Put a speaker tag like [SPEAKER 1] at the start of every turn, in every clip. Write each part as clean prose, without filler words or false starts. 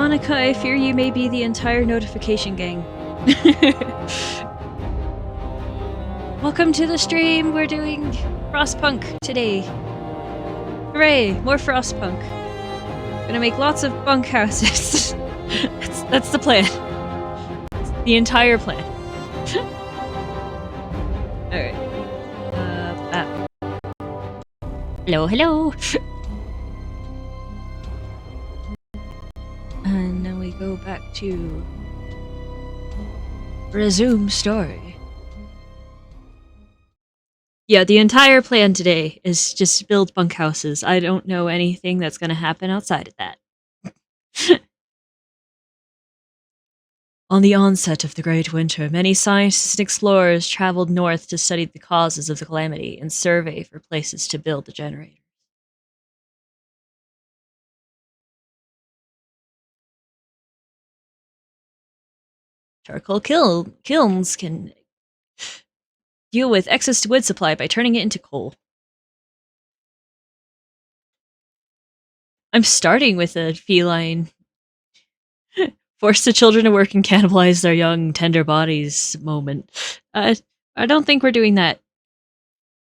[SPEAKER 1] Monica, I fear you may be the entire notification gang. Welcome to the stream. We're doing Frostpunk today. Hooray! More Frostpunk. Gonna make lots of bunkhouses. that's the plan. That's the entire plan. Alright. Hello. And then we go back to resume story. Yeah, the entire plan today is just build bunkhouses. I don't know anything that's going to happen outside of that. On the onset of the Great Winter, many scientists and explorers traveled north to study the causes of the calamity and survey for places to build the generators. Charcoal kilns can deal with excess wood supply by turning it into coal. I'm starting with a feline. Force the children to work and cannibalize their young, tender bodies moment. I don't think we're doing that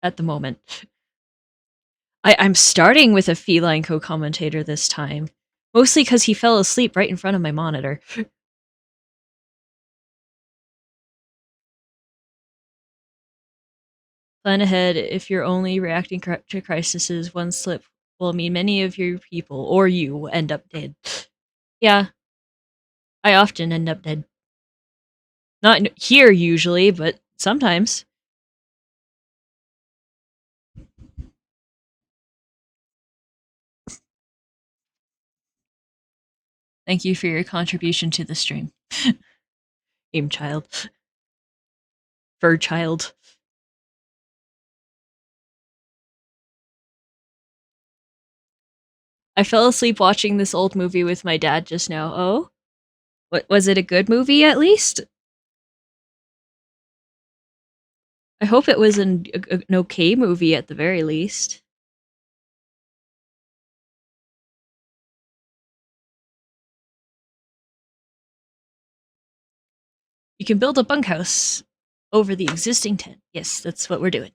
[SPEAKER 1] at the moment. I'm starting with a feline co-commentator this time. Mostly because he fell asleep right in front of my monitor. Plan ahead. If you're only reacting to crises, one slip will mean many of your people, or you, end up dead. Yeah. I often end up dead. Not here, usually, but sometimes. Thank you for your contribution to the stream. Aim child. Fur child. I fell asleep watching this old movie with my dad just now. Oh? What, was it a good movie, at least? I hope it was an okay movie, at the very least. You can build a bunkhouse over the existing tent. Yes, that's what we're doing.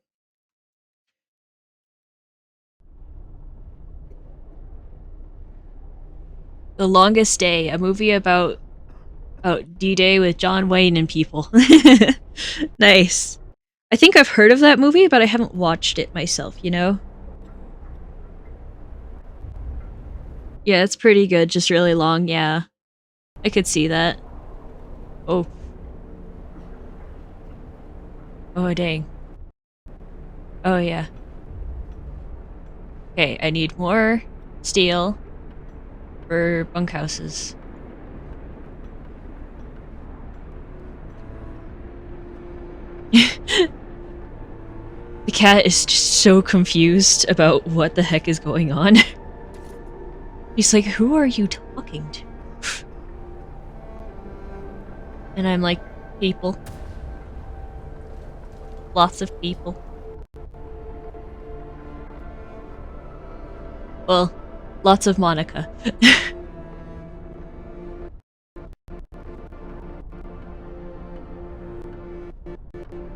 [SPEAKER 1] The Longest Day, a movie about D-Day with John Wayne and people. Nice. I think I've heard of that movie, but I haven't watched it myself, you know? Yeah, it's pretty good, just really long, yeah. I could see that. Oh. Oh, dang. Oh, yeah. Okay, I need more steel for bunkhouses. The cat is just so confused about what the heck is going on. He's like, who are you talking to? And I'm like, people. Lots of people. Well, lots of Monica.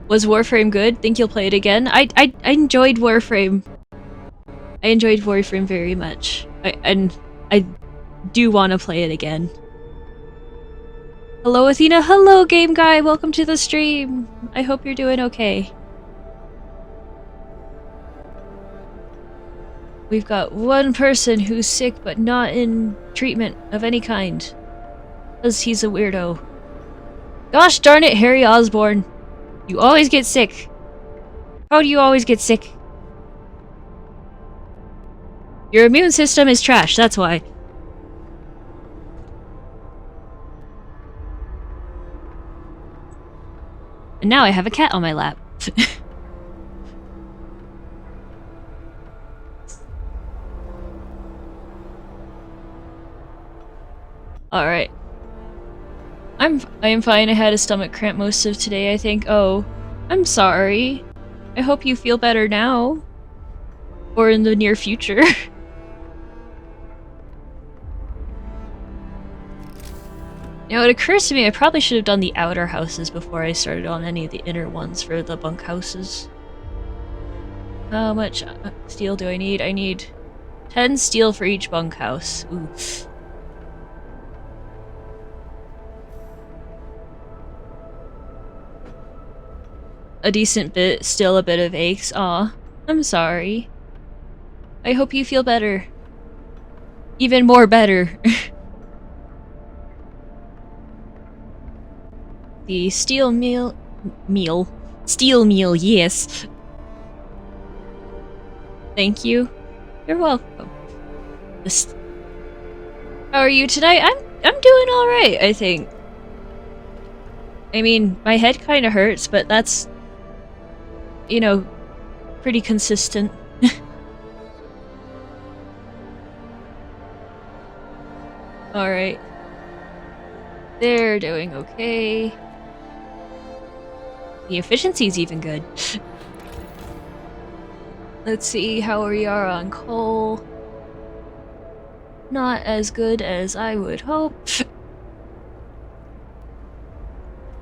[SPEAKER 1] Was Warframe good? Think you'll play it again? I enjoyed Warframe. I enjoyed Warframe very much. I do want to play it again. Hello, Athena. Hello, Game Guy. Welcome to the stream. I hope you're doing okay. We've got one person who's sick but not in treatment of any kind. Because he's a weirdo. Gosh darn it, Harry Osborn. You always get sick. How do you always get sick? Your immune system is trash, that's why. And now I have a cat on my lap. Alright. I am fine. I had a stomach cramp most of today, I think. Oh, I'm sorry. I hope you feel better now. Or in the near future. You know, it occurs to me I probably should have done the outer houses before I started on any of the inner ones for the bunk houses. How much steel do I need? I need 10 steel for each bunkhouse. Ooh. A decent bit, still a bit of aches. Aw, I'm sorry. I hope you feel better. Even more better. The steel steel meal, yes. Thank you. You're welcome. How are you tonight? I'm doing all right, I think. I mean, my head kind of hurts, but that's, you know, pretty consistent. All right. They're doing okay. The efficiency's even good. Let's see how we are on coal. Not as good as I would hope.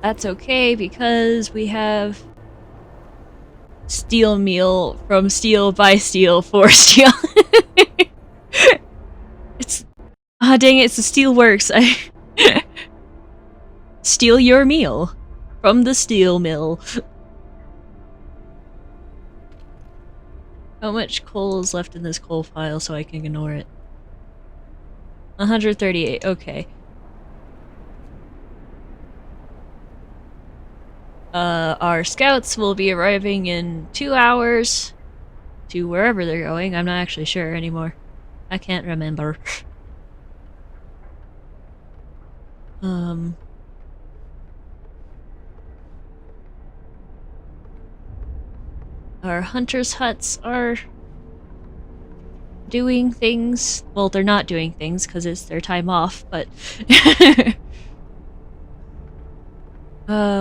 [SPEAKER 1] That's okay because we have steel meal from steel by steel for steel. It's dang it, it's the steel works. I steal your meal from the steel mill. How much coal is left in this coal pile so I can ignore it? 138, okay. Our scouts will be arriving in 2 hours to wherever they're going. I'm not actually sure anymore. I can't remember. Our hunters' huts are doing things. Well, they're not doing things because it's their time off, but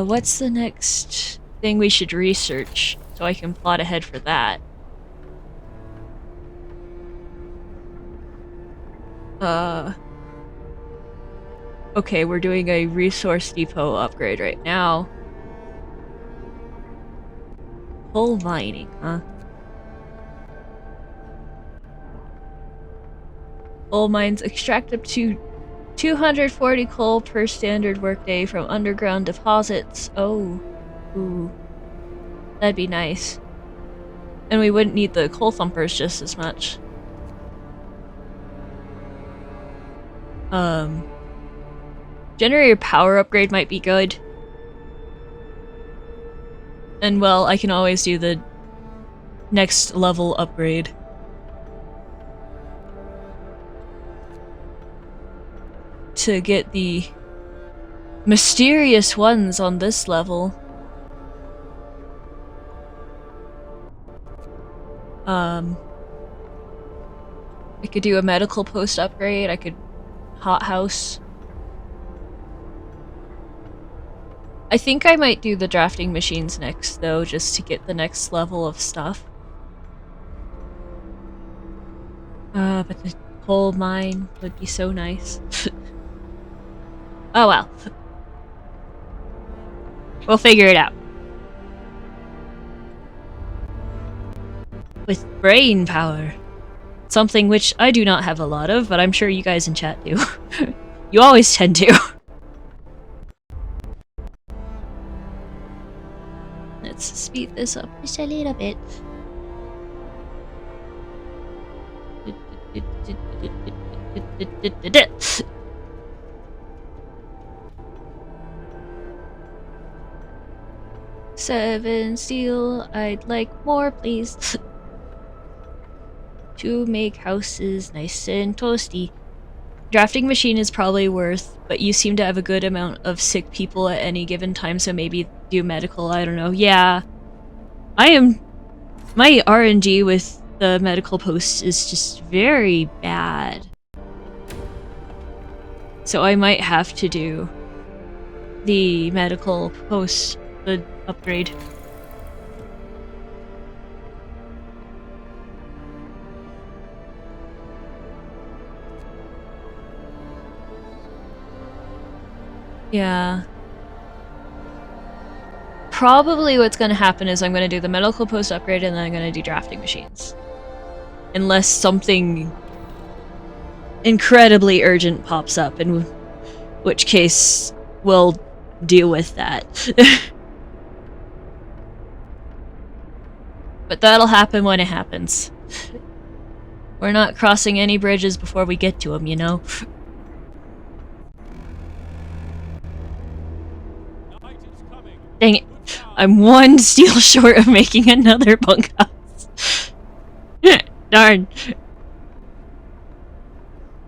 [SPEAKER 1] what's the next thing we should research so I can plot ahead for that? Okay, we're doing a resource depot upgrade right now. Coal mining, huh? Coal mines extract up to 240 coal per standard workday from underground deposits. Oh. Ooh. That'd be nice. And we wouldn't need the coal thumpers just as much. Generator power upgrade might be good. And well, I can always do the next level upgrade. To get the mysterious ones on this level. I could do a medical post upgrade, I could hothouse. I think I might do the drafting machines next though, just to get the next level of stuff. But the coal mine would be so nice. Oh well. We'll figure it out. With brain power. Something which I do not have a lot of, but I'm sure you guys in chat do. You always tend to. Let's speed this up just a little bit. Seven steel, I'd like more, please. To make houses nice and toasty. Drafting machine is probably worth, but you seem to have a good amount of sick people at any given time, so maybe do medical, I don't know. Yeah. My RNG with the medical post is just very bad. So I might have to do the medical post, the upgrade. Yeah. Probably what's going to happen is I'm going to do the medical post upgrade and then I'm going to do drafting machines. Unless something incredibly urgent pops up, in which case we'll deal with that. But that'll happen when it happens. We're not crossing any bridges before we get to them, you know? Dang it. I'm one steel short of making another bunkhouse. Darn.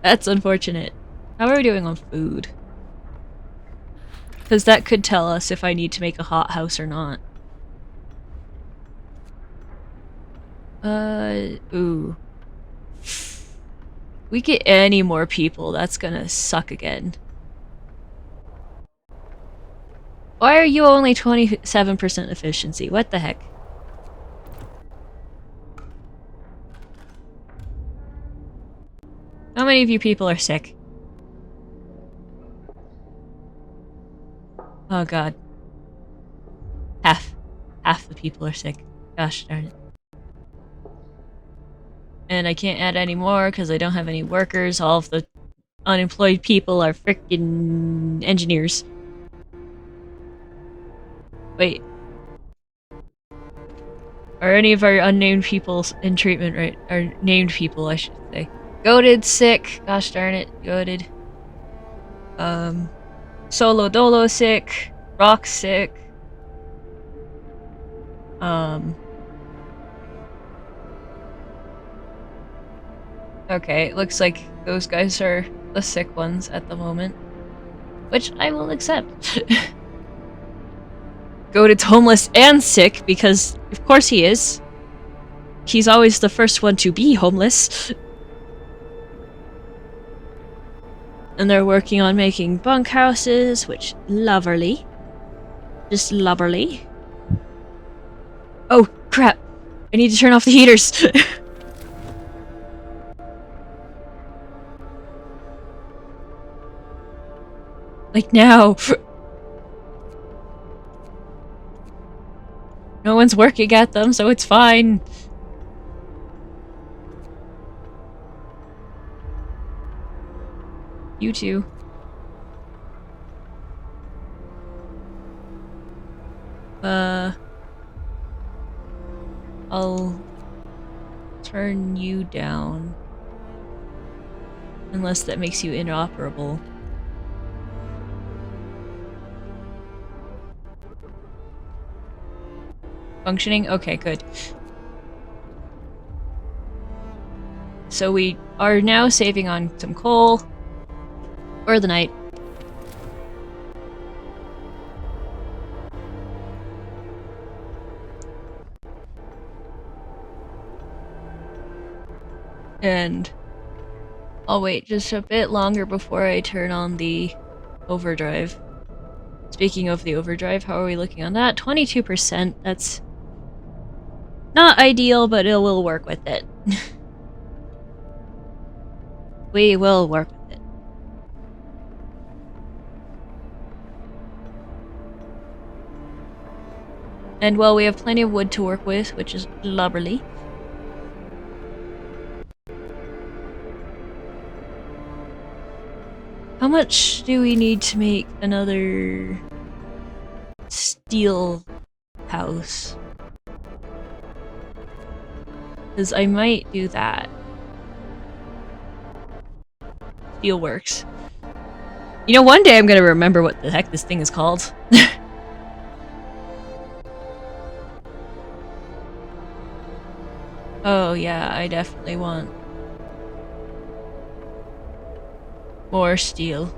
[SPEAKER 1] That's unfortunate. How are we doing on food? Because that could tell us if I need to make a hothouse or not. Ooh. We get any more people, that's gonna suck again. Why are you only 27% efficiency? What the heck? How many of you people are sick? Oh god. Half the people are sick. Gosh darn it. And I can't add any more because I don't have any workers. All of the unemployed people are frickin' engineers. Wait. Are any of our unnamed people in treatment right? Or named people, I should say. Goated, sick. Gosh darn it. Goated. Solo Dolo sick. Rock sick. Okay, it looks like those guys are the sick ones at the moment. Which I will accept. Goated's homeless and sick, because of course he is. He's always the first one to be homeless. And they're working on making bunkhouses, which loverly. Just loverly. Oh, crap. I need to turn off the heaters. Like now. No one's working at them, so it's fine. You too. I'll turn you down. Unless that makes you inoperable. Functioning? Okay, good. So we are now saving on some coal. For the night. And I'll wait just a bit longer before I turn on the overdrive. Speaking of the overdrive, how are we looking on that? 22%. That's not ideal, but it will work with it. We will work with it. And well, we have plenty of wood to work with, which is lovely. How much do we need to make another steel house? Because I might do that. Steel works. You know, one day I'm gonna remember what the heck this thing is called. Oh yeah, I definitely want more steel.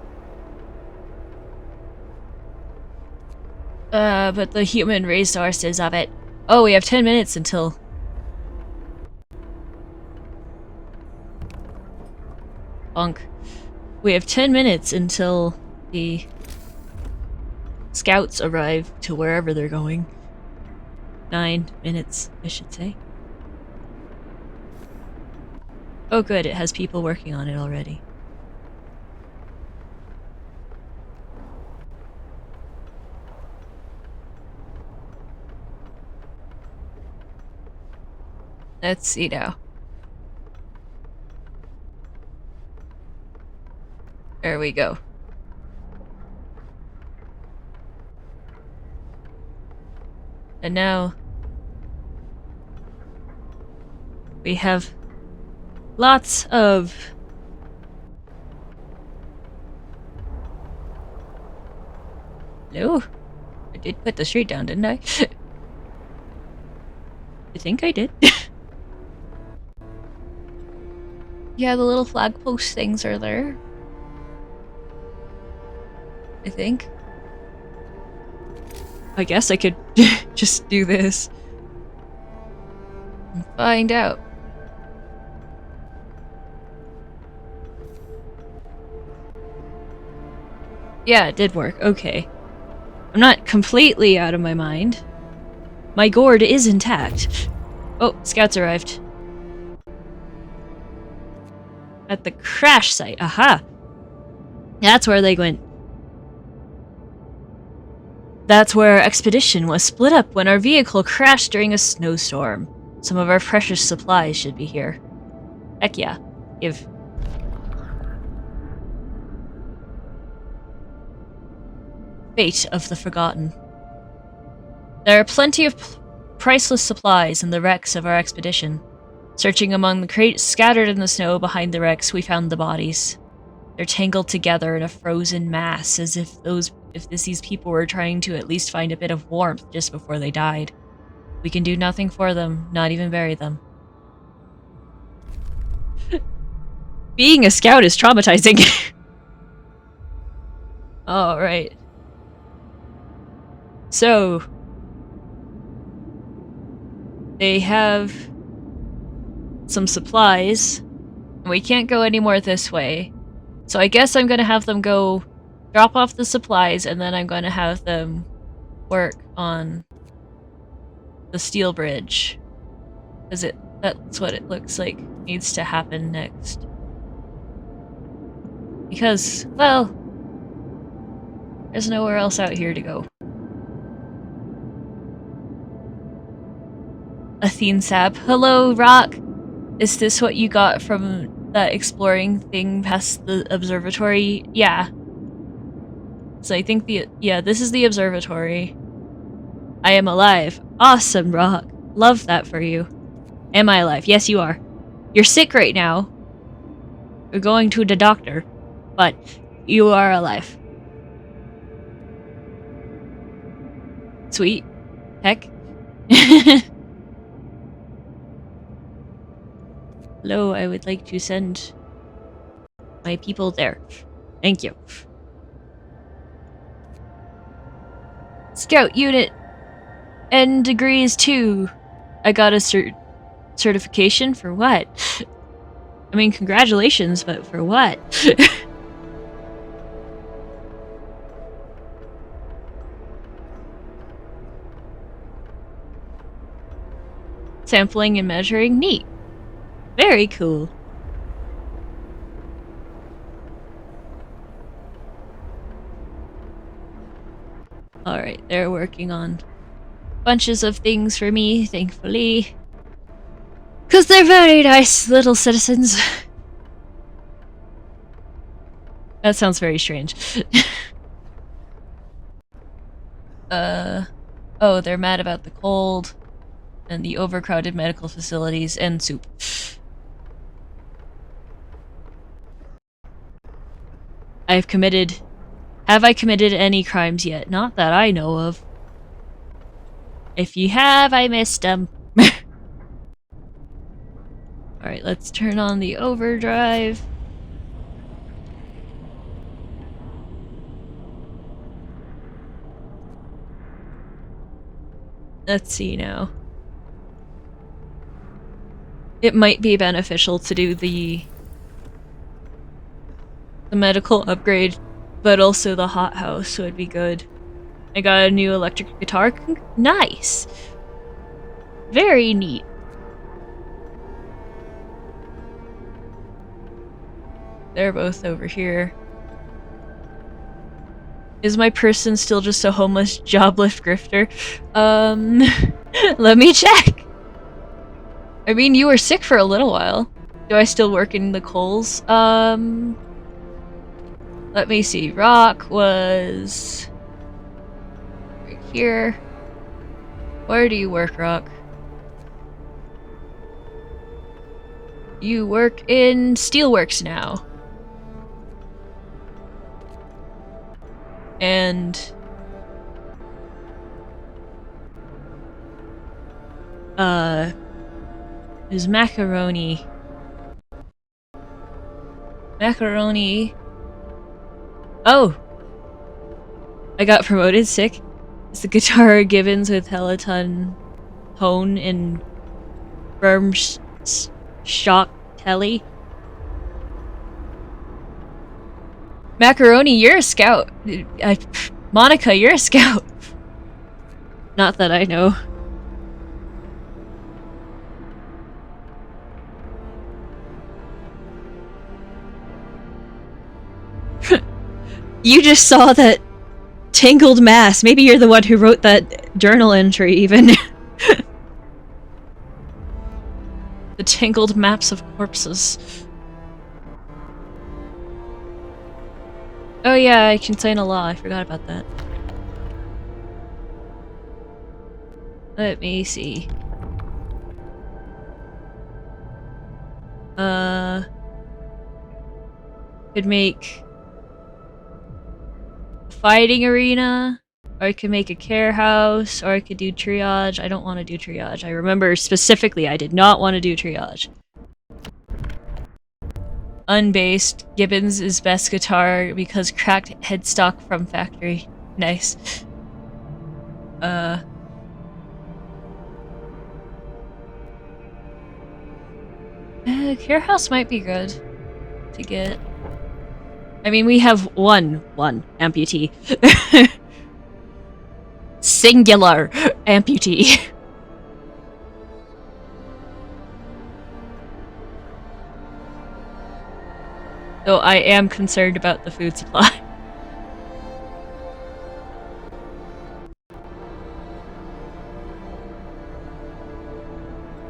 [SPEAKER 1] But the human resources of it. Oh, we have 10 minutes until... Bunk. We have 10 minutes until the scouts arrive to wherever they're going. 9 minutes, I should say. Oh good, it has people working on it already. Let's see now. There we go. And now we have lots of Hello? I did put the street down, didn't I? I think I did. Yeah, the little flag post things are there. I think. I guess I could just do this and find out. Yeah, it did work. Okay. I'm not completely out of my mind. My gourd is intact. Oh, scouts arrived. At the crash site. Aha! That's where they went. That's where our expedition was split up when our vehicle crashed during a snowstorm. Some of our precious supplies should be here. Heck yeah. Give. Fate of the Forgotten. There are plenty of priceless supplies in the wrecks of our expedition. Searching among the crates scattered in the snow behind the wrecks, we found the bodies. They're tangled together in a frozen mass, as if these people were trying to at least find a bit of warmth just before they died. We can do nothing for them, not even bury them. Being a scout is traumatizing. Alright. So, they have some supplies. We can't go any more this way. So I guess I'm gonna have them go drop off the supplies, and then I'm gonna have them work on the steel bridge. Because that's what it looks like needs to happen next. Because, well, there's nowhere else out here to go. Athena Saibo. Hello, Rock! Is this what you got from that exploring thing past the observatory? Yeah. So I think this is the observatory. I am alive. Awesome, Rock. Love that for you. Am I alive? Yes, you are. You're sick right now. You're going to the doctor. But you are alive. Sweet. Heck. Hello, I would like to send my people there. Thank you. Scout unit N degrees 2. I got a certification for what? I mean, congratulations, but for what? Sampling and measuring. Neat. Very cool. Alright, they're working on bunches of things for me, thankfully. Because they're very nice little citizens. That sounds very strange. Oh, they're mad about the cold and the overcrowded medical facilities and soup. Have I committed any crimes yet? Not that I know of. If you have, I missed them. Alright, let's turn on the overdrive. Let's see now. It might be beneficial to do the medical upgrade, but also the hothouse would be good. I got a new electric guitar. Nice! Very neat. They're both over here. Is my person still just a homeless jobless grifter? Let me check! I mean, you were sick for a little while. Do I still work in the coals? Let me see. Rock was right here. Where do you work, Rock? You work in Steelworks now. And there's Macaroni. Macaroni. Oh! I got promoted sick. It's the guitar Gibbons with Helaton Hone in Firm Shock Telly. Macaroni, you're a scout. Monica, you're a scout. Not that I know. You just saw that tangled mass. Maybe you're the one who wrote that journal entry, even. The tangled maps of corpses. Oh yeah, I can sign a law. I forgot about that. Let me see. Could make a fighting arena, or I could make a care house, or I could do triage. I don't want to do triage. I remember specifically I did not want to do triage. Unbased. Gibbons is best guitar because cracked headstock from factory. Nice. Care house might be good to get. I mean, we have one amputee. Singular amputee. Though I am concerned about the food supply.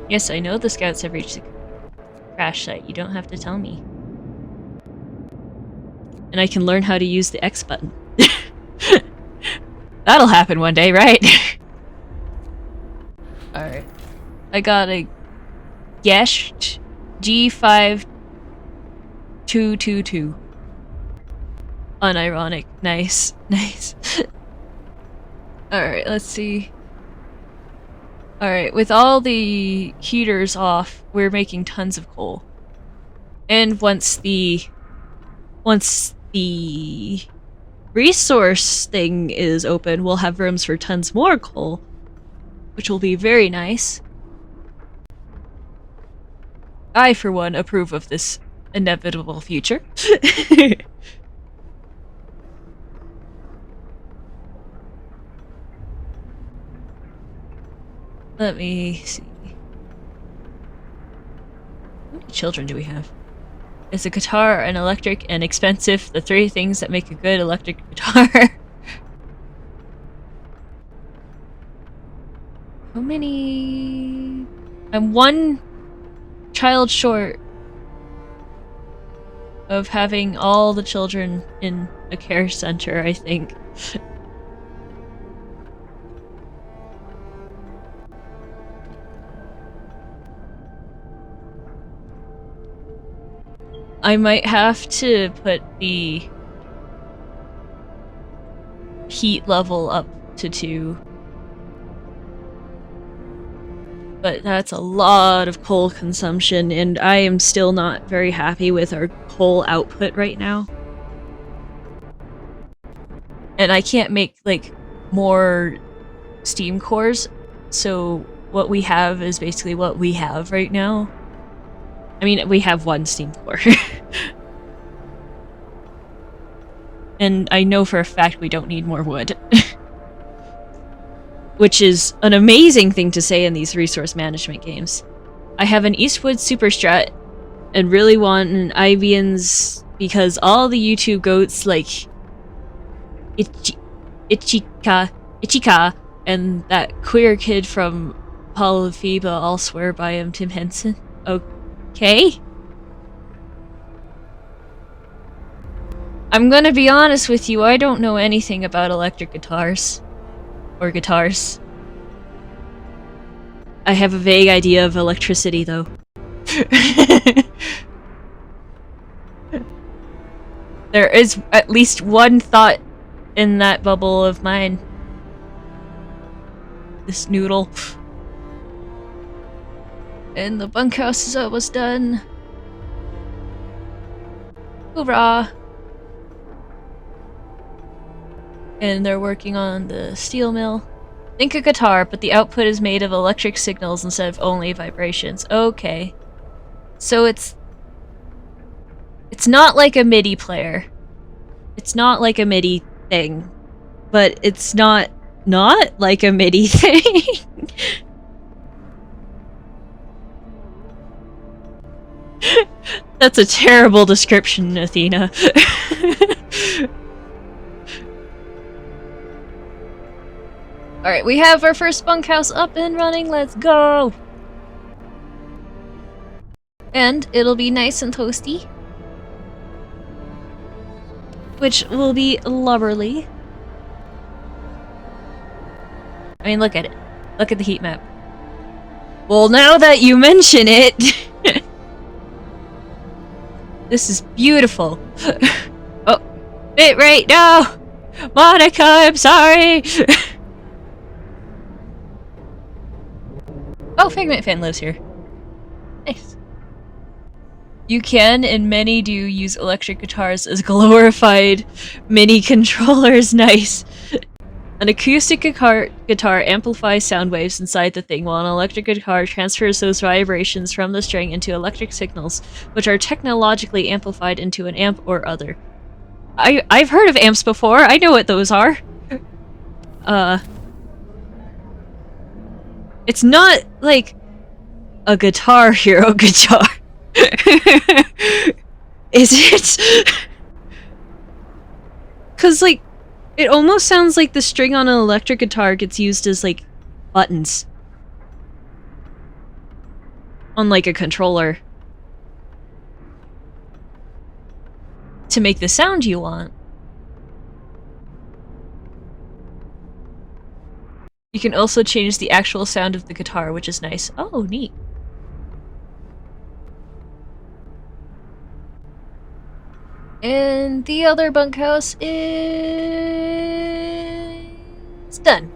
[SPEAKER 1] Yes, I know the scouts have reached the crash site. You don't have to tell me. And I can learn how to use the X button. That'll happen one day, right? Alright. I got a Gesht G5222. Unironic. Nice. Nice. Alright, let's see. Alright, with all the heaters off, we're making tons of coal. And once the resource thing is open, we'll have rooms for tons more coal, which will be very nice. I, for one, approve of this inevitable future. Let me see. How many children do we have? Is a guitar, an electric, and expensive the three things that make a good electric guitar? How many? I'm one child short of having all the children in a care center, I think. I might have to put the heat level up to 2. But that's a lot of coal consumption, and I am still not very happy with our coal output right now. And I can't make, like, more steam cores, so what we have is basically what we have right now. I mean, we have one steam core. And I know for a fact we don't need more wood. Which is an amazing thing to say in these resource management games. I have an Eastwood Super Strat and really want an Ibians because all the YouTube goats like Ichika and that queer kid from Apollo Phoebe, I'll swear by him, Tim Henson. Okay? I'm gonna be honest with you, I don't know anything about electric guitars. Or guitars. I have a vague idea of electricity, though. There is at least one thought in that bubble of mine. This noodle. And the bunkhouse is almost done. Hoorah! And they're working on the steel mill. Think a guitar, but the output is made of electric signals instead of only vibrations. Okay. So it's not like a MIDI player. It's not like a MIDI thing. But it's not like a MIDI thing. That's a terrible description, Athena. Alright, we have our first bunkhouse up and running, let's go! And it'll be nice and toasty. Which will be lovely. I mean, look at it. Look at the heat map. Well, now that you mention it... This is beautiful. Oh, bit right now! Monica, I'm sorry! Oh, Figment Fan lives here. Nice. You can, and many do, use electric guitars as glorified mini controllers. Nice. An acoustic guitar amplifies sound waves inside the thing, while an electric guitar transfers those vibrations from the string into electric signals, which are technologically amplified into an amp or other. I've heard of amps before, I know what those are. It's not like a Guitar Hero guitar. Is it? 'Cause like, it almost sounds like the string on an electric guitar gets used as, like, buttons. On, like, a controller. To make the sound you want. You can also change the actual sound of the guitar, which is nice. Oh, neat. And the other bunkhouse is done.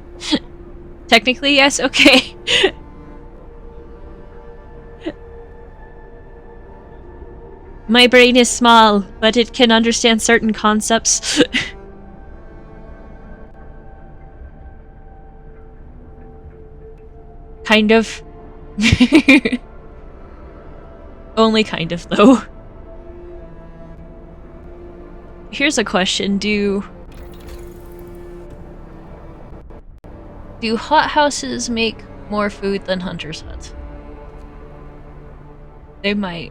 [SPEAKER 1] Technically, yes, okay. My brain is small, but it can understand certain concepts. Kind of. Only kind of, though. Here's a question, do hothouses make more food than Hunter's Hut? They might.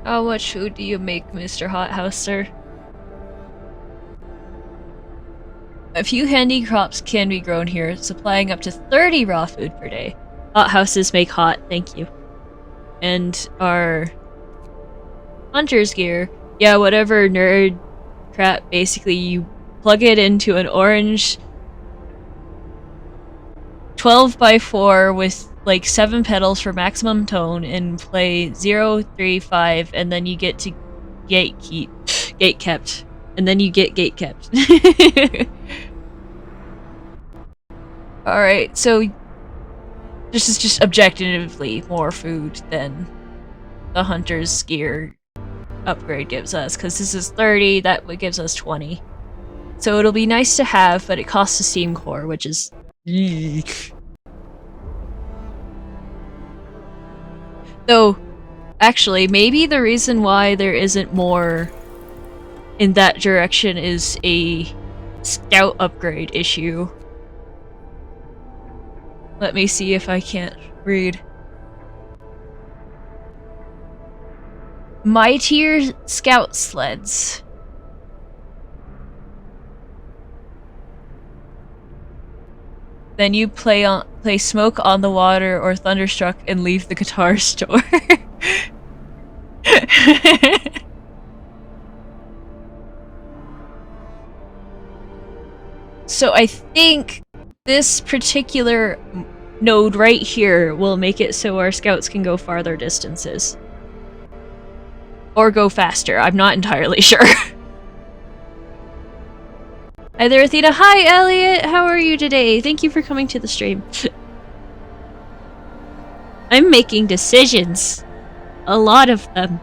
[SPEAKER 1] How much food do you make, Mr. Hothouse, sir? A few handy crops can be grown here, supplying up to 30 raw food per day. Hothouses make hot, thank you. And our hunter's gear, yeah, whatever nerd crap, basically you plug it into an orange 12x4 with like 7 pedals for maximum tone and play 0, 3, 5, and then you get to gate kept. And then you get gate kept. Alright, so this is just objectively more food than the hunter's gear upgrade gives us, because this is 30, that gives us 20. So it'll be nice to have, but it costs a steam core, which is... Eek. Though, actually, maybe the reason why there isn't more in that direction is a scout upgrade issue. Let me see if I can't read. Mightier scout sleds. Then you play Smoke on the Water or Thunderstruck and leave the guitar store. So I think this particular node right here will make it so our scouts can go farther distances. Or go faster, I'm not entirely sure. Hi there, Athena. Hi, Elliot. How are you today? Thank you for coming to the stream. I'm making decisions. A lot of them.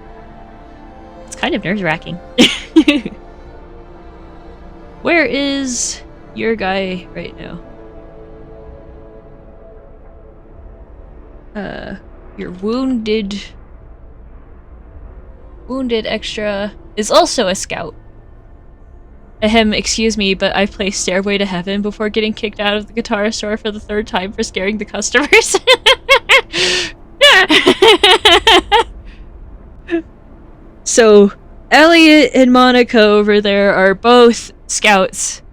[SPEAKER 1] It's kind of nerve-wracking. Where is your guy right now? Your wounded extra is also a scout. Ahem, excuse me, but I played Stairway to Heaven before getting kicked out of the guitar store for the 3rd time for scaring the customers. So, Elliot and Monica over there are both scouts.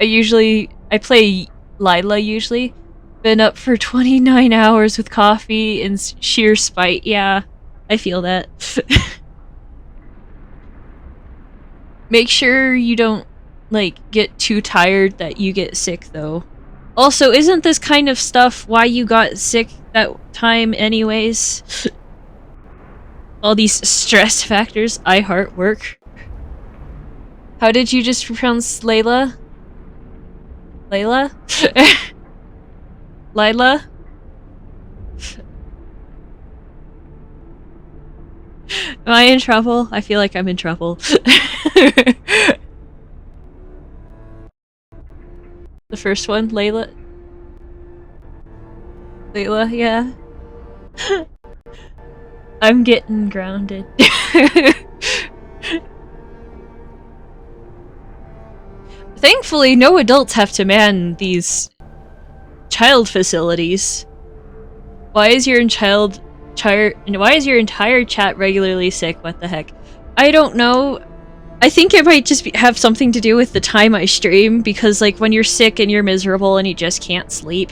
[SPEAKER 1] I play Lila usually. Been up for 29 hours with coffee and sheer spite. Yeah, I feel that. Make sure you don't, like, get too tired that you get sick, though. Also, isn't this kind of stuff why you got sick that time anyways? All these stress factors. I heart work. How did you just pronounce Layla? Layla? Lila? Am I in trouble? I feel like I'm in trouble. The first one, Layla? Layla, yeah. I'm getting grounded. Thankfully, no adults have to man these child facilities. Why is your entire chat regularly sick? What the heck? I don't know. I think it might just have something to do with the time I stream, because like when you're sick and you're miserable and you just can't sleep,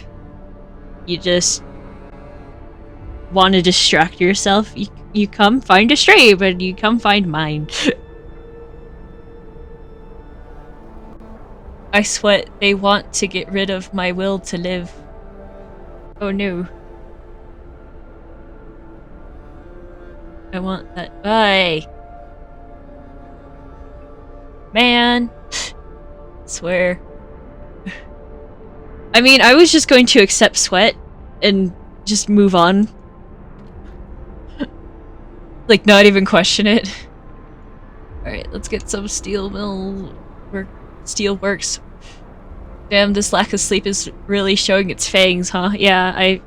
[SPEAKER 1] you just want to distract yourself. You come find a stream and you come find mine. I sweat. They want to get rid of my will to live. Oh no. I want that. Bye. Man. Swear. I mean, I was just going to accept sweat and just move on. Like, not even question it. Alright, let's get some steel works. Damn, this lack of sleep is really showing its fangs, huh? Yeah, I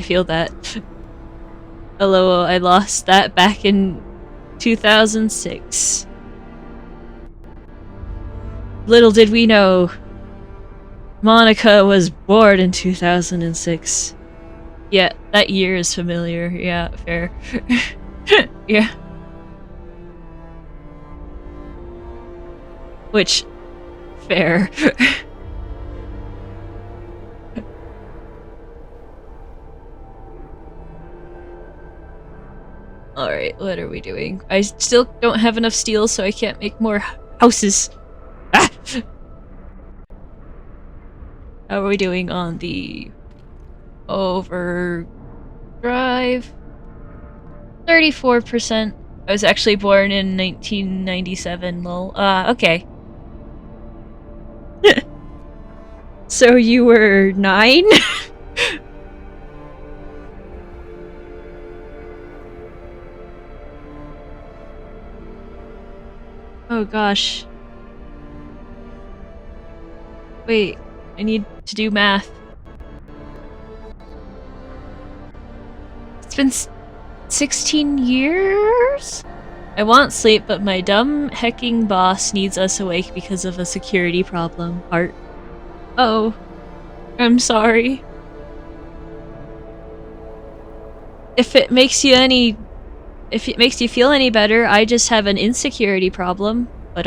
[SPEAKER 1] feel that. Hello, I lost that back in 2006. Little did we know, Monica was born in 2006. Yeah, that year is familiar. Yeah, fair. Yeah. Which, fair. Alright, what are we doing? I still don't have enough steel, so I can't make more houses. Ah! How are we doing on the overdrive? 34%. I was actually born in 1997, lol. Okay. So you were 9? Oh gosh. Wait, I need to do math. It's been 16 years? I want sleep, but my dumb hecking boss needs us awake because of a security problem. Heart. Oh. I'm sorry. If it makes you feel any better, I just have an insecurity problem. But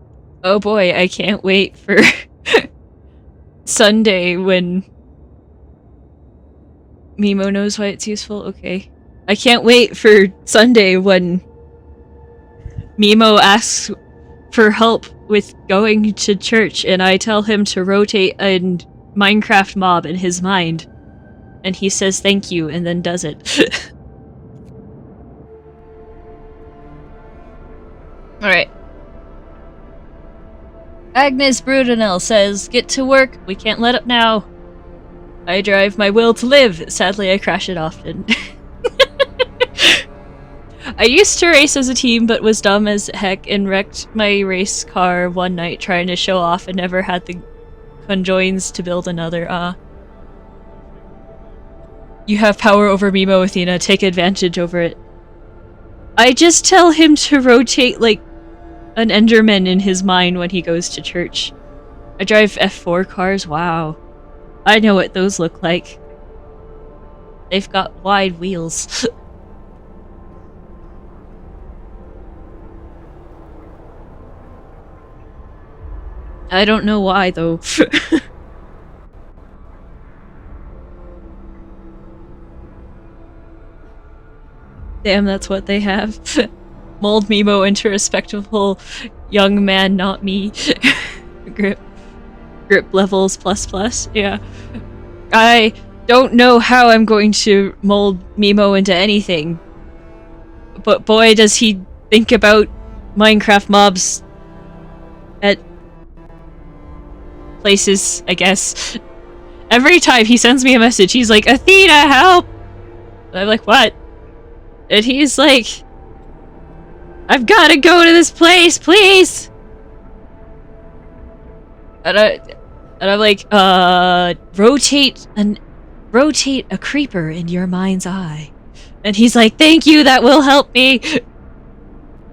[SPEAKER 1] Oh boy, I can't wait for Sunday when Mimo knows why it's useful. Okay. I can't wait for Sunday when Mimo asks for help with going to church and I tell him to rotate a Minecraft mob in his mind. And he says thank you and then does it. Alright. Agnes Brudenell says, get to work, we can't let up now. I drive my will to live. Sadly, I crash it often. I used to race as a team, but was dumb as heck and wrecked my race car one night trying to show off and never had the conjoins to build another. You have power over Mimo, Athena. Take advantage over it. I just tell him to rotate, like, an Enderman in his mind when he goes to church. I drive F4 cars. Wow. I know what those look like. They've got wide wheels. I don't know why, though. Damn, that's what they have. Mold Mimo into a respectable young man, not me. Grip levels ++, yeah. I don't know how I'm going to mold Mimo into anything. But boy, does he think about Minecraft mobs at places, I guess. Every time he sends me a message, he's like, Athena, help! And I'm like, what? And he's like, I've gotta go to this place, please! And I'm like, rotate a creeper in your mind's eye. And he's like, thank you, that will help me!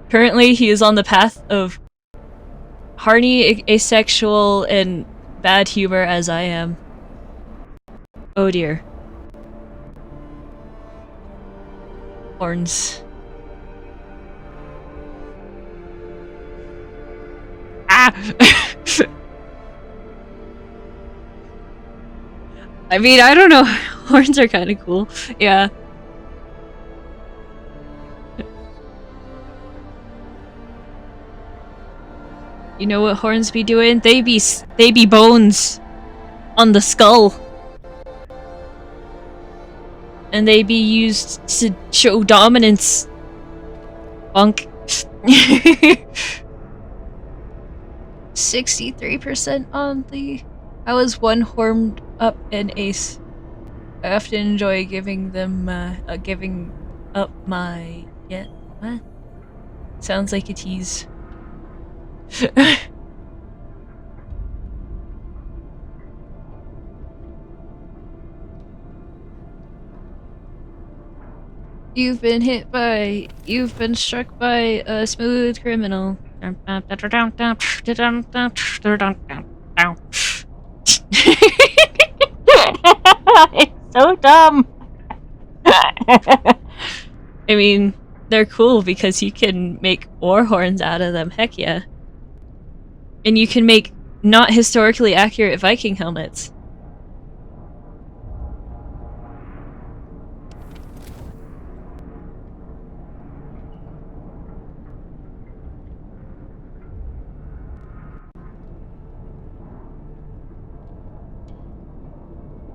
[SPEAKER 1] Currently, he is on the path of horny, asexual, and bad humor as I am. Oh dear. Horns. Ah! I mean, I don't know. Horns are kind of cool. Yeah. You know what horns be doing? They be bones on the skull. And they be used to show dominance. Bunk. 63% on the... I was one horned up an ace. I often enjoy giving them, giving up my... Yeah, what? Sounds like a tease. You've been struck by a smooth criminal. It's so dumb. I mean, they're cool because you can make war horns out of them. Heck yeah. And you can make not historically accurate Viking helmets.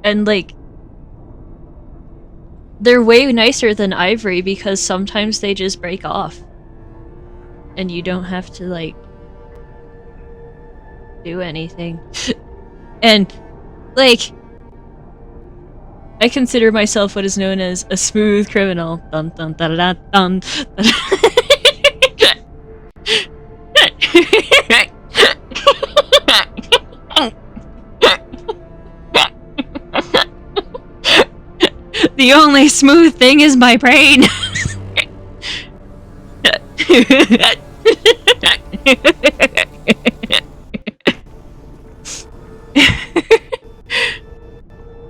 [SPEAKER 1] And like, they're way nicer than ivory because sometimes they just break off. And you don't have to like do anything. And like, I consider myself what is known as a smooth criminal. Dun dun da da dun. The only smooth thing is my brain.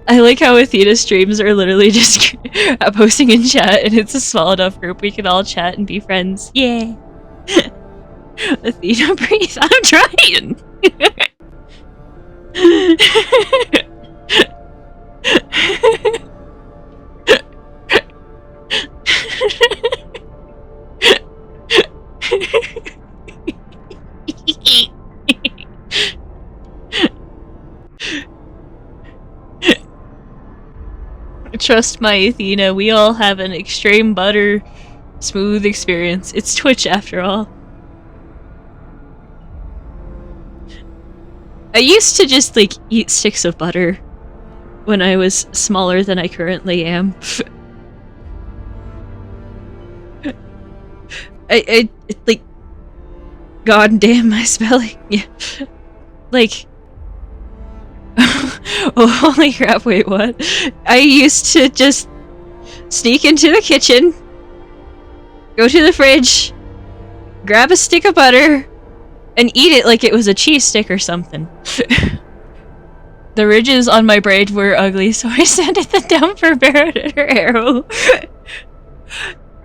[SPEAKER 1] I like how Athena streams are literally just posting in chat and it's a small enough group we can all chat and be friends. Yeah. Athena, breathe. I'm trying. Trust my Athena, we all have an extreme butter smooth experience. It's Twitch after all. I used to just like eat sticks of butter when I was smaller than I currently am. I like, god damn my spelling. Yeah. Like, oh holy crap, wait, what? I used to just sneak into the kitchen, go to the fridge, grab a stick of butter, and eat it like it was a cheese stick or something. The ridges on my braid were ugly, so I sent it down for Barrett and her arrow.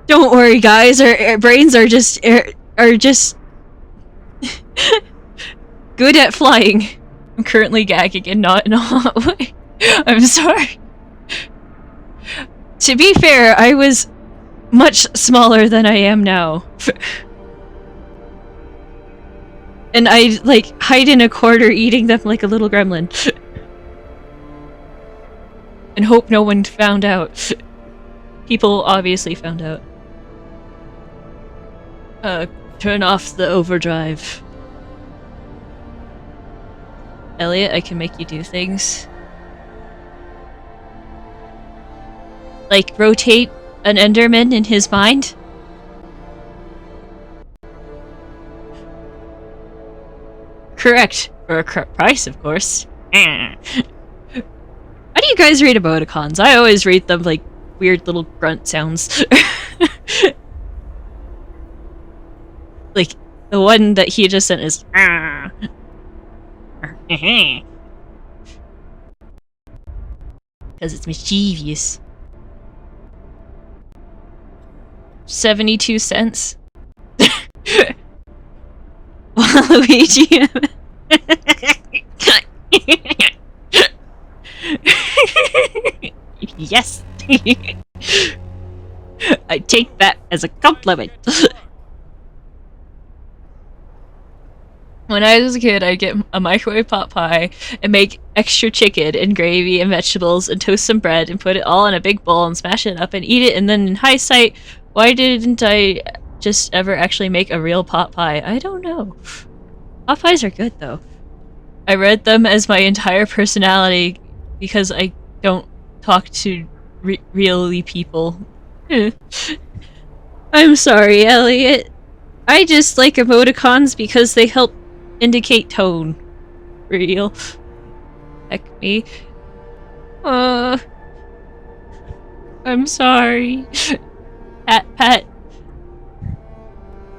[SPEAKER 1] Don't worry, guys. Our brains are just good at flying. I'm currently gagging and not in a hot way. I'm sorry. To be fair, I was much smaller than I am now. And I like hide in a corner eating them like a little gremlin. And hope no one found out. People obviously found out. Turn off the overdrive. Elliot, I can make you do things. Like, rotate an Enderman in his mind? Correct. For a price, of course. How do you guys read emoticons? I always read them like weird little grunt sounds. Like, the one that he just sent is because it's mischievous. 72 cents. Luigi. Yes. I take that as a compliment. When I was a kid, I'd get a microwave pot pie and make extra chicken and gravy and vegetables and toast some bread and put it all in a big bowl and smash it up and eat it. And then in hindsight, why didn't I just ever actually make a real pot pie? I don't know. Pot pies are good though. I read them as my entire personality because I don't talk to really people. I'm sorry, Elliot. I just like emoticons because they help indicate tone. Real. Heck me. I'm sorry. Pat.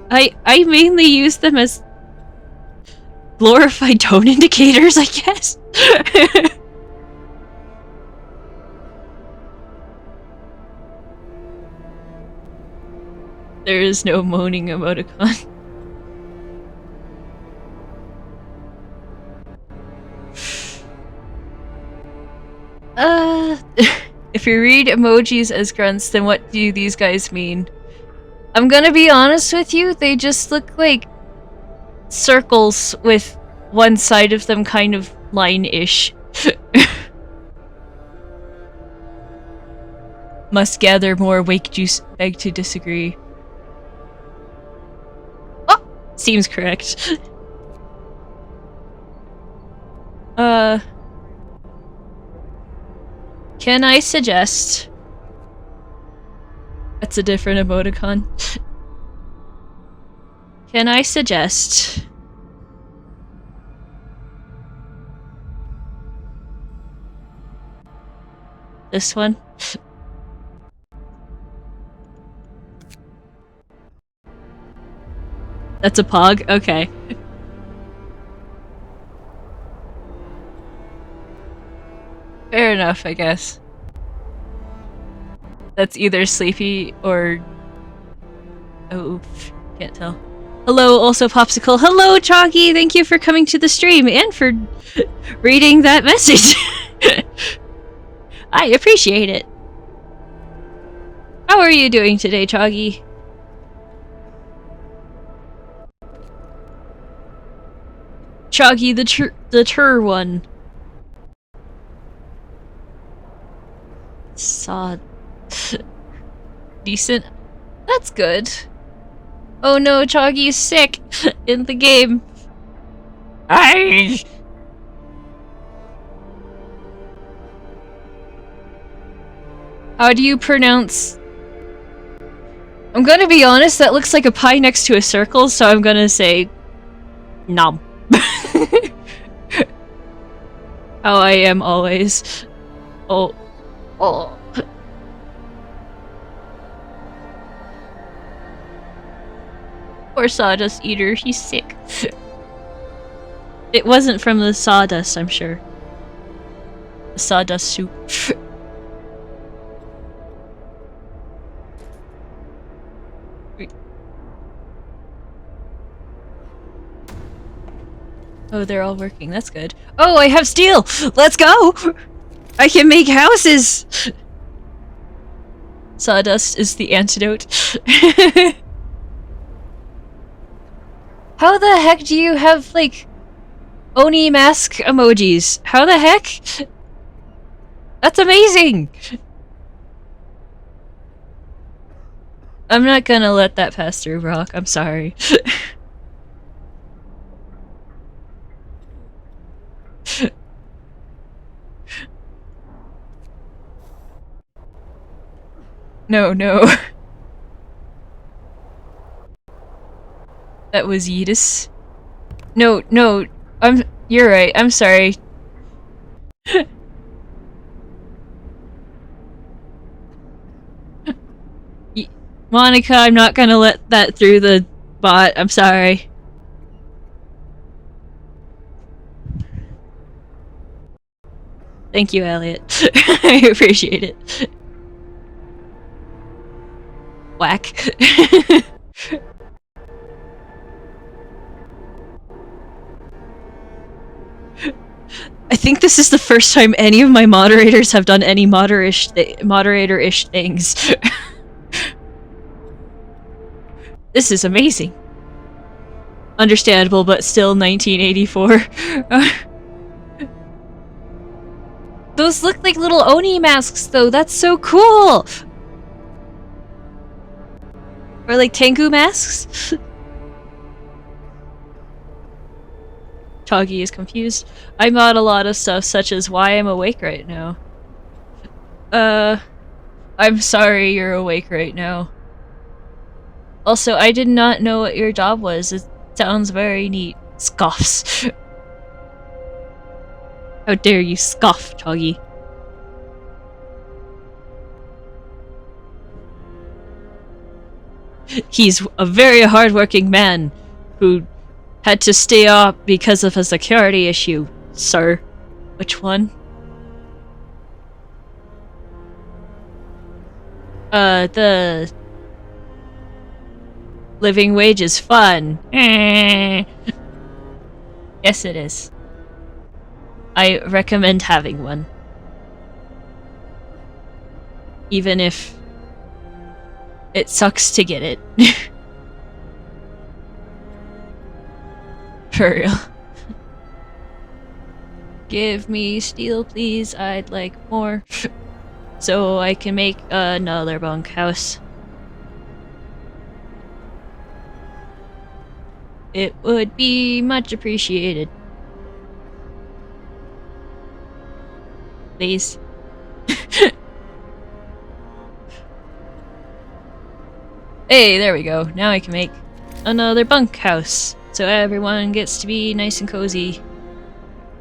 [SPEAKER 1] I mainly use them as glorified tone indicators, I guess. There is no moaning emoticon. If you read emojis as grunts, then what do these guys mean? I'm gonna be honest with you, they just look like circles with one side of them kind of line-ish. Must gather more wake juice, beg to disagree. Oh! Seems correct. Can I suggest... That's a different emoticon. Can I suggest... This one? That's a pog? Okay. Fair enough, I guess. That's either sleepy or... Oh, can't tell. Hello, also Popsicle. Hello, Chalky. Thank you for coming to the stream and for reading that message. I appreciate it. How are you doing today, Chalky? Chalky, the tur one. Saw decent. That's good. Oh no, Choggy's sick in the game. How do you pronounce? I'm gonna be honest, that looks like a pie next to a circle, so I'm gonna say nom. How I am always. Oh. Poor sawdust eater, he's sick. It wasn't from the sawdust, I'm sure. The sawdust soup. Oh, they're all working, that's good. Oh, I have steel! Let's go! I can make houses! Sawdust is the antidote. How the heck do you have, like, Oni mask emojis? How the heck? That's amazing! I'm not gonna let that pass through, Brock. I'm sorry. No. That was Yeetus. No. You're right. I'm sorry. Monica, I'm not gonna let that through the bot. I'm sorry. Thank you, Elliot. I appreciate it. Whack. I think this is the first time any of my moderators have done any moderator-ish things. This is amazing. Understandable, but still 1984. Those look like little Oni masks, though. That's so cool! Or like Tengu masks? Choggy is confused. I mod a lot of stuff, such as why I'm awake right now. I'm sorry you're awake right now. Also, I did not know what your job was. It sounds very neat. Scoffs. How dare you scoff, Choggy. He's a very hardworking man who had to stay up because of a security issue, sir. Which one? The living wage is fun. Yes, it is. I recommend having one. Even if it sucks to get it. For real. Give me steel, please. I'd like more. So I can make another bunkhouse. It would be much appreciated. Please. Hey, there we go. Now I can make another bunkhouse. So everyone gets to be nice and cozy.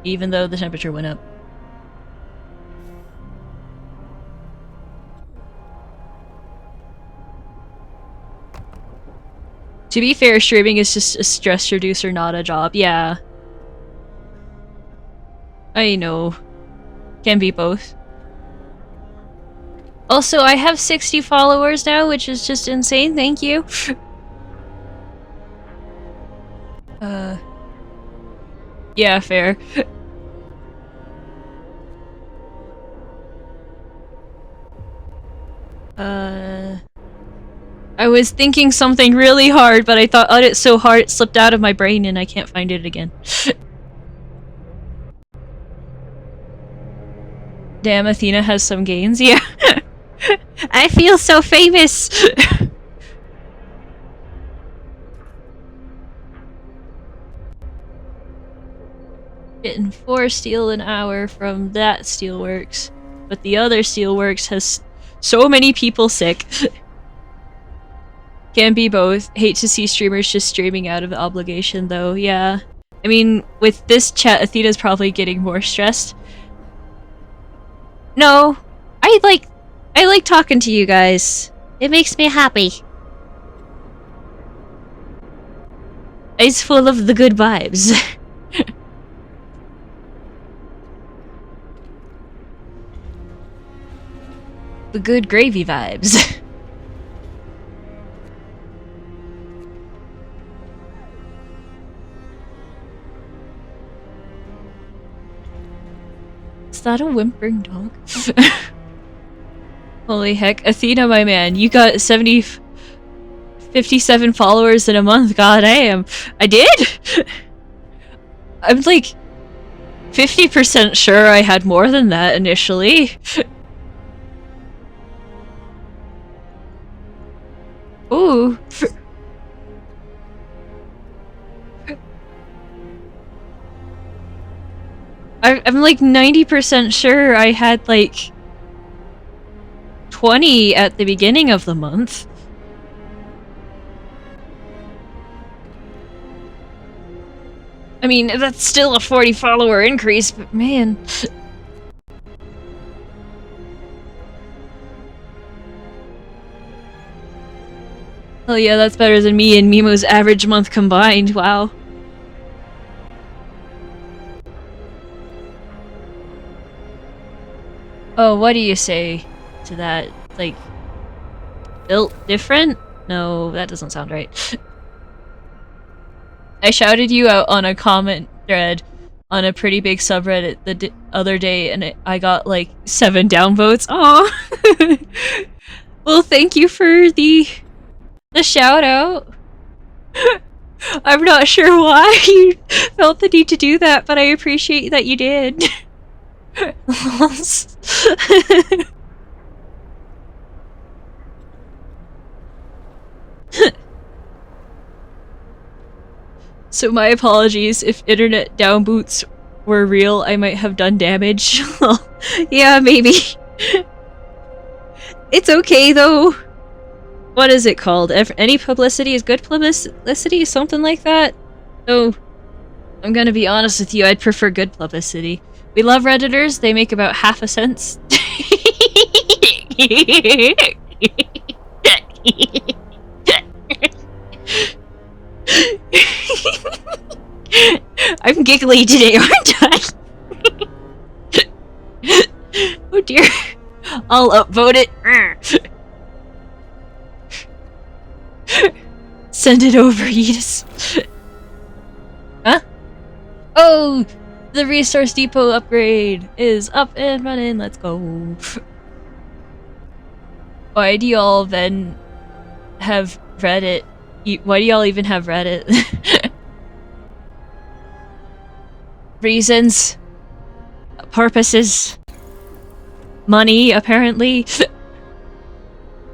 [SPEAKER 1] Even though the temperature went up. To be fair, streaming is just a stress reducer, not a job. Yeah. I know. Can be both. Also, I have 60 followers now, which is just insane. Thank you. Yeah, fair. I was thinking something really hard, but I thought on it so hard it slipped out of my brain and I can't find it again. Damn, Athena has some gains, yeah. I feel so famous! Getting 4 steel an hour from that steelworks, but the other steelworks has so many people sick. Can be both. Hate to see streamers just streaming out of obligation though, yeah. I mean, with this chat, Athena's probably getting more stressed. No, I like talking to you guys. It makes me happy. It's full of the good vibes. The good gravy vibes. Is that a whimpering dog? Holy heck, Athena, my man, you got 57 followers in a month. God damn. I did? I'm like 50% sure I had more than that initially. Ooh. I'm like 90% sure I had like 20 at the beginning of the month. I mean, that's still a 40 follower increase, but man. Oh yeah, that's better than me and Mimo's average month combined, wow. Oh, what do you say to that? Like, built different? No, that doesn't sound right. I shouted you out on a comment thread on a pretty big subreddit the other day, and I got like 7 downvotes. Aw! Well, thank you for the shout out. I'm not sure why you felt the need to do that, but I appreciate that you did. So my apologies if internet down boots were real. I might have done damage. Yeah, maybe. It's okay though. What is it called? Any publicity is good publicity? Something like that? Oh, I'm gonna be honest with you, I'd prefer good publicity. We love Redditors, they make about half a cent. I'm giggly today, aren't I? Oh dear. I'll upvote it. Send it over, Yeetus. Huh? Oh! The Resource Depot upgrade is up and running, let's go. Why do y'all then have Reddit? Why do y'all even have Reddit? Reasons. Purposes. Money, apparently.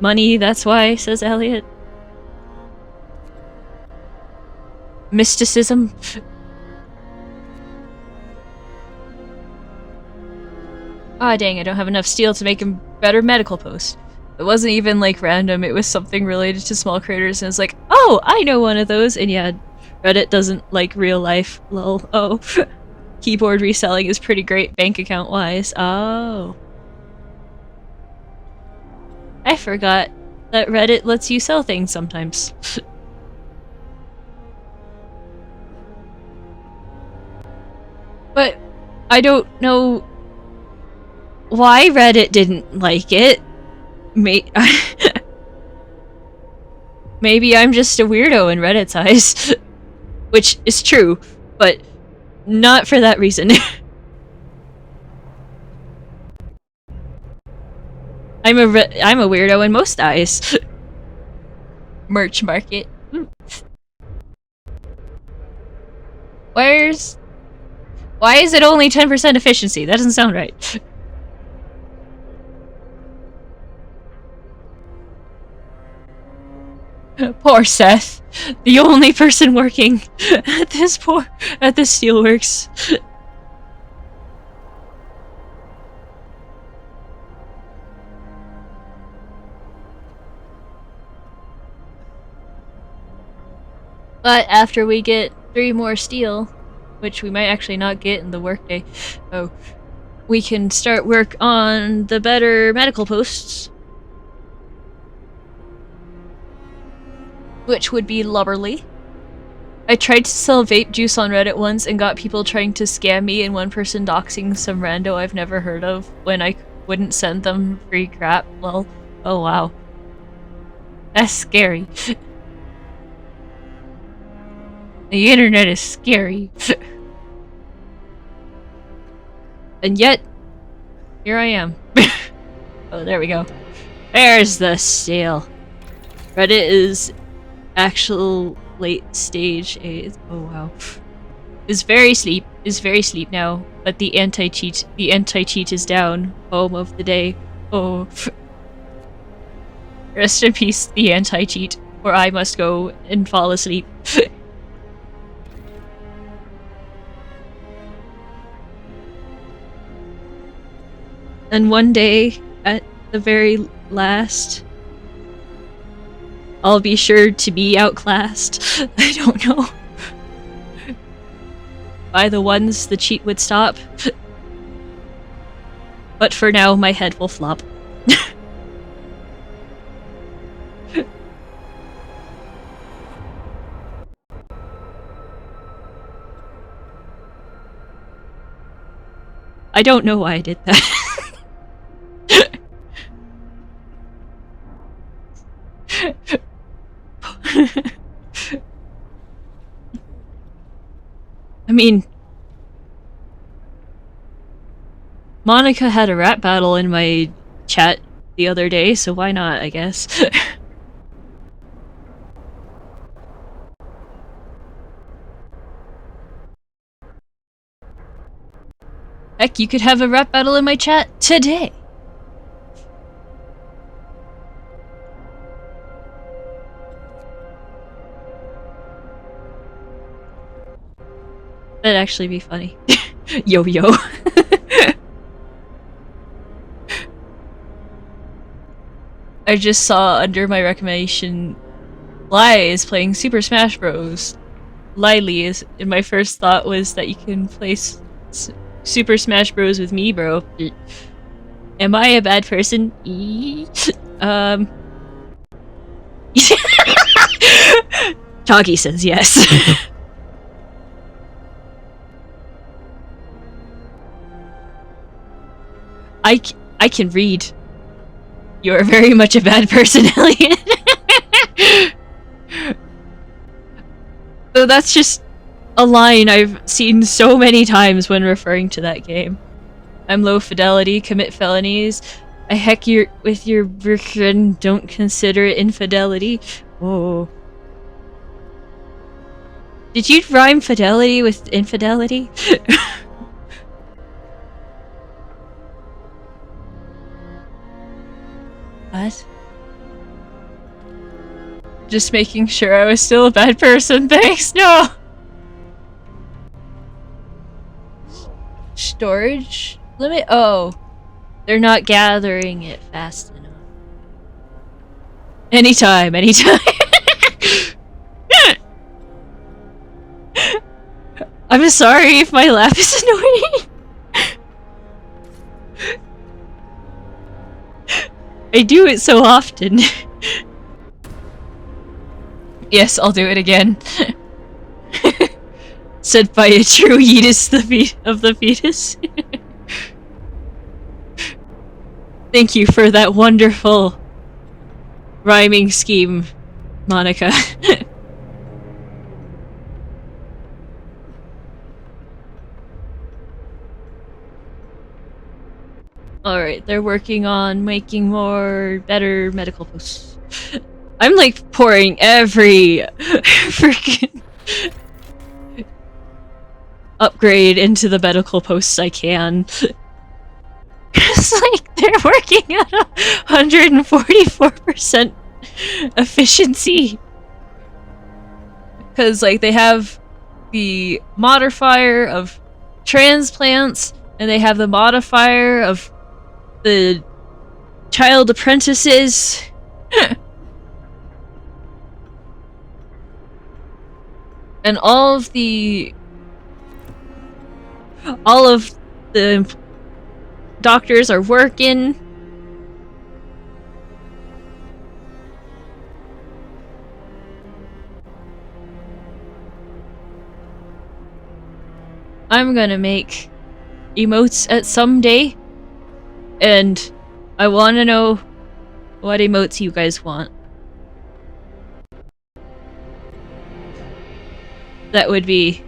[SPEAKER 1] Money, that's why, says Elliot. Mysticism. Ah, dang, I don't have enough steel to make a better medical post. It wasn't even, like, random, it was something related to small creators, and it's like, oh, I know one of those, and yeah, Reddit doesn't like real life, lol. Oh. Keyboard reselling is pretty great bank account-wise. Oh. I forgot that Reddit lets you sell things sometimes. But I don't know why Reddit didn't like it. Maybe I'm just a weirdo in Reddit's eyes. which is true, but not for that reason. I'm a weirdo in most eyes. Merch market. Why is it only 10% efficiency? That doesn't sound right. Poor Seth, the only person working at this steelworks. But after we get 3 more steel, which we might actually not get in the workday, we can start work on the better medical posts. Which would be lovely. I tried to sell vape juice on Reddit once and got people trying to scam me and one person doxing some rando I've never heard of when I wouldn't send them free crap. Well, oh wow. That's scary. The internet is scary. And yet, here I am. Oh, there we go. There's the sale. Reddit is actual late stage. Oh wow. Is very sleep now, but the anti-cheat is down. Home of the day. Oh. Rest in peace, the anti-cheat, or I must go and fall asleep. And one day, at the very last, I'll be sure to be outclassed. I don't know. By the ones the cheat would stop. But for now, my head will flop. I don't know why I did that. I mean, Monica had a rap battle in my chat the other day, so why not, I guess. Heck, you could have a rap battle in my chat today! That'd actually be funny. Yo-yo. I just saw under my recommendation Lai is playing Super Smash Bros. Lily is, and my first thought was that you can play Super Smash Bros. With me, bro. Am I a bad person? Toggy says yes. I can read. You're very much a bad person, Elliot. So that's just a line I've seen so many times when referring to that game. I'm low fidelity, commit felonies. I heck with your boyfriend, don't consider it infidelity. Oh. Did you rhyme fidelity with infidelity? What? Just making sure I was still a bad person, thanks, no! Storage limit? Oh. They're not gathering it fast enough. Anytime. I'm sorry if my laugh is annoying. I do it so often. Yes, I'll do it again. Said by a true yeetus of the fetus. Thank you for that wonderful rhyming scheme, Monica. Alright, they're working on making better medical posts. I'm like pouring every freaking upgrade into the medical posts I can. It's like they're working at 144% efficiency. Because like they have the modifier of transplants and they have the modifier of the child apprentices. And all of the doctors are working. I'm gonna make emotes at some day, and I want to know what emotes you guys want. That would be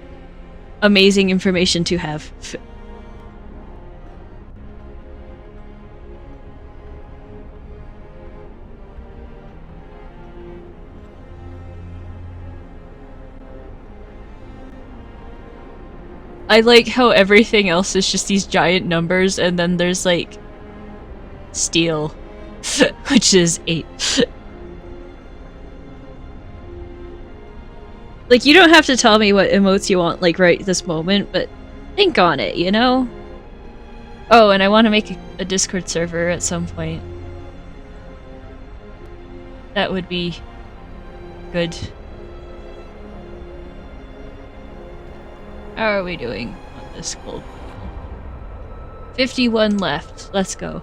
[SPEAKER 1] amazing information to have. I like how everything else is just these giant numbers, and then there's like steel, which is 8. Like, you don't have to tell me what emotes you want, like, right this moment, but think on it, you know? Oh, and I want to make a Discord server at some point. That would be good. How are we doing on this cold? 51 left. Let's go.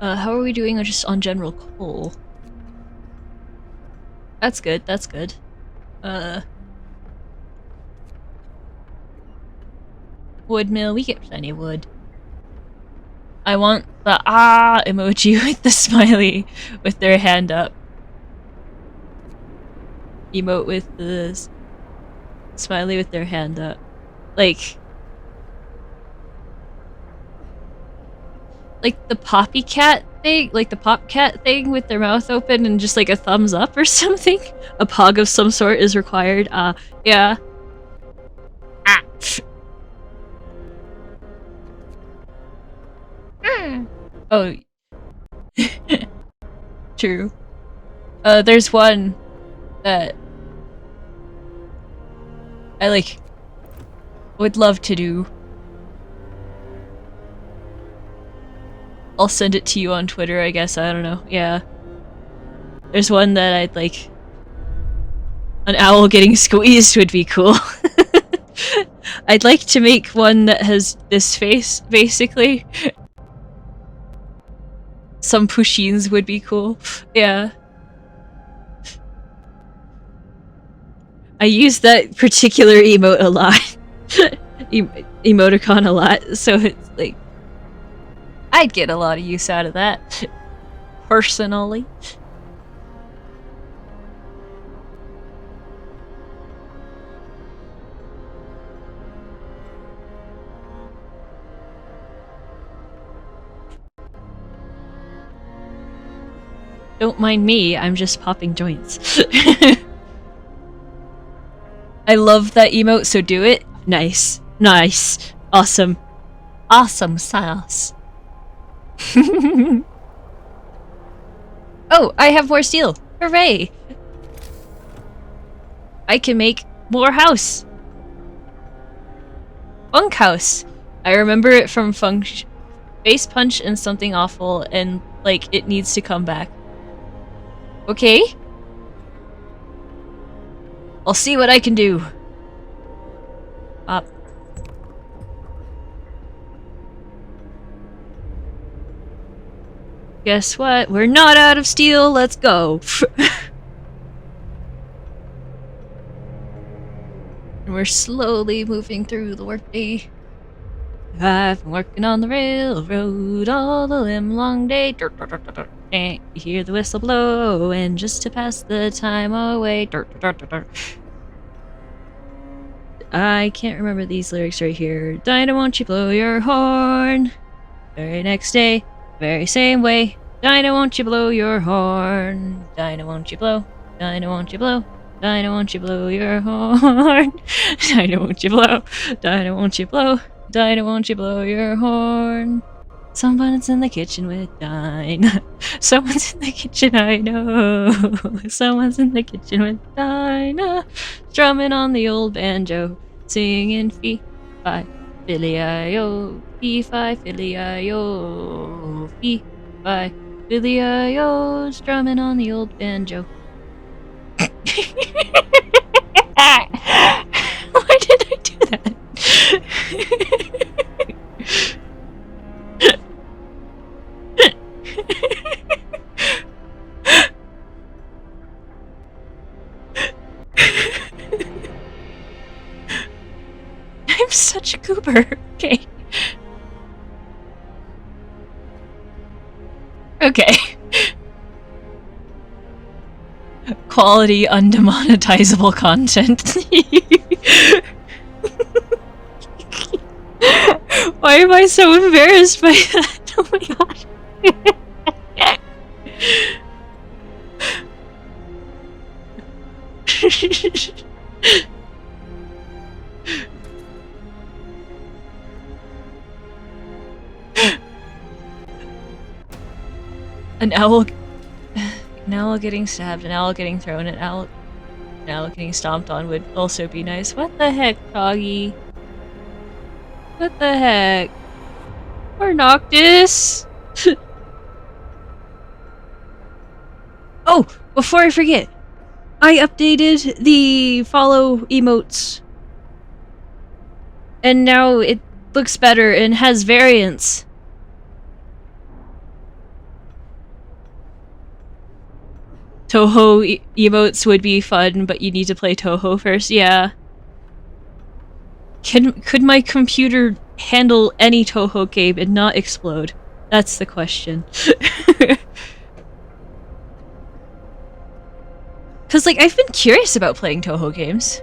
[SPEAKER 1] How are we doing just on general coal? That's good, that's good. Wood mill, we get plenty of wood. I want the emoji with the smiley with their hand up. Emote with the smiley with their hand up. Like the poppy cat thing, like the pop cat thing with their mouth open and just like a thumbs up or something. A pog of some sort is required. Yeah. Oh. True. There's one that I like would love to do. I'll send it to you on Twitter, I guess. I don't know. Yeah. There's one that I'd like. An owl getting squeezed would be cool. I'd like to make one that has this face, basically. Some pushins would be cool. Yeah. I use that particular emote a lot. Emoticon a lot, so it's like I'd get a lot of use out of that, personally. Don't mind me, I'm just popping joints. I love that emote, so do it. Nice. Nice. Awesome. Awesome sauce. Oh, I have more steel. Hooray! I can make more house. Funk house. I remember it from Face Punch and Something Awful, and like it needs to come back. Okay? I'll see what I can do. Up. Guess what? We're not out of steel. Let's go. And we're slowly moving through the workday. I've been working on the railroad all the long day. You hear the whistle blow, and just to pass the time away. I can't remember these lyrics right here. Dinah, won't you blow your horn? Very next day, very same way. Dinah, won't you blow your horn? Dinah, won't you blow? Dinah, won't you blow? Dinah, won't you blow your horn? Dinah, won't you blow? Dinah, won't you blow? Dinah, won't you blow your horn? Someone's in the kitchen with Dinah. Someone's in the kitchen, I know. Someone's in the kitchen with Dinah. Strumming on the old banjo. Singing fee, fi, filly-I-O. Fee, fi, filly-I-O. Fee, fi, filly-I-O. Strumming on the old banjo. Why did I do that? I'm such a goober. Okay. Okay. Quality undemonetizable content. Why am I so embarrassed by that? Oh my god. An owl getting stabbed, an owl getting thrown, an owl getting stomped on would also be nice. What the heck, Toggy? What the heck? Or Noctis? Oh, before I forget, I updated the follow emotes. And now it looks better and has variants. Toho emotes would be fun, but you need to play Toho first. Yeah. Could my computer handle any Toho game and not explode? That's the question. Cause like I've been curious about playing Toho games.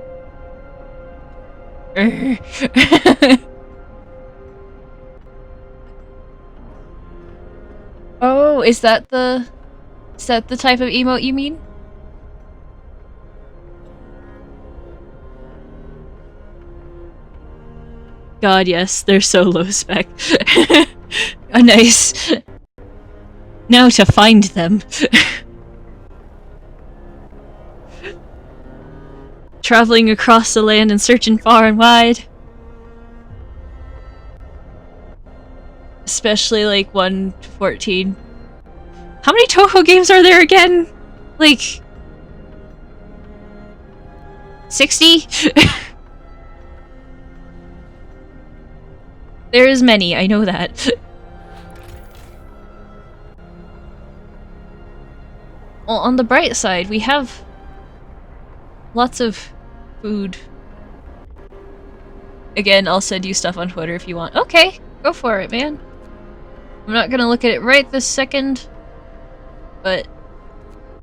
[SPEAKER 1] Oh, is that the type of emote you mean? God, yes, they're so low spec. Nice. Now to find them. Traveling across the land and searching far and wide. Especially like 1.14. How many Toho games are there again? Like 60? There is many, I know that. Well, on the bright side, we have lots of food. Again, I'll send you stuff on Twitter if you want. Okay, go for it, man. I'm not gonna look at it right this second, but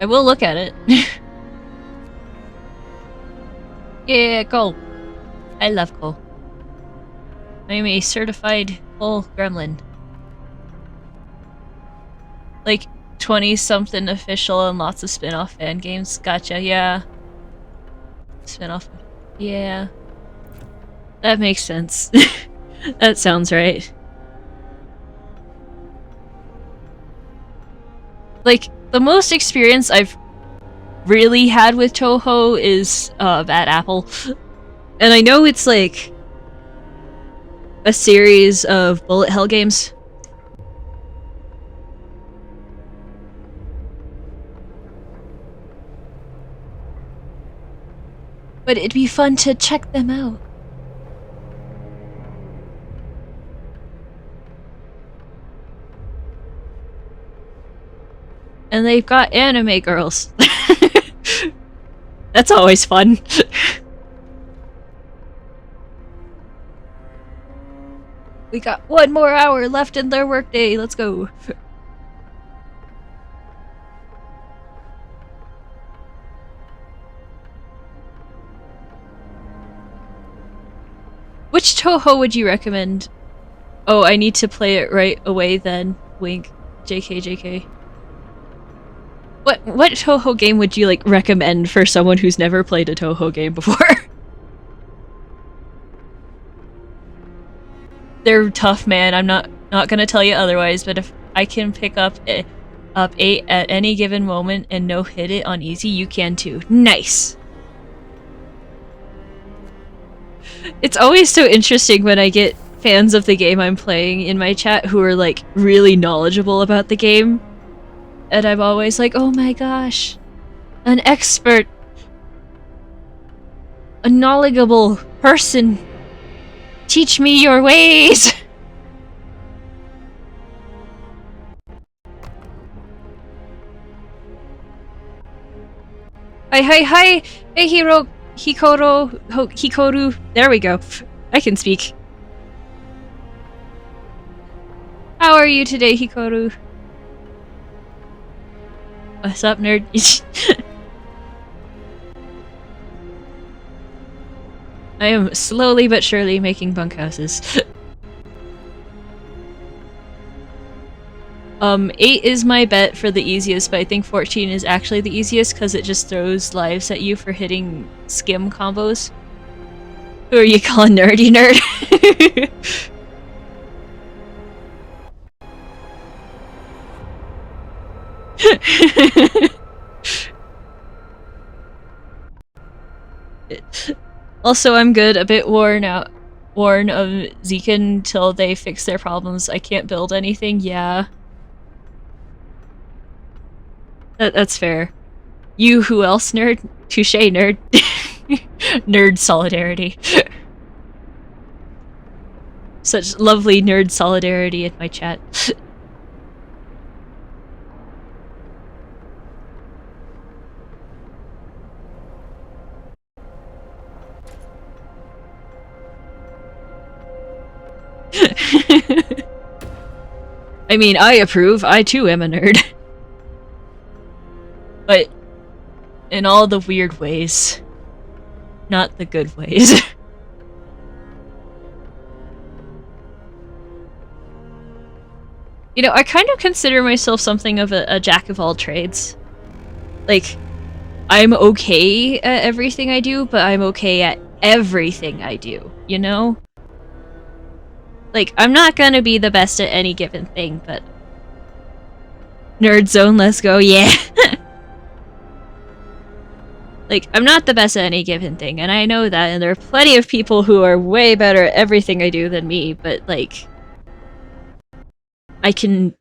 [SPEAKER 1] I will look at it. Yeah, coal. I love coal. I'm a certified coal gremlin. Like 20-something official and lots of spin-off fan games. Gotcha, yeah. Spin-off. Yeah. That makes sense. That sounds right. Like, the most experience I've really had with Toho is Bad Apple. And I know it's like a series of bullet hell games. But it'd be fun to check them out. And they've got anime girls. That's always fun. We got 1 more hour left in their workday. Let's go. Which Toho would you recommend? Oh, I need to play it right away then. Wink. JK, JK. What Toho game would you, like, recommend for someone who's never played a Toho game before? They're tough, man. I'm not gonna tell you otherwise, but if I can pick up 8 at any given moment and no hit it on easy, you can too. Nice! It's always so interesting when I get fans of the game I'm playing in my chat who are, like, really knowledgeable about the game. And I'm always like, oh my gosh, an expert, a knowledgeable person, teach me your ways! Hi, hey Hikoru, there we go, I can speak. How are you today, Hikoru? What's up, nerd? I am slowly but surely making bunkhouses. 8 is my bet for the easiest, but I think 14 is actually the easiest because it just throws lives at you for hitting skim combos. Who are you calling nerdy nerd? Also, I'm good, a bit worn of Zekin till they fix their problems. I can't build anything, yeah. That's fair. You, who else, nerd? Touche, nerd. Nerd solidarity. Such lovely nerd solidarity in my chat. I mean, I approve. I too am a nerd. But in all the weird ways. Not the good ways. You know, I kind of consider myself something of a jack of all trades. Like, I'm okay at everything I do, but I'm okay at everything I do, you know? Like, I'm not gonna be the best at any given thing, but... Nerd zone, let's go, yeah! Like, I'm not the best at any given thing, and I know that, and there are plenty of people who are way better at everything I do than me, but, like... I can...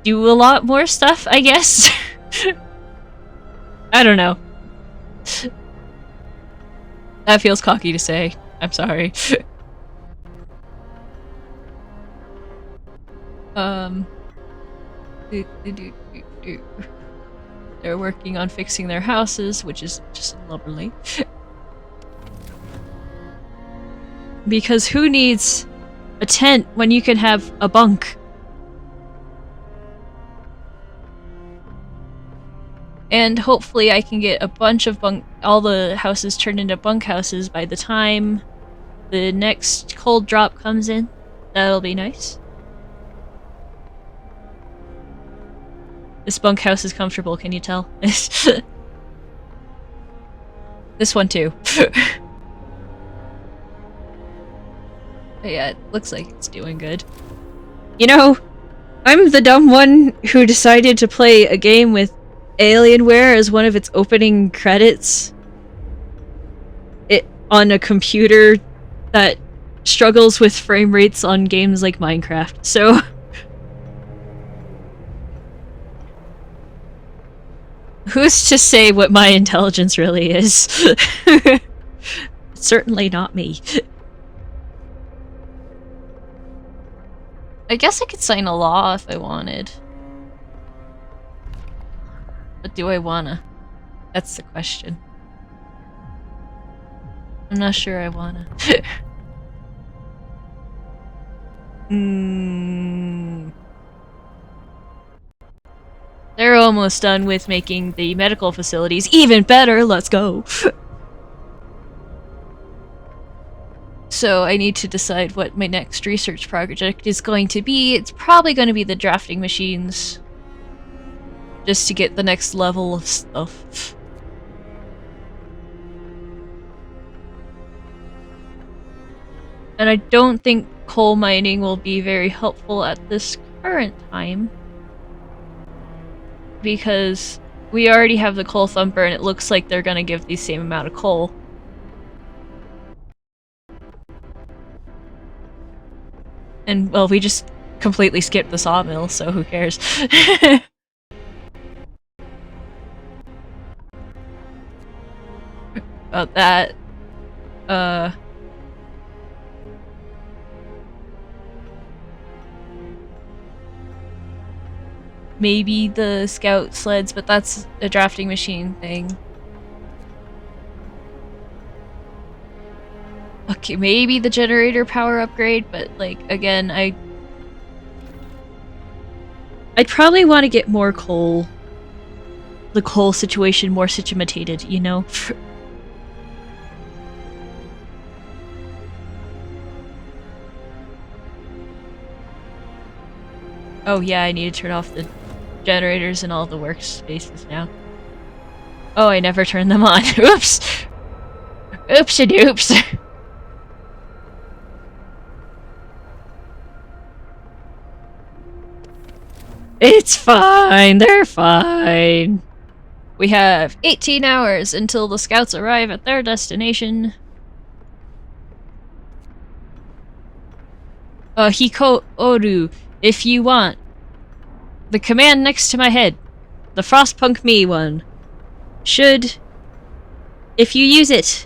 [SPEAKER 1] do a lot more stuff, I guess? I don't know. That feels cocky to say. I'm sorry. They're working on fixing their houses, which is just lovely. Because who needs a tent when you can have a bunk? And hopefully I can get a bunch of all the houses turned into bunkhouses by the time the next cold drop comes in. That'll be nice. This bunkhouse is comfortable, can you tell? This one too. But yeah, it looks like it's doing good. You know, I'm the dumb one who decided to play a game with Alienware as one of its opening credits. It on a computer that struggles with frame rates on games like Minecraft, so... Who's to say what my intelligence really is? Certainly not me. I guess I could sign a law if I wanted. But do I wanna? That's the question. I'm not sure I wanna. They're almost done with making the medical facilities even better, let's go! So I need to decide what my next research project is going to be. It's probably going to be the drafting machines. Just to get the next level of stuff. And I don't think coal mining will be very helpful at this current time. Because we already have the coal thumper and it looks like they're gonna give the same amount of coal. And, well, we just completely skipped the sawmill, so who cares? About that. Maybe the scout sleds, but that's a drafting machine thing. Okay, maybe the generator power upgrade, but, like, again, I'd probably want to get more coal. The coal situation more systemated, you know? Oh yeah, I need to turn off the generators in all the workspaces now. Oh, I never turned them on. Oops! Oopsie-doops! It's fine, they're fine. We have 18 hours until the scouts arrive at their destination. Hiko Oru, if you want. The command next to my head. The Frostpunk me one. If you use it,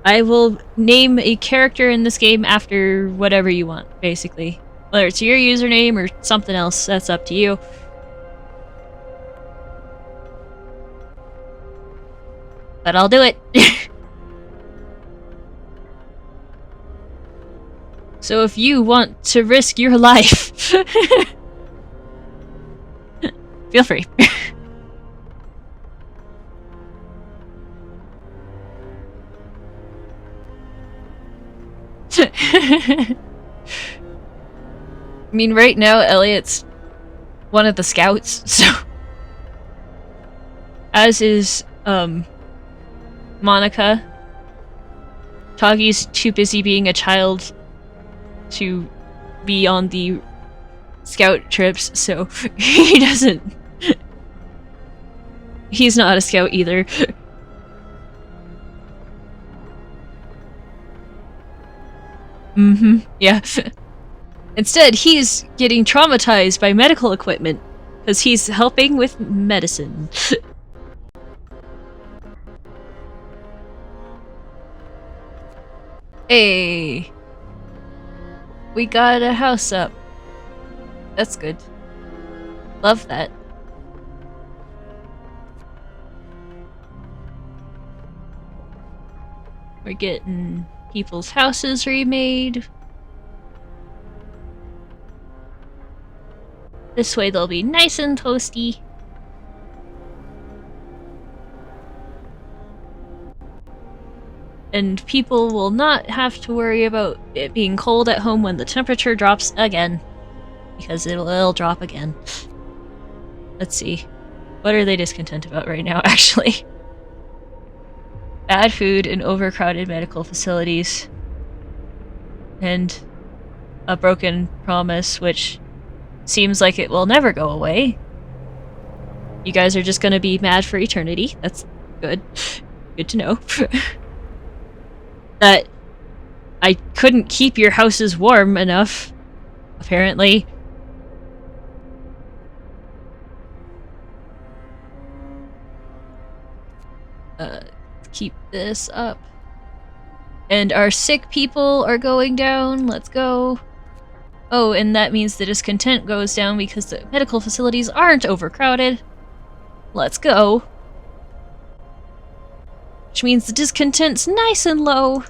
[SPEAKER 1] I will name a character in this game after whatever you want, basically. Whether it's your username or something else, that's up to you. But I'll do it. So if you want to risk your life, feel free. I mean, right now, Elliot's one of the scouts, so... As is, Monica. Tagi's too busy being a child to be on the scout trips, so he doesn't... He's not a scout either. Yeah. Instead, he's getting traumatized by medical equipment, because he's helping with medicine. Hey! We got a house up. That's good. Love that. We're getting people's houses remade. This way they'll be nice and toasty. And people will not have to worry about it being cold at home when the temperature drops again. Because it'll drop again. Let's see. What are they discontent about right now, actually? Bad food and overcrowded medical facilities. And a broken promise, which seems like it will never go away. You guys are just gonna be mad for eternity. That's good. Good to know. That I couldn't keep your houses warm enough, apparently. Keep this up. And our sick people are going down. Let's go. Oh, and that means the discontent goes down because the medical facilities aren't overcrowded. Let's go. Which means the discontent's nice and low.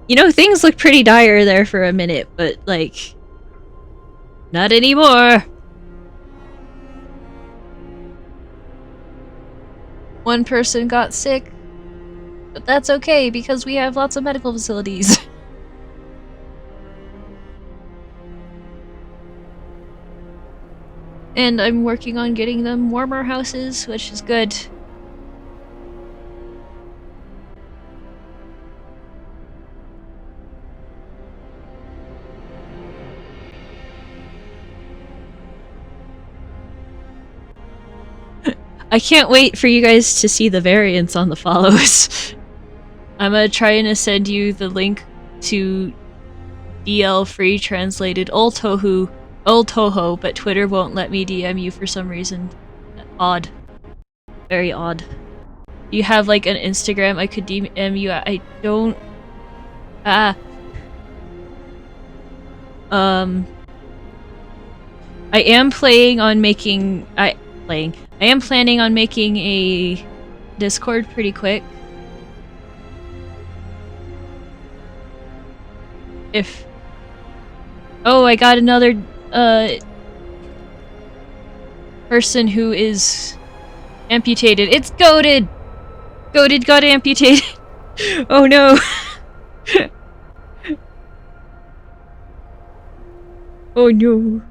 [SPEAKER 1] You know, things look pretty dire there for a minute, but, like, not anymore. One person got sick. But that's okay, because we have lots of medical facilities. And I'm working on getting them warmer houses, which is good. I can't wait for you guys to see the variants on the follows. I'm gonna try to send you the link to DL free translated Old Toho, but Twitter won't let me DM you for some reason. Odd. Very odd. You have like an Instagram I could DM you at? I don't... I am planning on making a Discord pretty quick. Oh, I got another, person who is amputated. It's Goated! Goated got amputated! Oh no! Oh no.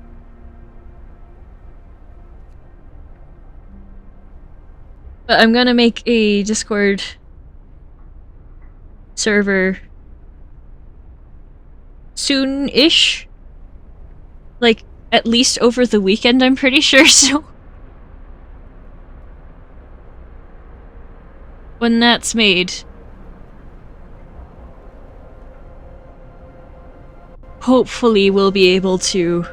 [SPEAKER 1] But I'm gonna make a Discord server soon-ish. Like, at least over the weekend, I'm pretty sure, so... When that's made... hopefully we'll be able to...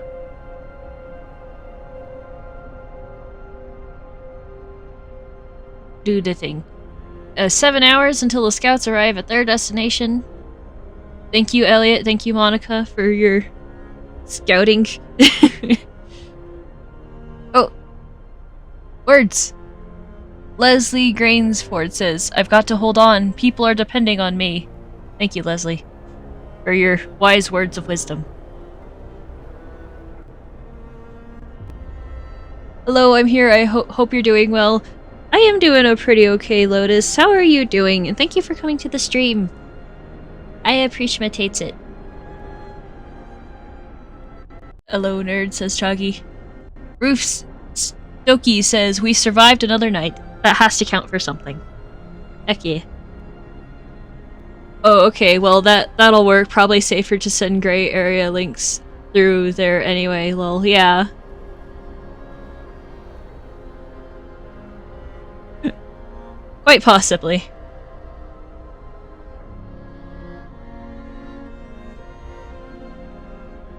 [SPEAKER 1] do the thing. 7 hours until the scouts arrive at their destination. Thank you, Elliot. Thank you, Monica, for your scouting. Oh. Words. Leslie Grainsford says, I've got to hold on. People are depending on me. Thank you, Leslie, for your wise words of wisdom. Hello, I'm here. I hope you're doing well. I am doing a pretty okay, Lotus. How are you doing? And thank you for coming to the stream. I appreciate it. Hello, nerd, says Choggy. Roofs Stokie says, we survived another night. That has to count for something. Heck yeah. Oh, okay, well that'll work. Probably safer to send gray area links through there anyway, lol, yeah. Quite possibly.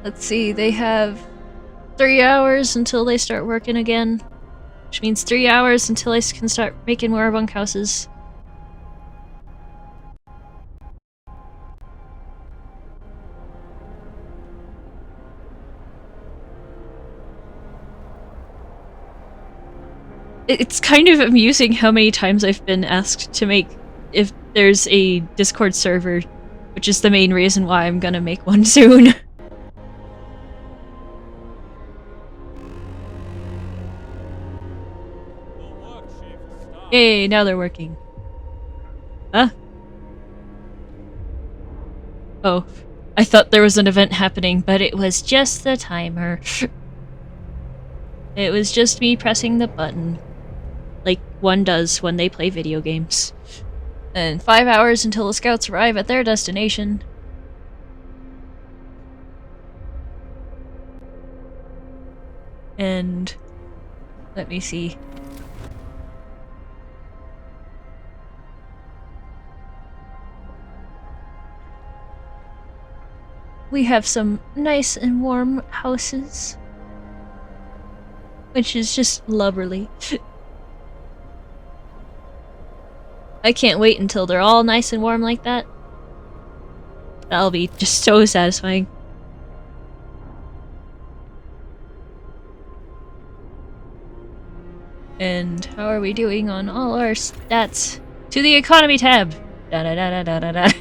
[SPEAKER 1] Let's see, they have 3 hours until they start working again. Which means 3 hours until I can start making more bunkhouses. It's kind of amusing how many times I've been asked to make if there's a Discord server, which is the main reason why I'm gonna make one soon. Hey, now they're working. Huh? Oh, I thought there was an event happening, but it was just the timer. It was just me pressing the button. Like one does when they play video games. And 5 hours until the scouts arrive at their destination. And... let me see. We have some nice and warm houses. Which is just lubberly. I can't wait until they're all nice and warm like that. That'll be just so satisfying. And how are we doing on all our stats? To the economy tab! Da da da da da da.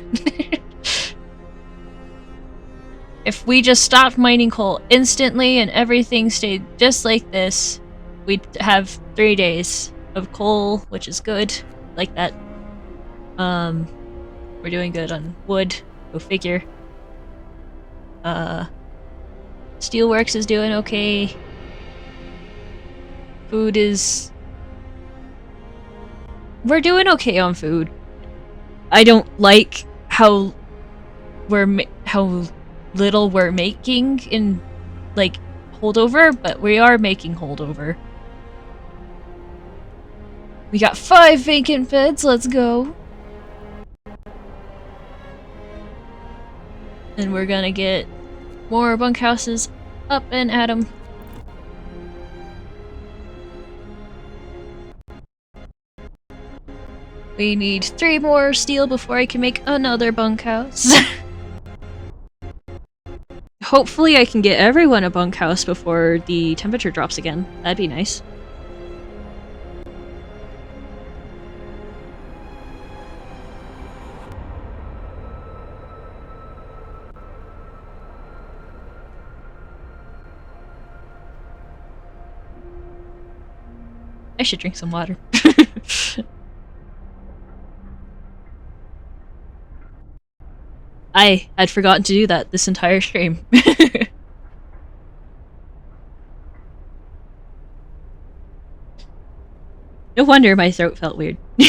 [SPEAKER 1] If we just stopped mining coal instantly and everything stayed just like this, we'd have 3 days of coal, which is good. Like that. We're doing good on wood. Go figure. Steelworks is doing okay. Food is... We're doing okay on food. I don't like how how little we're making in, like, holdover, but we are making holdover. We got 5 vacant beds, let's go. And we're gonna get more bunkhouses up and at 'em. We need 3 more steel before I can make another bunkhouse. Hopefully I can get everyone a bunkhouse before the temperature drops again. That'd be nice. I should drink some water. I had forgotten to do that this entire stream. No wonder my throat felt weird. We're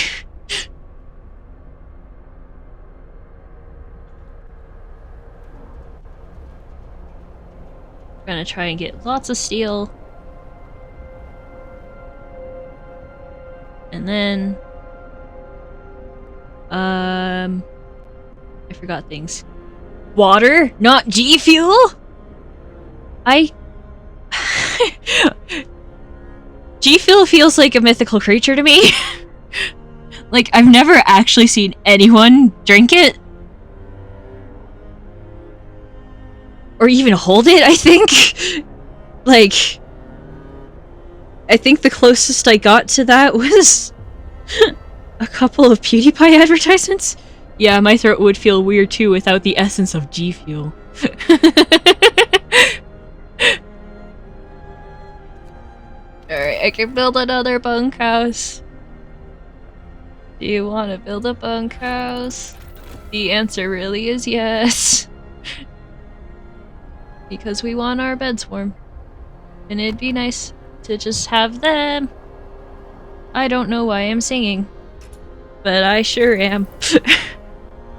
[SPEAKER 1] gonna try and get lots of steel. And then... I forgot things. Water? Not G Fuel? G Fuel feels like a mythical creature to me. Like, I've never actually seen anyone drink it. Or even hold it, I think. Like... I think the closest I got to that was... a couple of PewDiePie advertisements? Yeah, my throat would feel weird too without the essence of G Fuel. Alright, I can build another bunkhouse. Do you want to build a bunkhouse? The answer really is yes. Because we want our beds warm. And it'd be nice to just have them. I don't know why I'm singing. But I sure am.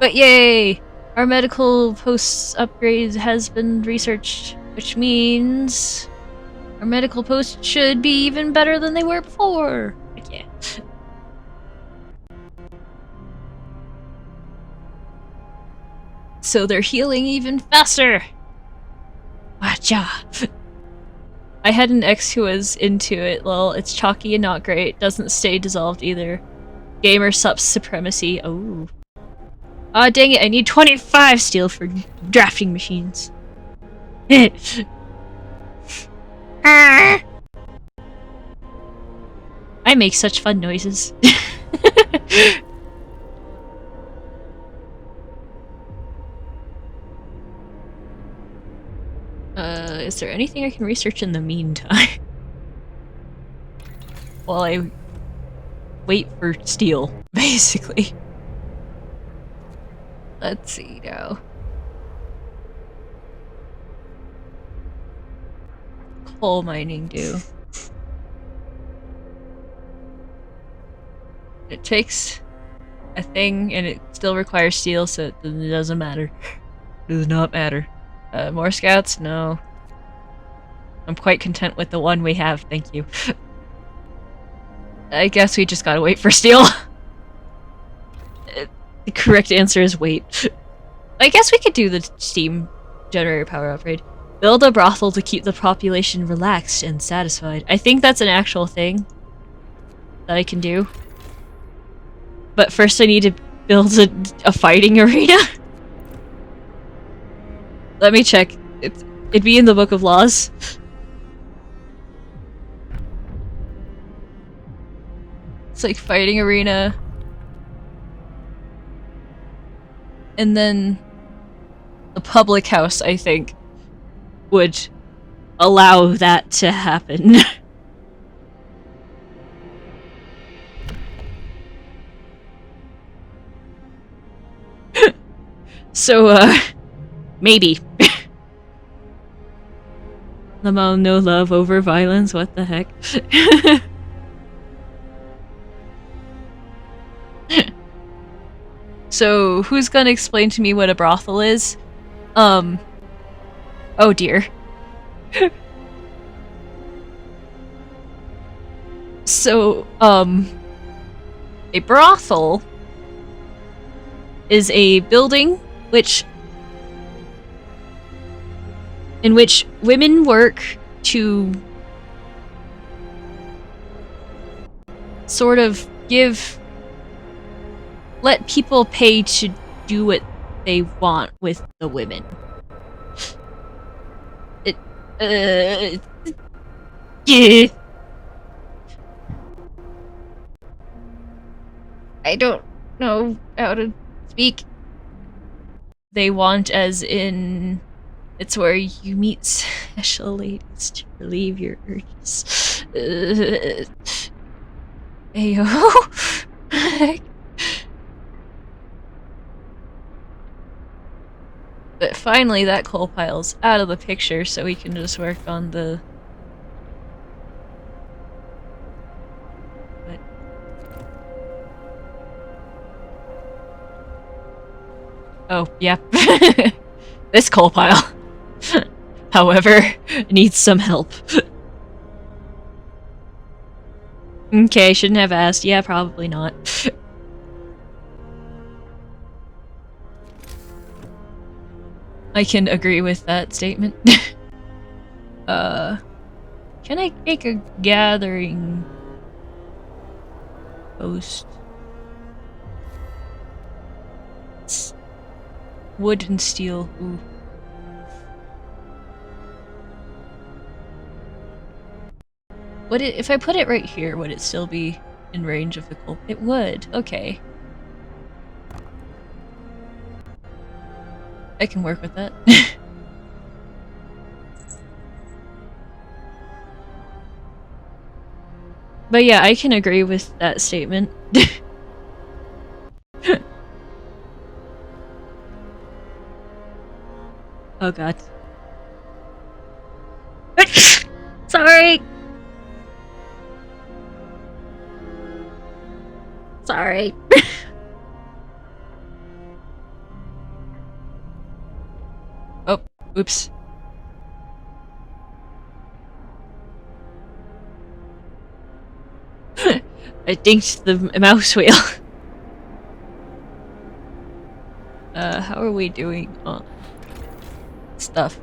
[SPEAKER 1] But yay! Our medical posts upgrade has been researched, which means our medical posts should be even better than they were before. Heck yeah. So they're healing even faster! Wacha! I had an ex who was into it. Lol, it's chalky and not great. Doesn't stay dissolved either. Gamer sup supremacy. Oh. Aw, dang it, I need 25 steel for drafting machines. I make such fun noises. Is there anything I can research in the meantime? While I wait for steel, basically. Let's see now. Coal mining do. It takes a thing and it still requires steel, so it doesn't matter. It does not matter. More scouts? No. I'm quite content with the one we have, thank you. I guess we just gotta wait for steel. The correct answer is wait. I guess we could do the steam generator power upgrade. Build a brothel to keep the population relaxed and satisfied. I think that's an actual thing that I can do. But first I need to build a fighting arena. Let me check. It'd be in the Book of Laws. It's like fighting arena. And then the public house, I think, would allow that to happen. So, maybe. Lamau, no love over violence, what the heck? So, who's gonna explain to me what a brothel is? Oh dear. So, a brothel is a building in which women work to sort of let people pay to do what they want with the women. Yeah. I don't know how to speak. They want, as in, it's where you meet special ladies to relieve your urges. Ayo. But finally, that coal pile's out of the picture, so we can just work on the... What? Oh, yep. This coal pile, however, needs some help. Okay, shouldn't have asked. Yeah, probably not. I can agree with that statement. Can I make a gathering post? It's wood and steel. Ooh. If I put it right here, would it still be in range of the coal? It would. Okay. I can work with that. But yeah, I can agree with that statement. Oh god. Sorry! Sorry. Oh, oops. I dinked the mouse wheel. How are we doing on stuff?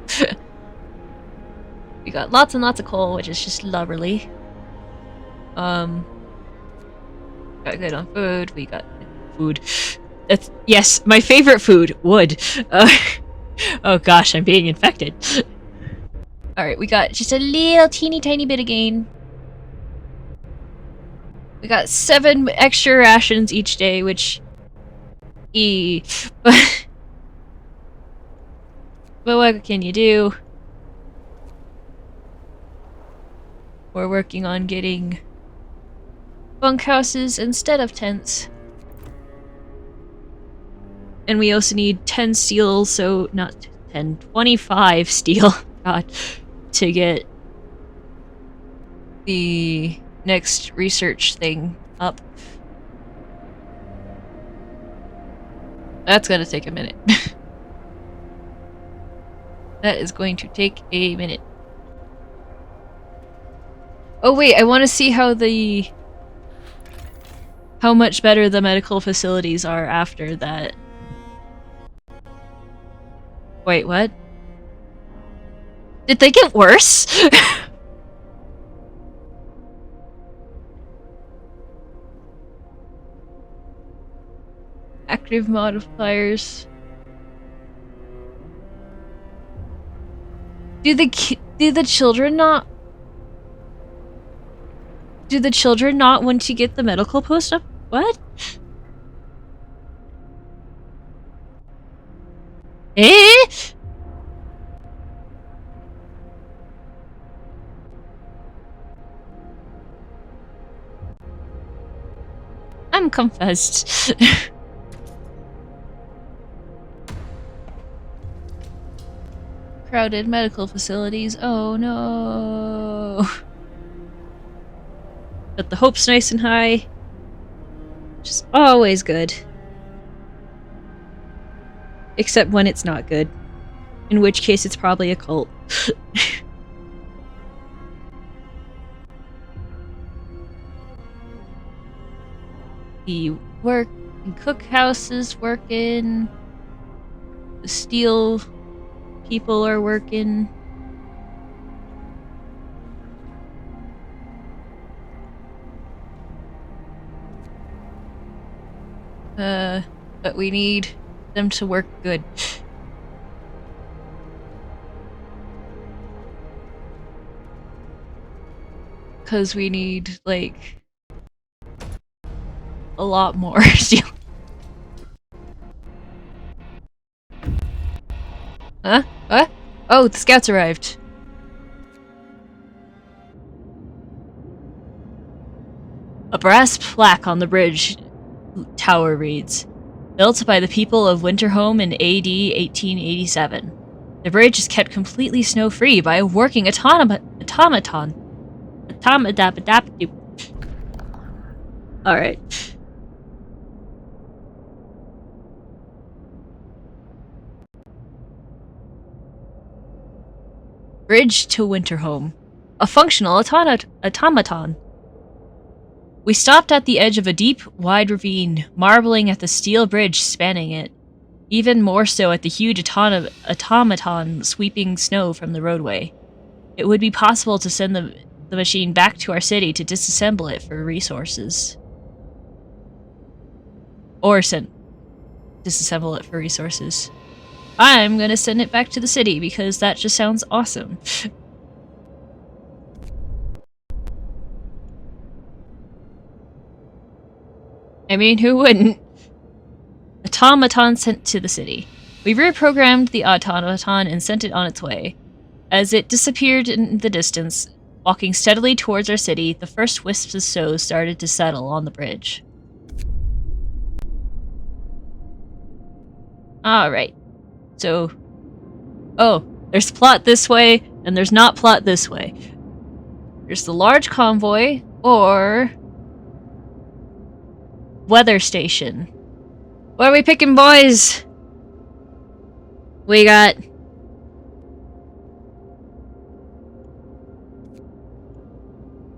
[SPEAKER 1] We got lots and lots of coal, which is just lovely. Got good on food. We got food. That's, yes, my favorite food, wood. Oh gosh, I'm being infected. Alright, we got just a little teeny tiny bit again. We got 7 extra rations each day, which... But what can you do? We're working on getting bunkhouses instead of tents. And we also need 10 steel, so not 10, 25 steel, god, to get the next research thing up. That's gonna take a minute. That is going to take a minute. Oh wait, I want to see how much better the medical facilities are after that. Wait, what? Did they get worse? Active modifiers. Do the children not want to get the medical post up? What? Eh? I'm confused. crowded medical facilities. Oh no. But the hope's nice and high. Which is always good. Except when it's not good. In which case it's probably a cult. The work and cookhouses working. The steel people are working. But we need them to work good. Because we need, like, a lot more steel. Huh? What? Oh, the scouts arrived. A brass plaque on the bridge tower reads, "Built by the people of Winterhome in AD 1887. The bridge is kept completely snow-free by a working automaton. Alright. Bridge to Winterhome. A functional automaton. We stopped at the edge of a deep, wide ravine, marveling at the steel bridge spanning it. Even more so at the huge automaton sweeping snow from the roadway. It would be possible to send the machine back to our city to disassemble it for resources. Or disassemble it for resources. I'm gonna send it back to the city because that just sounds awesome. I mean, who wouldn't? Automaton sent to the city. We reprogrammed the automaton and sent it on its way. As it disappeared in the distance, walking steadily towards our city, the first wisps of snow started to settle on the bridge. Alright. So... oh, there's plot this way, and there's not plot this way. There's the large convoy, or... weather station. What are we picking, boys? We got...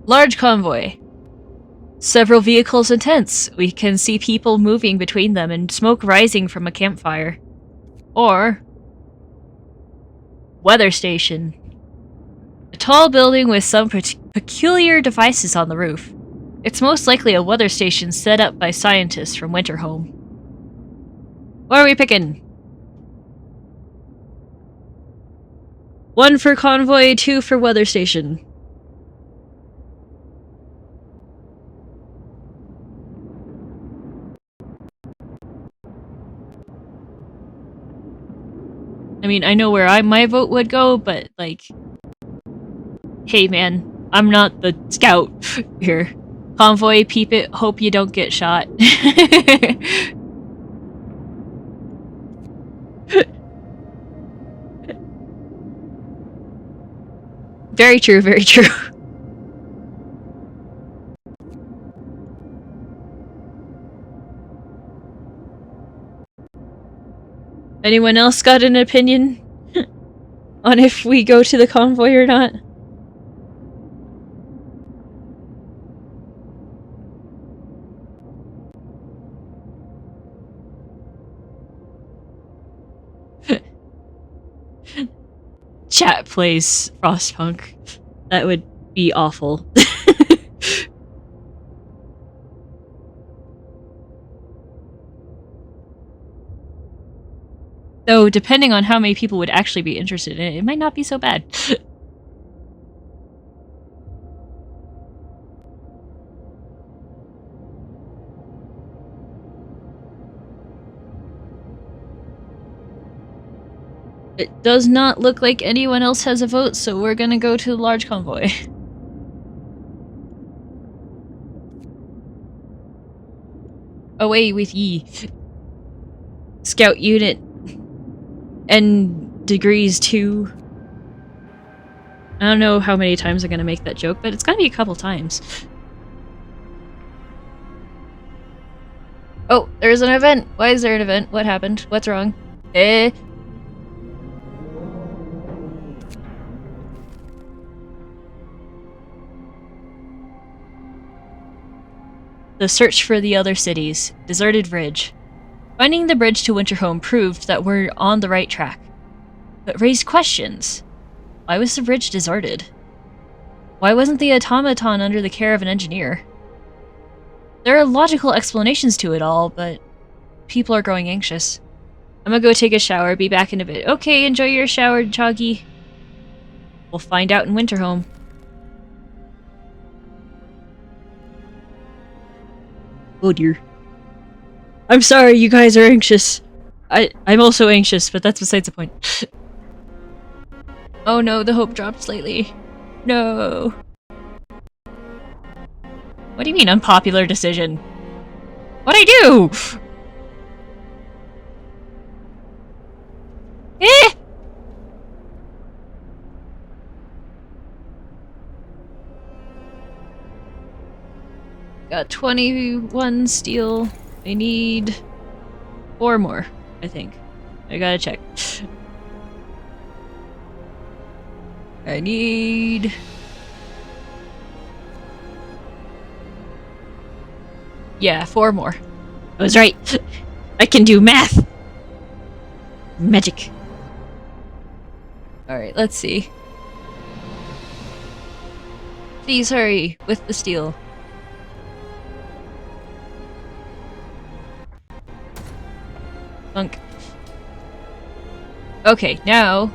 [SPEAKER 1] large convoy. Several vehicles and tents. We can see people moving between them and smoke rising from a campfire. Or... weather station. A tall building with some peculiar devices on the roof. It's most likely a weather station set up by scientists from Winterhome. What are we picking? 1 for convoy, 2 for weather station. I mean, I know where my vote would go, but, like... hey, man, I'm not the scout here. Convoy, peep it, hope you don't get shot. Very true, very true. Anyone else got an opinion on if we go to the convoy or not? Chat plays Frostpunk. That would be awful. Though, depending on how many people would actually be interested in it, it might not be so bad. It does not look like anyone else has a vote, so we're gonna go to the large convoy. Away with ye. Scout unit. And degrees 2. I don't know how many times I'm gonna make that joke, but it's gotta be a couple times. Oh, there's an event! Why is there an event? What happened? What's wrong? Eh? The search for the other cities. Deserted bridge. Finding the bridge to Winterhome proved that we're on the right track. But raised questions. Why was the bridge deserted? Why wasn't the automaton under the care of an engineer? There are logical explanations to it all, but people are growing anxious. I'm gonna go take a shower, be back in a bit. Okay, enjoy your shower, Choggy. We'll find out in Winterhome. Oh dear. I'm sorry you guys are anxious. I'm also anxious, but that's besides the point. Oh no, the hope dropped slightly. No. What do you mean, unpopular decision? What'd I do? Eh! Got 21 steel. I need 4 more, I think. I gotta check. I need... Yeah, 4 more. I was right. I can do math! Magic. Alright, let's see. Please hurry with the steel. Funk. Okay, now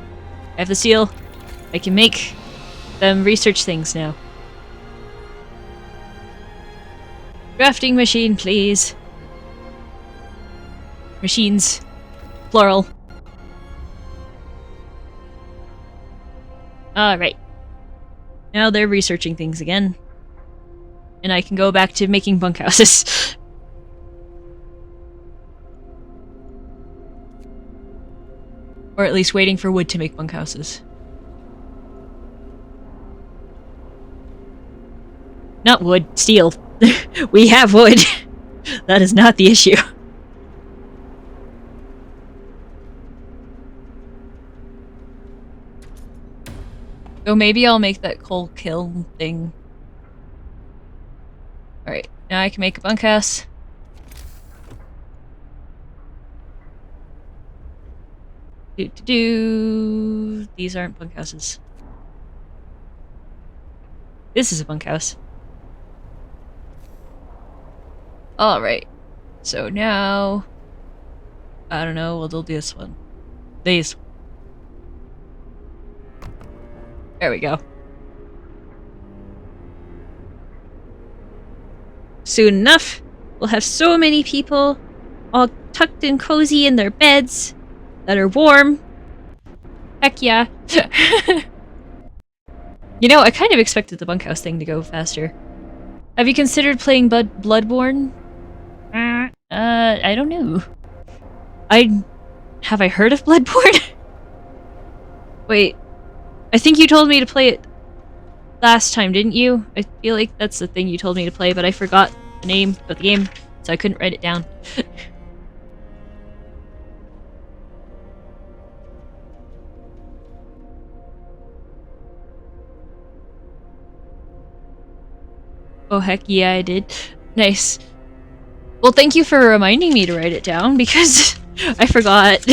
[SPEAKER 1] I have the steel. I can make them research things now. Crafting machine, please. Machines. Plural. Alright. Now they're researching things again. And I can go back to making bunkhouses. Or at least waiting for wood to make bunkhouses. Not wood, steel. We have wood. That is not the issue. So maybe I'll make that coal kiln thing. Alright, now I can make a bunkhouse. These aren't bunkhouses. This is a bunkhouse. Alright. So now... I don't know, we'll do this one. These. There we go. Soon enough, we'll have so many people all tucked and cozy in their beds that are warm. Heck yeah. You know, I kind of expected the bunkhouse thing to go faster. Have you considered playing Bloodborne? I don't know. Have I heard of Bloodborne? Wait. I think you told me to play it last time, didn't you? I feel like that's the thing you told me to play, but I forgot the name of the game, so I couldn't write it down. Oh heck yeah, I did. Nice. Well, thank you for reminding me to write it down, because I forgot.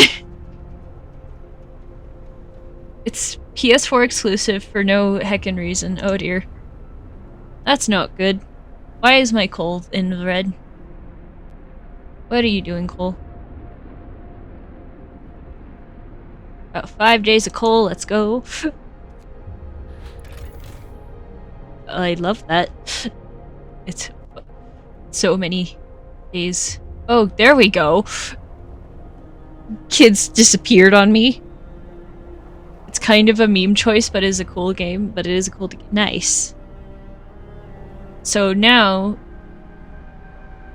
[SPEAKER 1] It's PS4 exclusive for no heckin' reason. Oh dear. That's not good. Why is my coal in the red? What are you doing, coal? About 5 days of coal, let's go. I love that. It's so many days. Oh, there we go. Kids disappeared on me. It's kind of a meme choice, but it is a cool game. But it is a cool game. Nice. So now,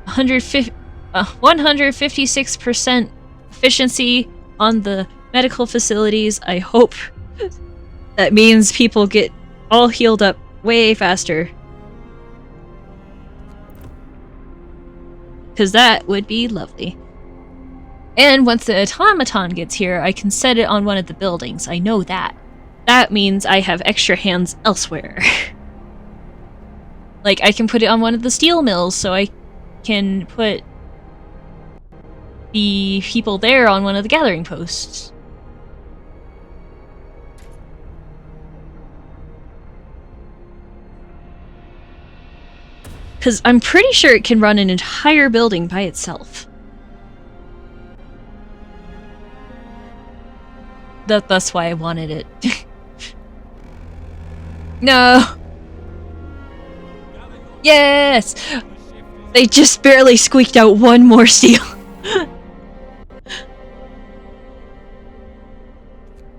[SPEAKER 1] 156% efficiency on the medical facilities. I hope That means people get all healed up way faster. Because that would be lovely. And once the automaton gets here, I can set it on one of the buildings. I know that. That means I have extra hands elsewhere. Like, I can put it on one of the steel mills, so I can put the people there on one of the gathering posts. Because I'm pretty sure it can run an entire building by itself. That's why I wanted it. No! Yes! They just barely squeaked out one more steel.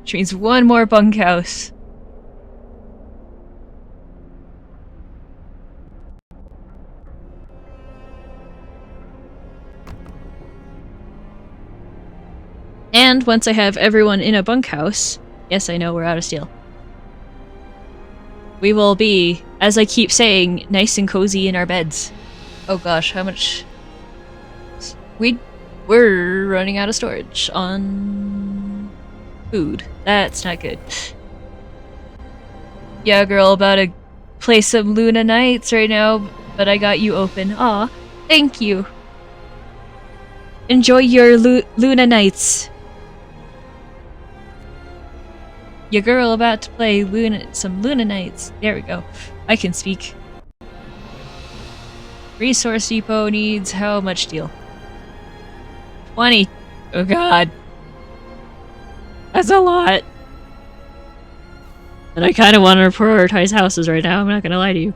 [SPEAKER 1] Which means one more bunkhouse. And once I have everyone in a bunkhouse, yes, I know we're out of steel, we will be, as I keep saying, nice and cozy in our beds. Oh gosh, how much... We're running out of storage on... food. That's not good. Yeah, girl, about to play some Luna Nights right now, but I got you open. Aw, thank you. Enjoy your Luna Nights. Your girl about to play some Luna Nights. There we go. I can speak. Resource depot needs how much steel? 20. Oh god. That's a lot. And I kind of want to prioritize houses right now, I'm not gonna lie to you.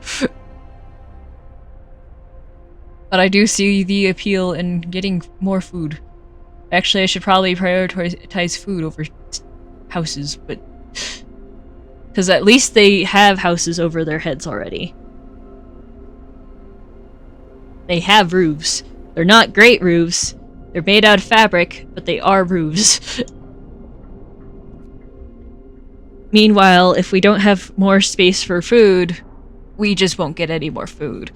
[SPEAKER 1] But I do see the appeal in getting more food. Actually, I should probably prioritize food over houses, but... because at least they have houses over their heads already. They have roofs. They're not great roofs. They're made out of fabric, but they are roofs. Meanwhile, if we don't have more space for food, we just won't get any more food.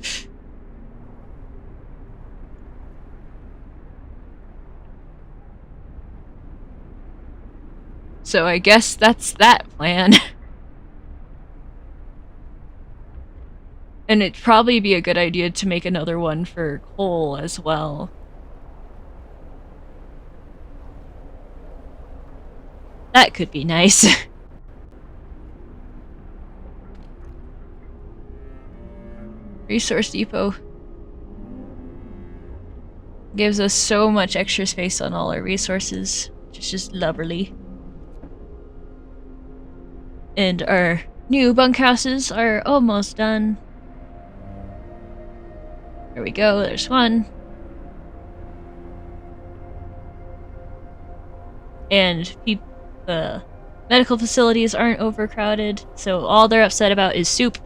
[SPEAKER 1] So I guess that's that plan. And it'd probably be a good idea to make another one for coal as well. That could be nice. Resource depot gives us so much extra space on all our resources, which is just lovely. And our new bunkhouses are almost done. There we go, there's one. And the medical facilities aren't overcrowded, so all they're upset about is soup,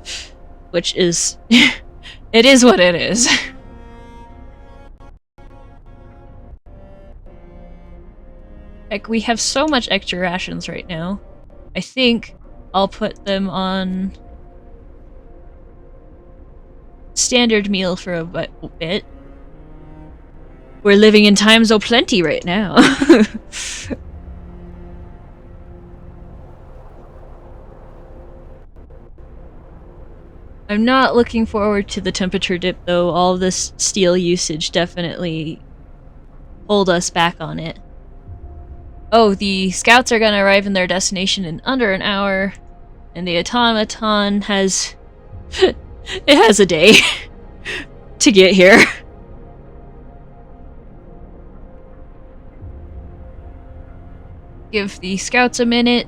[SPEAKER 1] which is... it is what it is. Like, we have so much extra rations right now. I think I'll put them on standard meal for a bit. We're living in times o' plenty right now. I'm not looking forward to the temperature dip though. All this steel usage definitely hold us back on it. Oh, the scouts are gonna arrive in their destination in under an hour, and the automaton has... it has a day to get here. Give the scouts a minute.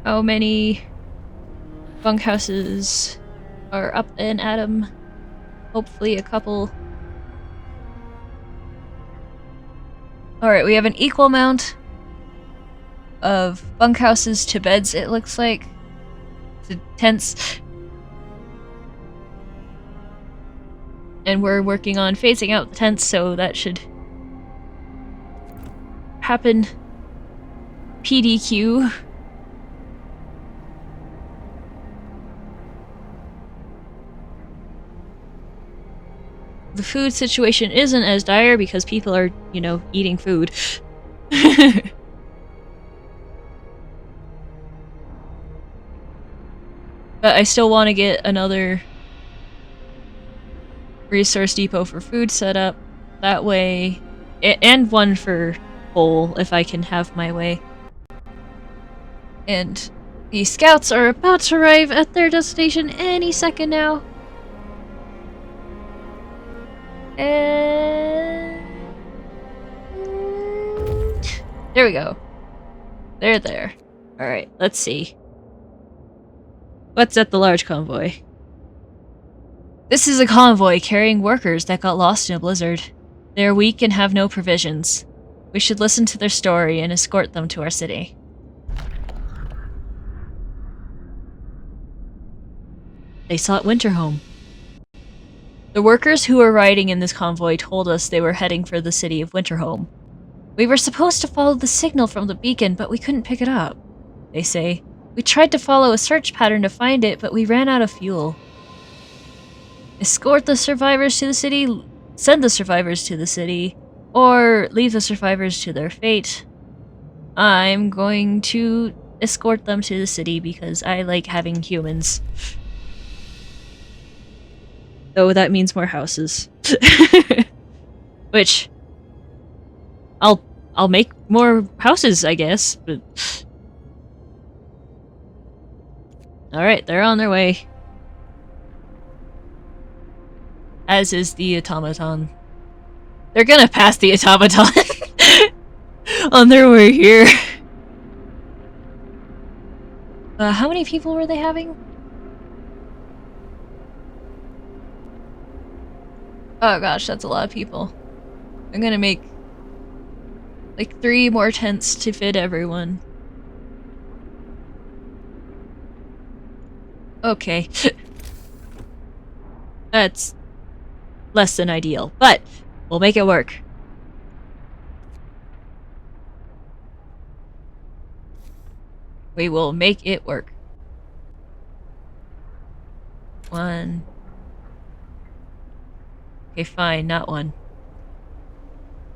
[SPEAKER 1] How many bunkhouses are up and at 'em? Hopefully a couple. Alright, we have an equal amount of bunkhouses to beds, it looks like. To tents. And we're working on phasing out the tents, so that should happen PDQ. The food situation isn't as dire because people are, you know, eating food. But I still want to get another resource depot for food set up. That way, and one for coal if I can have my way. And the scouts are about to arrive at their destination any second now. And there we go. They're there. Alright, let's see. What's at the large convoy? This is a convoy carrying workers that got lost in a blizzard. They are weak and have no provisions. We should listen to their story and escort them to our city. They sought Winterhome. The workers who were riding in this convoy told us they were heading for the city of Winterhome. We were supposed to follow the signal from the beacon, but we couldn't pick it up. They say, we tried to follow a search pattern to find it, but we ran out of fuel. Escort the survivors to the city, send the survivors to the city, or leave the survivors to their fate. I'm going to escort them to the city because I like having humans. Though that means more houses. Which I'll make more houses, I guess, but alright, they're on their way. As is the automaton. They're gonna pass the automaton on their way here. How many people were they having? Oh gosh, that's a lot of people. I'm gonna make like 3 more tents to fit everyone. Okay. That's less than ideal, but we'll make it work. We will make it work. 1. Okay, fine, not 1.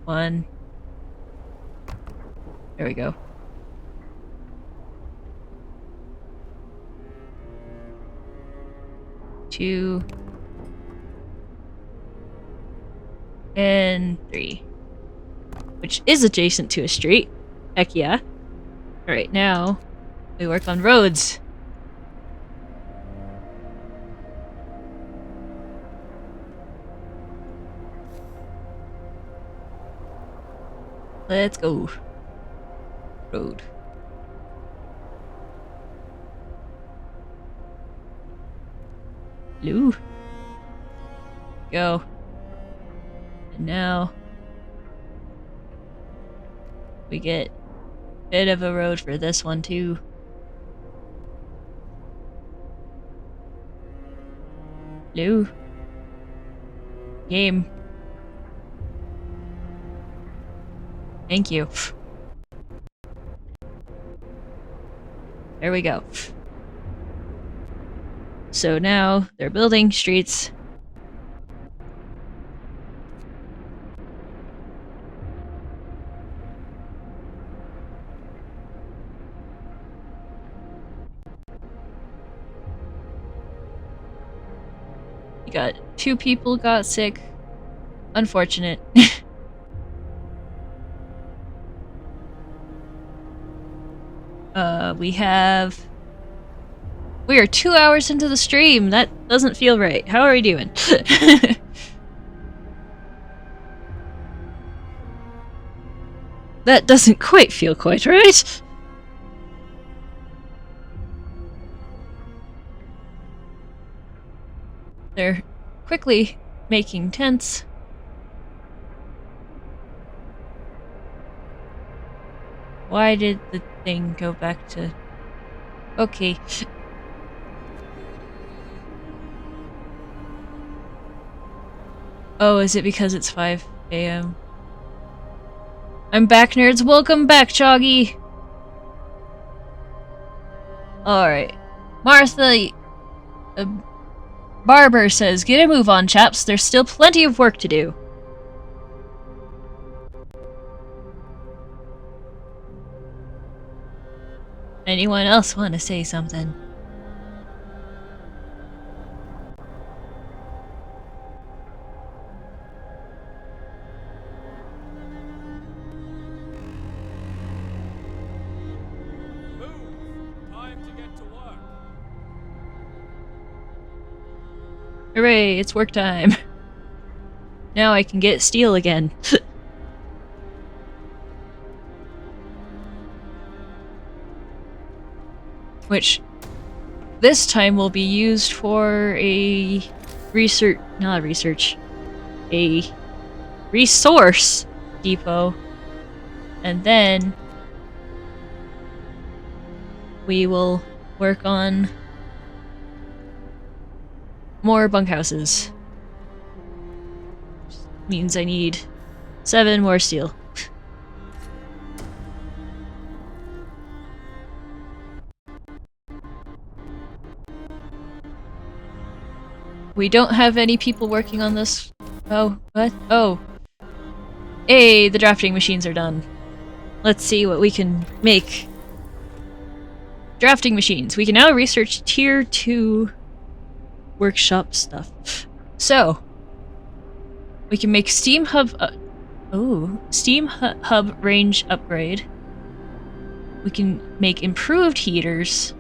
[SPEAKER 1] 1. There we go. Two. And 3. Which is adjacent to a street. Heck yeah. Alright, now we work on roads. Let's go. Road. Blue. Go. And now we get a bit of a road for this one too. Blue. Game. Thank you. There we go. So now they're building streets. You got 2 people got sick. Unfortunate. We are 2 hours into the stream. That doesn't feel right. How are we doing? That doesn't quite feel quite right. They're quickly making tents. Why did the thing go back to... Okay. Oh, is it because it's 5 AM? I'm back, nerds. Welcome back, Choggy! Alright. Martha... Barber says, get a move on, chaps. There's still plenty of work to do. Anyone else want to say something? Hooray, it's work time. Now I can get steel again. Which, this time will be used for a a resource depot. And then we will work on more bunkhouses. Means I need 7 more steel. We don't have any people working on this. Oh, what? Oh. Hey, the drafting machines are done. Let's see what we can make. Drafting machines. We can now research tier 2 workshop stuff. So, we can make Steam Hub... Steam Hub range upgrade. We can make improved heaters.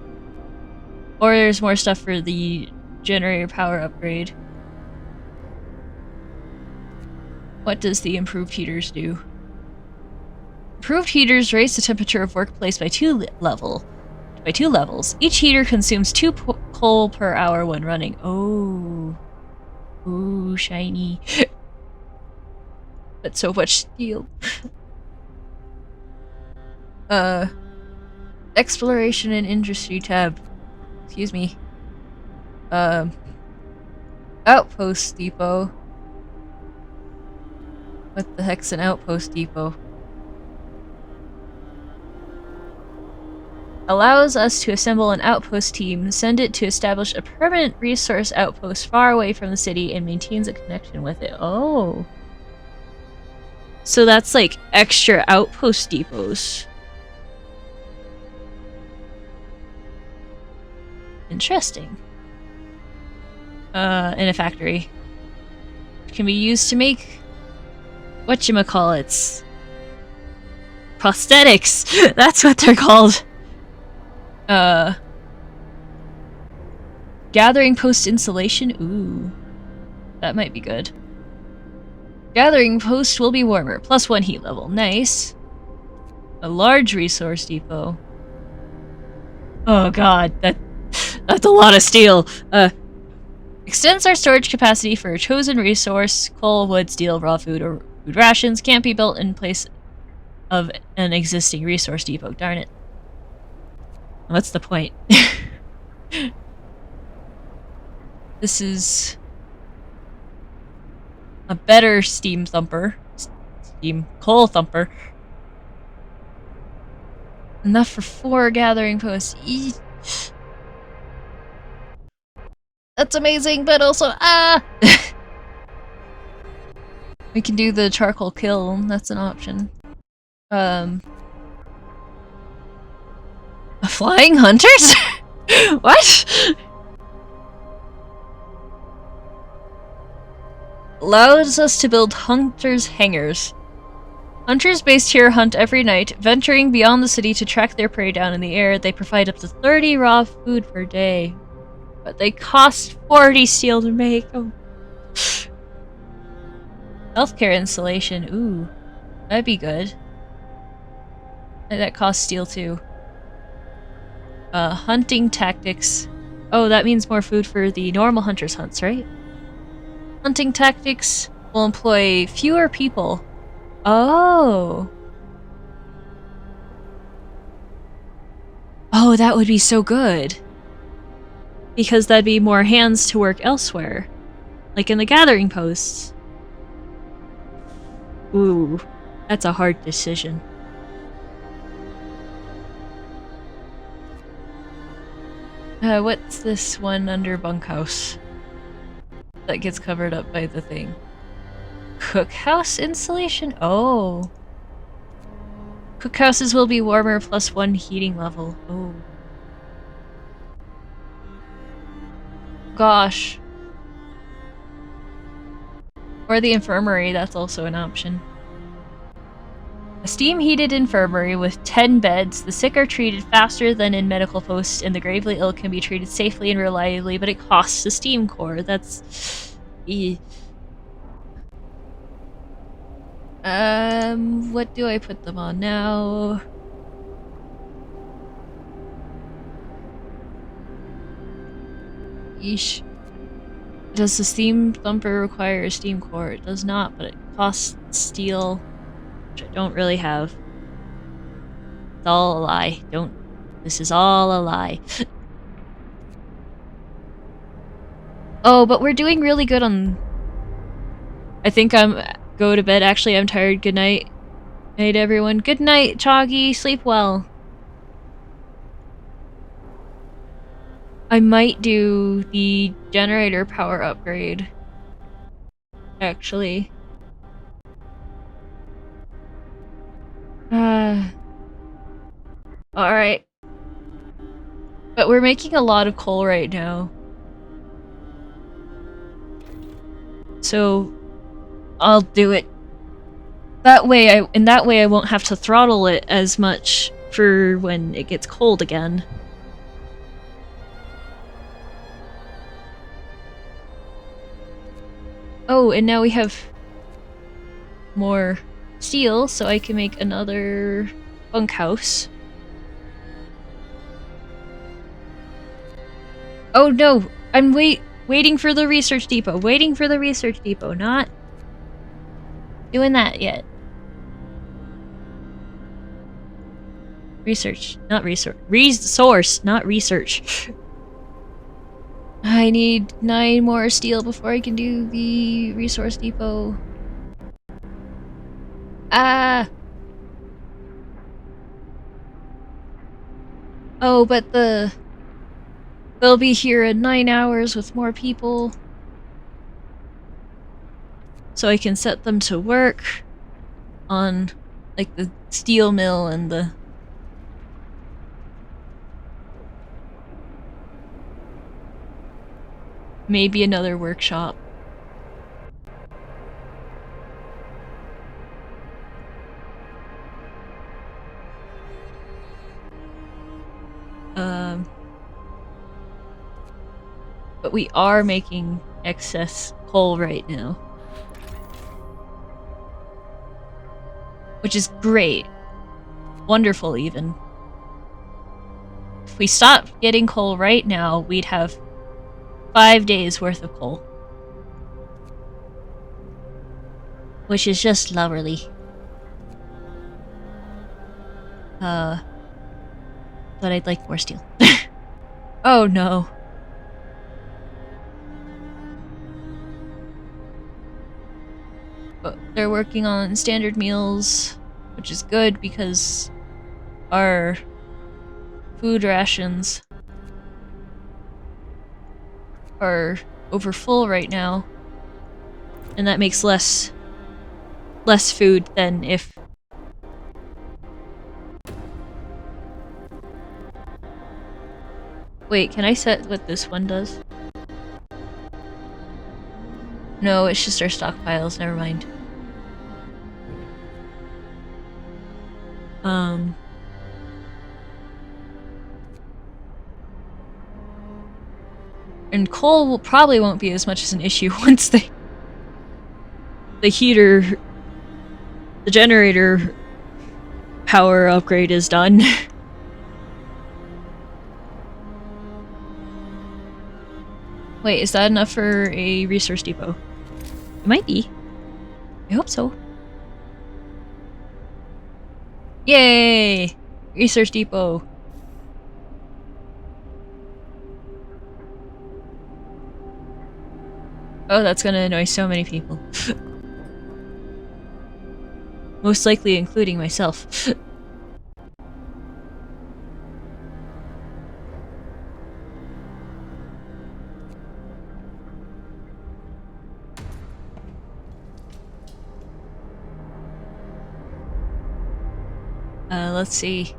[SPEAKER 1] Or there's more stuff for the generator power upgrade. What does the improved heaters do? Improved heaters raise the temperature of workplace by 2 levels. Each heater consumes 2 coal per hour when running. Oh. Ooh, shiny. That's so much steel. Exploration and industry tab. Excuse me. Outpost depot. What the heck's an outpost depot? Allows us to assemble an outpost team, send it to establish a permanent resource outpost far away from the city, and maintains a connection with it. Oh. So that's like extra outpost depots. Interesting. In a factory. Can be used to make whatchamacallits. Prosthetics! That's what they're called! Gathering post insulation? Ooh. That might be good. Gathering post will be warmer. +1 heat level. Nice. A large resource depot. Oh god, that's a lot of steel. Extends our storage capacity for a chosen resource. Coal, wood, steel, raw food, or food rations can't be built in place of an existing resource depot. Darn it. What's the point? This is a better steam thumper. Steam coal thumper. Enough for 4 gathering posts. That's amazing, but also we can do the charcoal kiln. That's an option. Flying hunters? What? Allows us to build hunters' hangars. Hunters based here hunt every night, venturing beyond the city to track their prey down in the air. They provide up to 30 raw food per day. But they cost 40 steel to make. Oh. Healthcare installation. Ooh. That'd be good. That costs steel too. Hunting tactics. Oh, that means more food for the normal hunters' hunts, right? Hunting tactics will employ fewer people. Oh. Oh, that would be so good. Because that'd be more hands to work elsewhere. Like in the gathering posts. Ooh. That's a hard decision. What's this one under bunkhouse that gets covered up by the thing? Cookhouse insulation? Oh. Cookhouses will be warmer +1 heating level. Oh. Gosh. Or the infirmary, that's also an option. A steam-heated infirmary with 10 beds. The sick are treated faster than in medical posts, and the gravely ill can be treated safely and reliably, but it costs a steam core. That's... what do I put them on now? Yeesh. Does the steam thumper require a steam core? It does not, but it costs steel, which I don't really have. It's all a lie. This is all a lie. Oh, but we're doing really good on... I think go to bed. Actually, I'm tired. Good night. Night, everyone. Good night, Choggy. Sleep well. I might do the generator power upgrade. Actually. Alright. But we're making a lot of coal right now. So, I'll do it. In that way I won't have to throttle it as much for when it gets cold again. Oh, and now we have more steel, so I can make another bunkhouse. Oh no! I'm waiting for the research depot. Waiting for the research depot, not doing that yet. Research, not research. Resource, not research. I need 9 more steel before I can do the resource depot. Ah! Oh, but they'll be here in 9 hours with more people. So I can set them to work on, like, the steel mill and the... maybe another workshop. But we are making excess coal right now. Which is great. Wonderful, even. If we stopped getting coal right now, we'd have 5 days worth of coal. Which is just lovely. But I'd like more steel. Oh no. But they're working on standard meals, which is good because our food rations are over full right now, and that makes less food than if... Wait, can I set what this one does? No, it's just our stockpiles, never mind. And coal probably won't be as much as an issue once the generator power upgrade is done. Wait, is that enough for a resource depot? It might be. I hope so. Yay! Research depot. Oh, that's gonna annoy so many people. Most likely including myself. Let's see.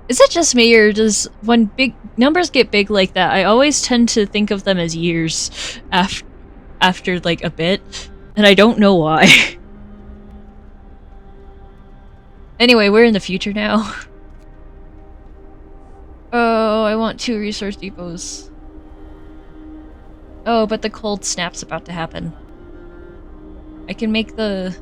[SPEAKER 1] Is it just me, or does when big numbers get big like that, I always tend to think of them as years after like a bit, and I don't know why. Anyway, we're in the future now. Oh, I want 2 resource depots. Oh, but the cold snap's about to happen. I can make the...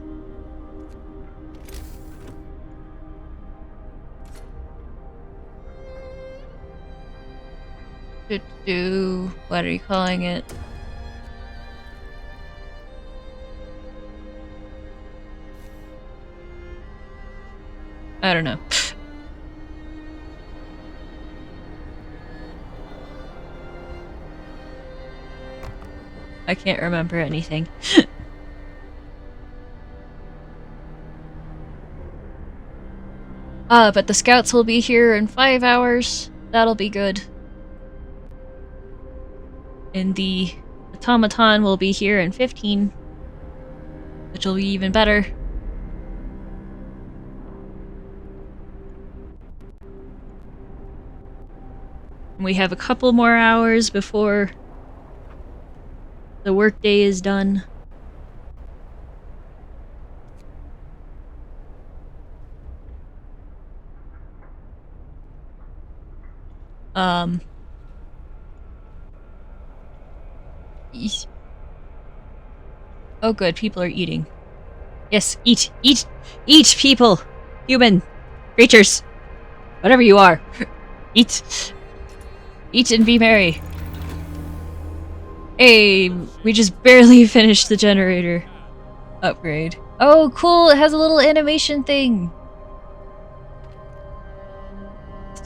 [SPEAKER 1] what are you calling it? I don't know. I can't remember anything. But the scouts will be here in 5 hours. That'll be good. And the automaton will be here in 15. Which will be even better. And we have a couple more hours before the workday is done. Oh good, people are eating. Yes, eat! Eat! Eat, people! Human! Creatures! Whatever you are! Eat! Eat and be merry! Hey, we just barely finished the generator upgrade. Oh cool, it has a little animation thing! The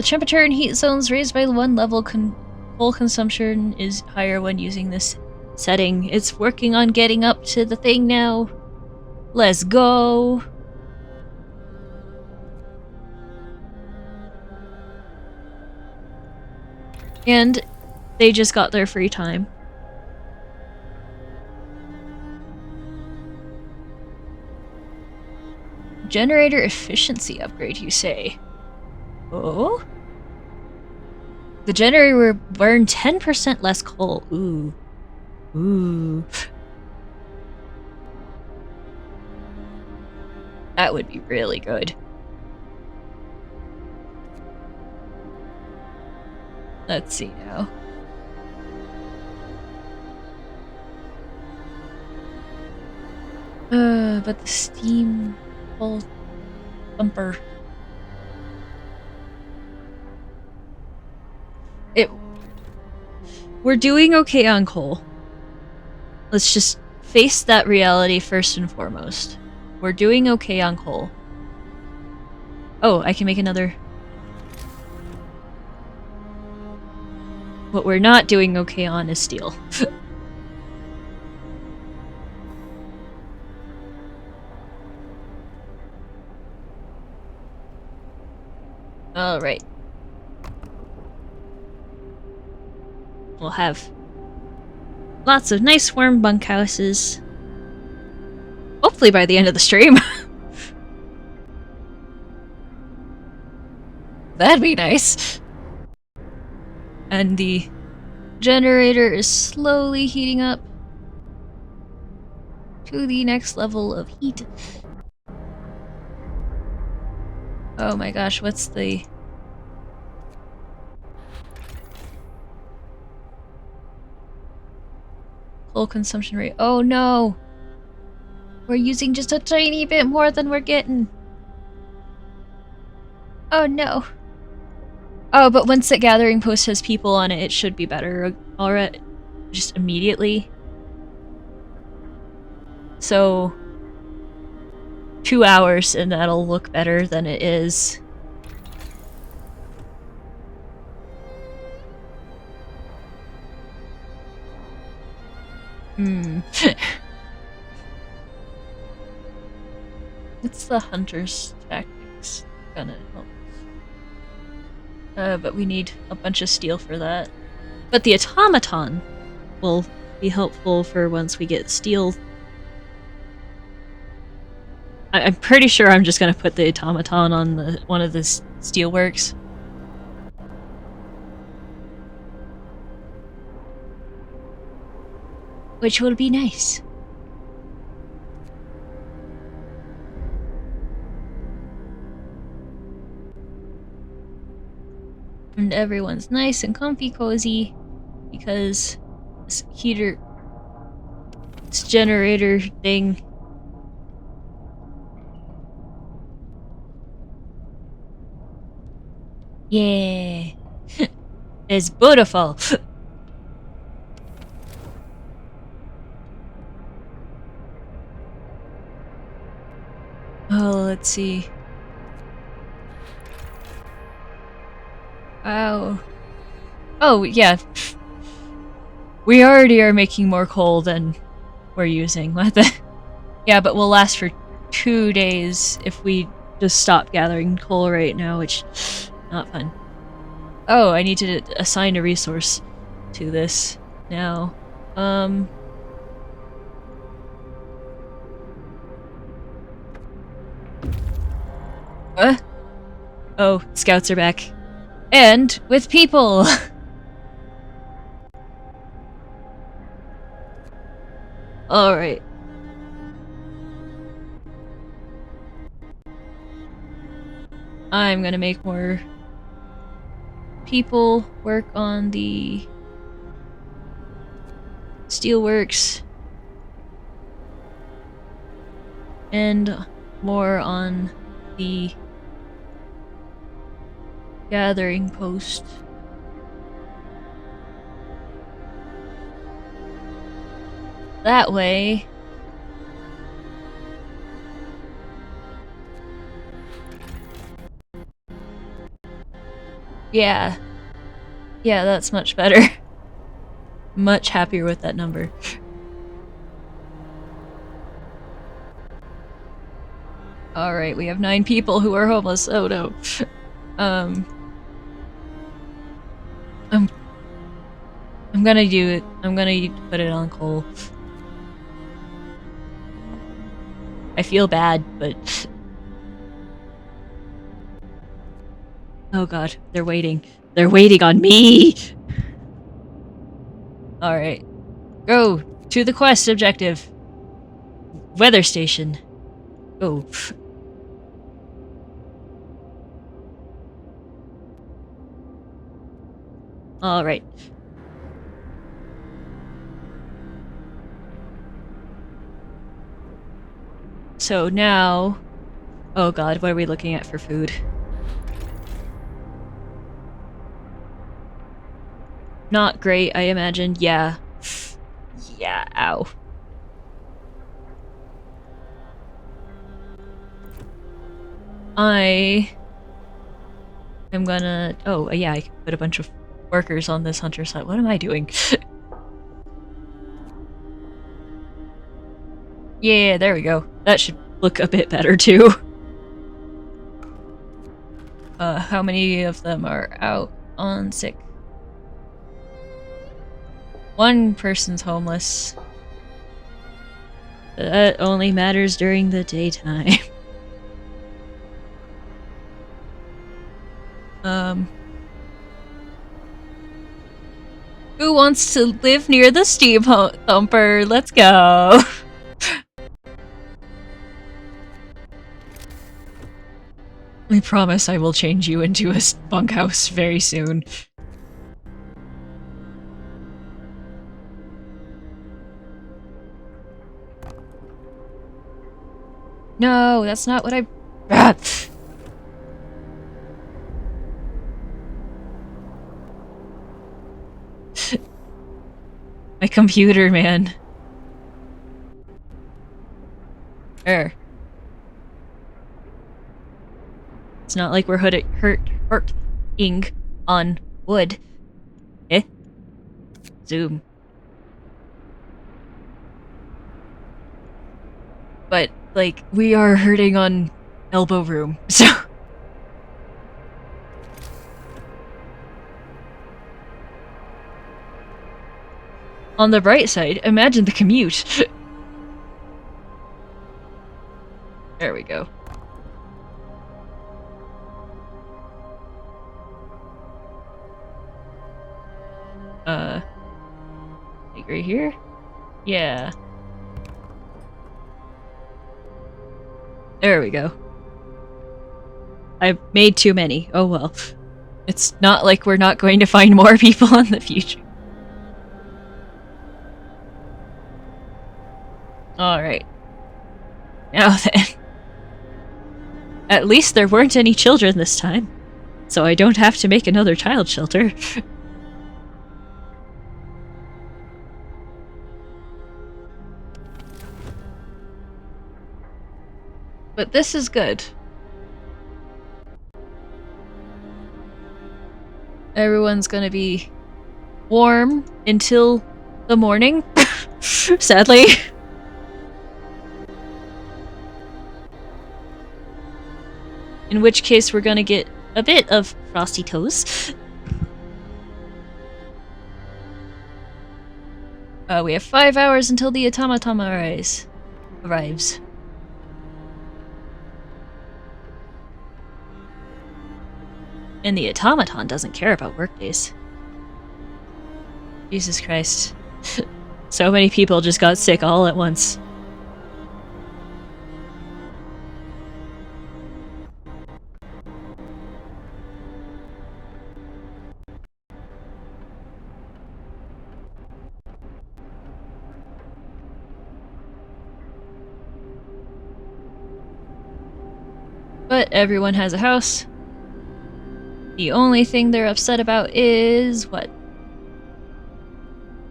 [SPEAKER 1] temperature in heat zones raised by 1 level coal consumption is higher when using this setting. It's working on getting up to the thing now. Let's go! And they just got their free time. Generator efficiency upgrade, you say? Oh? The generator will burn 10% less coal. Ooh. Ooh. That would be really good. Let's see now. But the steam coal bumper. We're doing okay on coal. Let's just face that reality first and foremost. We're doing okay on coal. Oh, I can make another. What we're not doing okay on is steel. Alright. We'll have lots of nice warm bunkhouses. Hopefully by the end of the stream. That'd be nice. And the generator is slowly heating up to the next level of heat. Oh my gosh, what's the... coal consumption rate? Oh no! We're using just a tiny bit more than we're getting. Oh no. Oh, but once the gathering post has people on it, it should be better already. Just immediately. So... 2 hours and that'll look better than it is. It's the hunter's tactics gonna help. But we need a bunch of steel for that. But the automaton will be helpful for once we get steel. I'm pretty sure I'm just gonna put the automaton on one of the steelworks. Which will be nice. And everyone's nice and comfy cozy because this heater, this generator thing. Yeah. It's beautiful. Oh, let's see. Wow. Oh, yeah. We already are making more coal than we're using. What the? Yeah, but we'll last for 2 days if we just stop gathering coal right now, which not fun. Oh, I need to assign a resource to this now. What? Oh, scouts are back. And with people! Alright. I'm gonna make more people work on the steelworks and more on the gathering post. That way, yeah, that's much better. Much happier with that number. Alright, we have 9 people who are homeless. Oh no. I'm gonna do it. I'm gonna put it on coal. I feel bad, but... Oh god, they're waiting. They're waiting on me! Alright. Go! To the quest objective! Weather station. Go. Alright. So now... Oh god, what are we looking at for food? Not great, I imagine. Yeah. Yeah, ow. I am gonna... Oh, yeah, I can put a bunch of workers on this hunter site. What am I doing? Yeah, there we go. That should look a bit better, too. How many of them are out on sick? 1 person's homeless. That only matters during the daytime. Who wants to live near the steam thumper? Let's go! I promise I will change you into a bunkhouse very soon. No, that's not what I... My computer, man. It's not like we're hurting on wood. Eh? Zoom. But, like, we are hurting on elbow room, so... On the bright side, imagine the commute. There we go. Like right here? Yeah. There we go. I made too many. Oh well. It's not like we're not going to find more people in the future. Alright. Now then. At least there weren't any children this time. So I don't have to make another child shelter. But this is good. Everyone's gonna be warm until the morning, sadly. In which case we're gonna get a bit of frosty toes. We have 5 hours until the automaton arrives. And the automaton doesn't care about workdays. Jesus Christ. So many people just got sick all at once. But everyone has a house. The only thing they're upset about is what?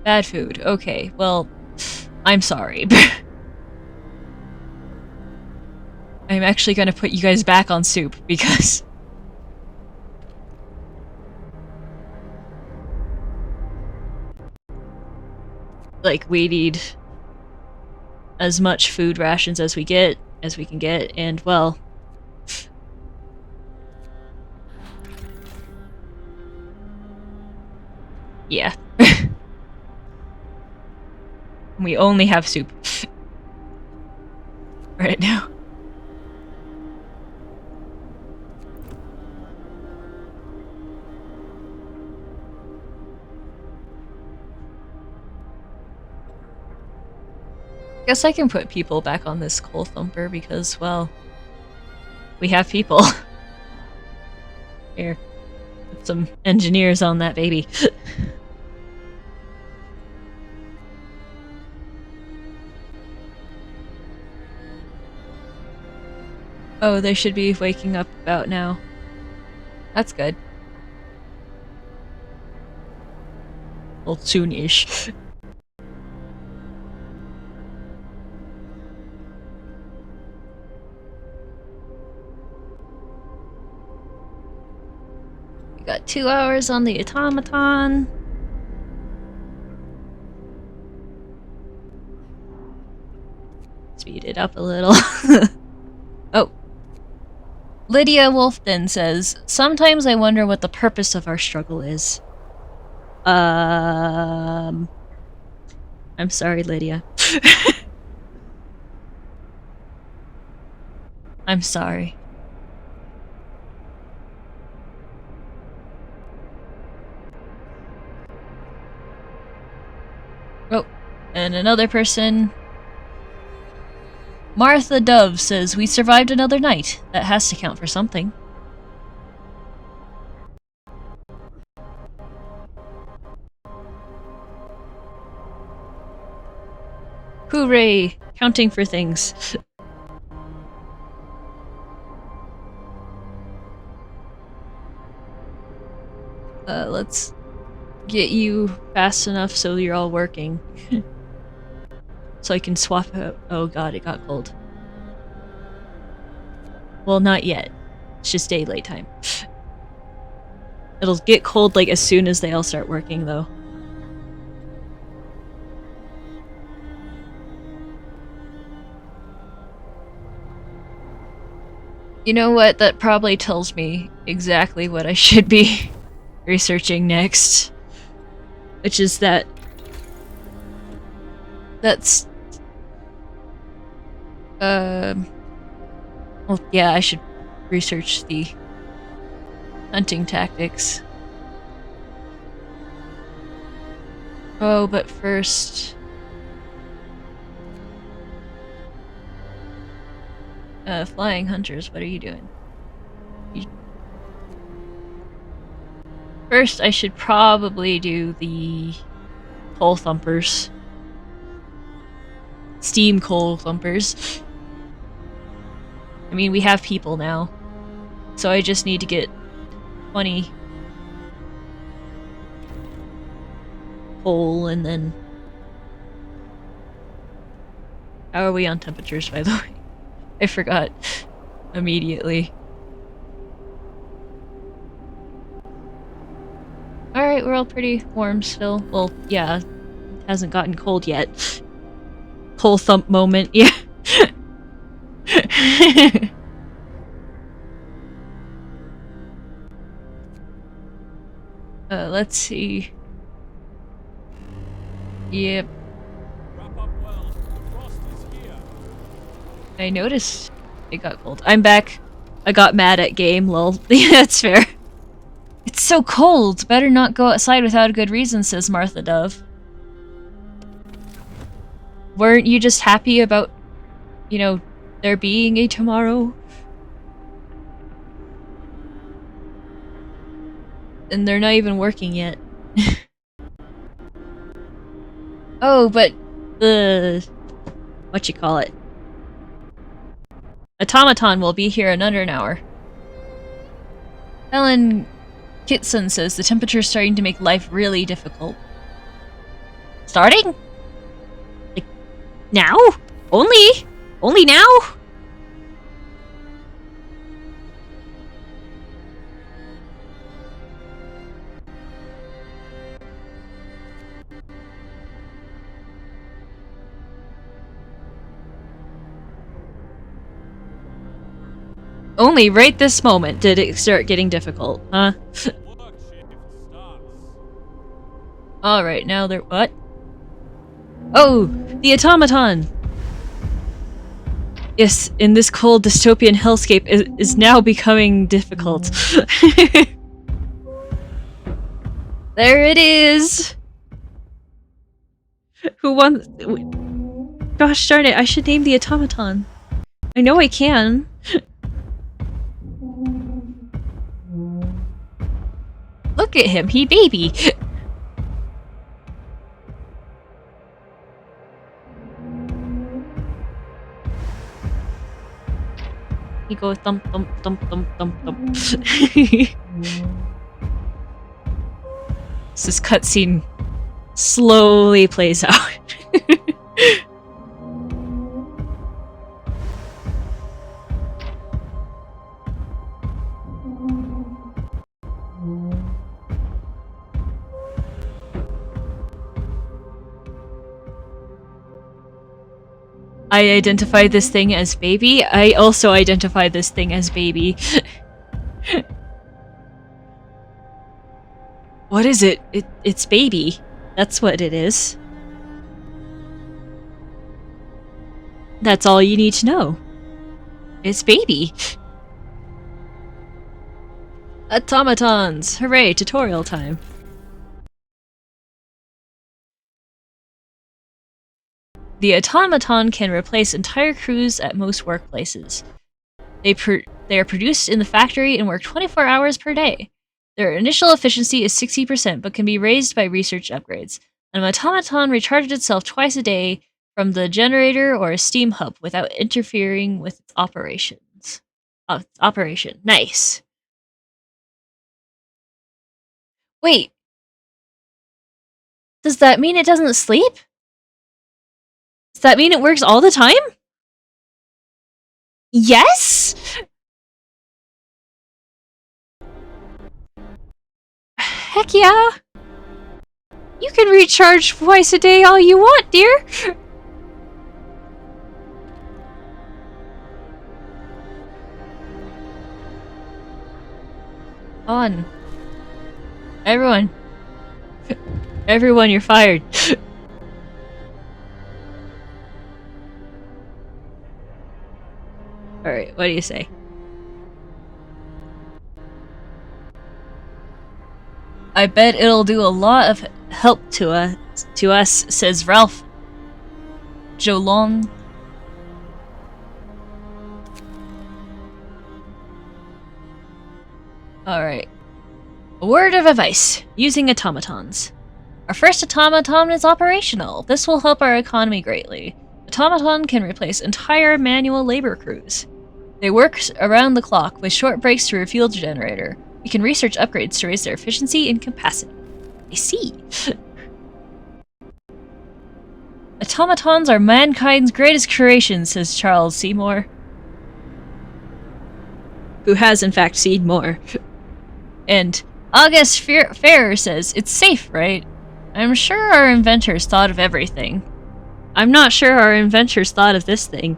[SPEAKER 1] Bad food. Okay, well, I'm sorry. I'm actually gonna put you guys back on soup because like we need as much food rations as we can get, and well, yeah. We only have soup right now. Guess I can put people back on this coal thumper because, well, we have people. Here, put some engineers on that baby. Oh, they should be waking up about now. That's good. Well, soon-ish. We got 2 hours on the automaton. Speed it up a little. Oh. Lydia Wolfden says, "Sometimes I wonder what the purpose of our struggle is." I'm sorry, Lydia. I'm sorry. Oh, and another person. Martha Dove says, "We survived another night. That has to count for something." Hooray! Counting for things. Let's get you fast enough so you're all working. So I can swap out. Oh god, it got cold. Well, not yet. It's just daylight time. It'll get cold like as soon as they all start working, though. You know what? That probably tells me exactly what I should be researching next. Which is that's Well, yeah, I should research the hunting tactics. Oh, but first... flying hunters, what are you doing? First, I should probably do the coal thumpers. Steam coal thumpers. I mean, we have people now. So I just need to get 20 coal and then... How are we on temperatures, by the way? I forgot immediately. Alright, we're all pretty warm still. Well, yeah, it hasn't gotten cold yet. Coal thump moment, yeah. Let's see. Yep.
[SPEAKER 2] Wrap up well. The frost is here.
[SPEAKER 1] I noticed it got cold. I'm back. I got mad at game, lol. Yeah, that's fair. It's so cold. Better not go outside without a good reason, says Martha Dove. Weren't you just happy about, you know, there being a tomorrow? And they're not even working yet. Oh, but the... whatchamacallit? Automaton will be here in under an hour. Helen Kitson says the temperature's starting to make life really difficult. Starting? Like, now? Only? Only now? Only right this moment did it start getting difficult, huh?
[SPEAKER 2] Work shift starts.
[SPEAKER 1] Alright, now they're- what? Oh! The automaton! Yes, in this cold dystopian hellscape is now becoming difficult. There it is! Who won- Gosh darn it, I should name the automaton. I know I can. Look at him, he baby! He go thump thump thump thump thump thump. This cutscene slowly plays out. I identify this thing as baby. I also identify this thing as baby. What is it? It's baby. That's what it is. That's all you need to know. It's baby. Automatons! Hooray, tutorial time. The automaton can replace entire crews at most workplaces. They are produced in the factory and work 24 hours per day. Their initial efficiency is 60%, but can be raised by research upgrades. An automaton recharges itself twice a day from the generator or a steam hub without interfering with its operations. Operation. Nice. Wait. Does that mean it doesn't sleep? Does that mean it works all the time? Yes? Heck yeah! You can recharge twice a day all you want, dear! On. Everyone. Everyone, you're fired. Alright, what do you say? I bet it'll do a lot of help to us, says Ralph Jolong. Alright. A word of advice. Using automatons. Our first automaton is operational. This will help our economy greatly. Automaton can replace entire manual labor crews. They work around the clock with short breaks to refuel the generator. We can research upgrades to raise their efficiency and capacity. I see. Automatons are mankind's greatest creation, says Charles Seymour. Who has in fact seen more. And August Ferrer says, it's safe, right? I'm sure our inventors thought of everything. I'm not sure our inventors thought of this thing.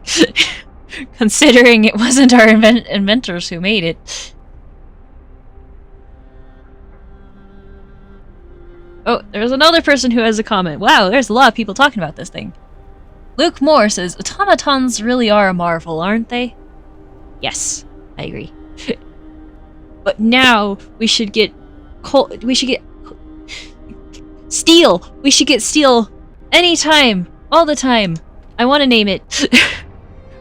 [SPEAKER 1] Considering it wasn't our inventors who made it. Oh, there's another person who has a comment. Wow, there's a lot of people talking about this thing. Luke Moore says, automatons really are a marvel, aren't they? Yes, I agree. But now we should get steel. We should get steel anytime, all the time. I want to name it.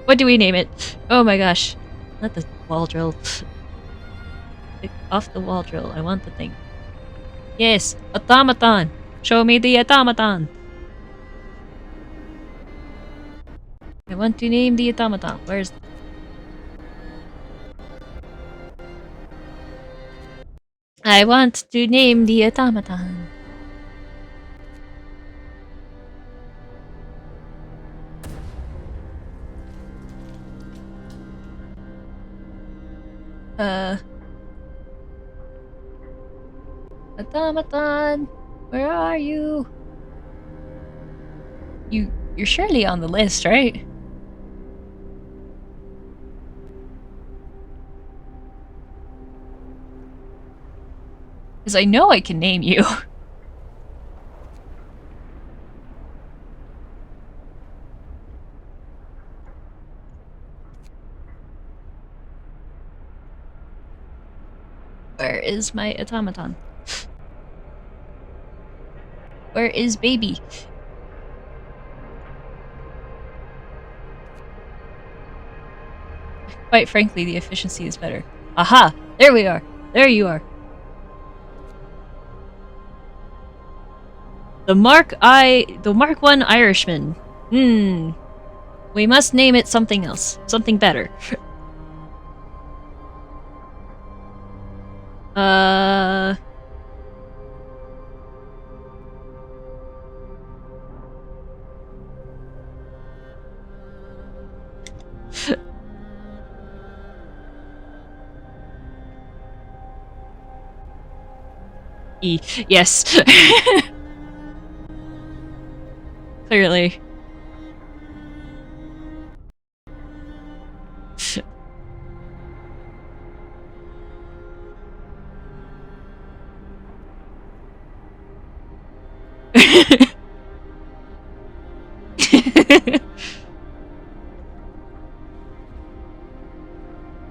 [SPEAKER 1] What do we name it? Oh my gosh. Not the wall drill. Off the wall drill. I want the thing. Yes, automaton. Show me the automaton. I want to name the automaton. Where's... I want to name the automaton. Automaton, where are you? You're surely on the list, right? Because I know I can name you. Where is my automaton? Where is baby? Quite frankly, the efficiency is better. Aha! There we are! There you are! The Mark I... The Mark I Irishman. We must name it something else. Something better. E. Yes. Clearly.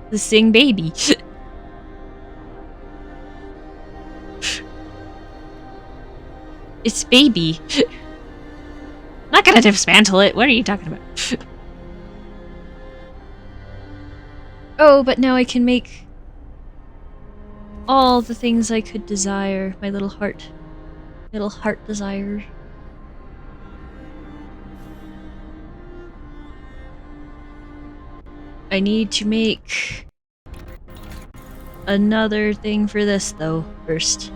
[SPEAKER 1] The sing baby. It's baby. Not gonna dismantle it. What are you talking about? Oh, but now I can make all the things I could desire. My little heart desire. I need to make another thing for this though first.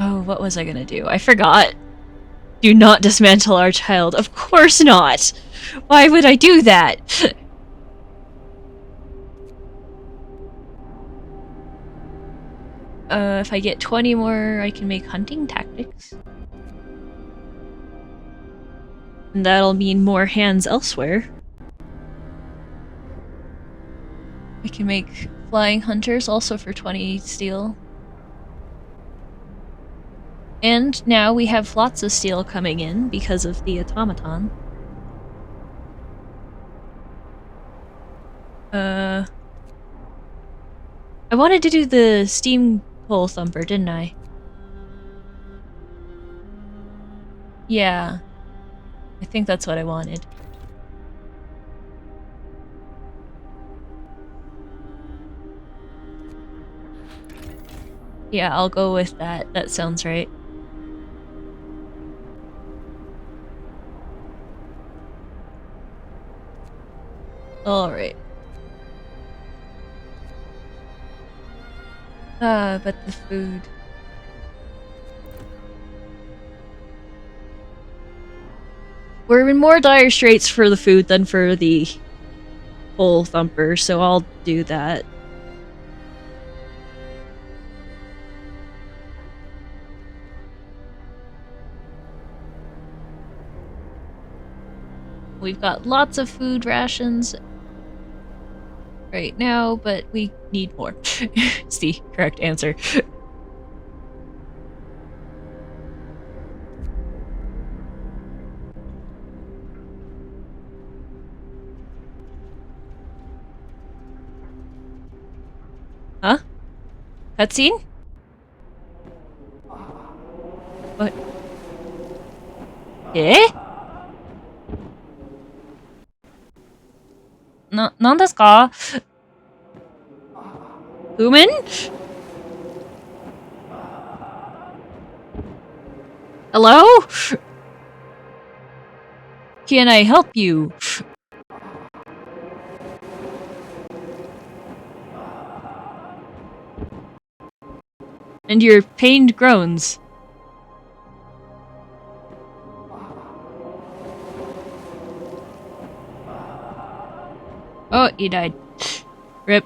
[SPEAKER 1] Oh, what was I gonna do? I forgot. Do not dismantle our child. Of course not! Why would I do that? If I get 20 more, I can make hunting tactics. And that'll mean more hands elsewhere. I can make flying hunters also for 20 steel. And now we have lots of steel coming in because of the automaton. I wanted to do the steam pole thumper, didn't I? Yeah. I think that's what I wanted. Yeah, I'll go with that. That sounds right. Alright. But the food. We're in more dire straits for the food than for the pole thumper, so I'll do that. We've got lots of food rations right now, but we need more. It's the correct answer. Huh? Cutscene? What? Eh? No, なんですか? Human? Hello? Can I help you? And your pained groans. Oh, he died. Rip.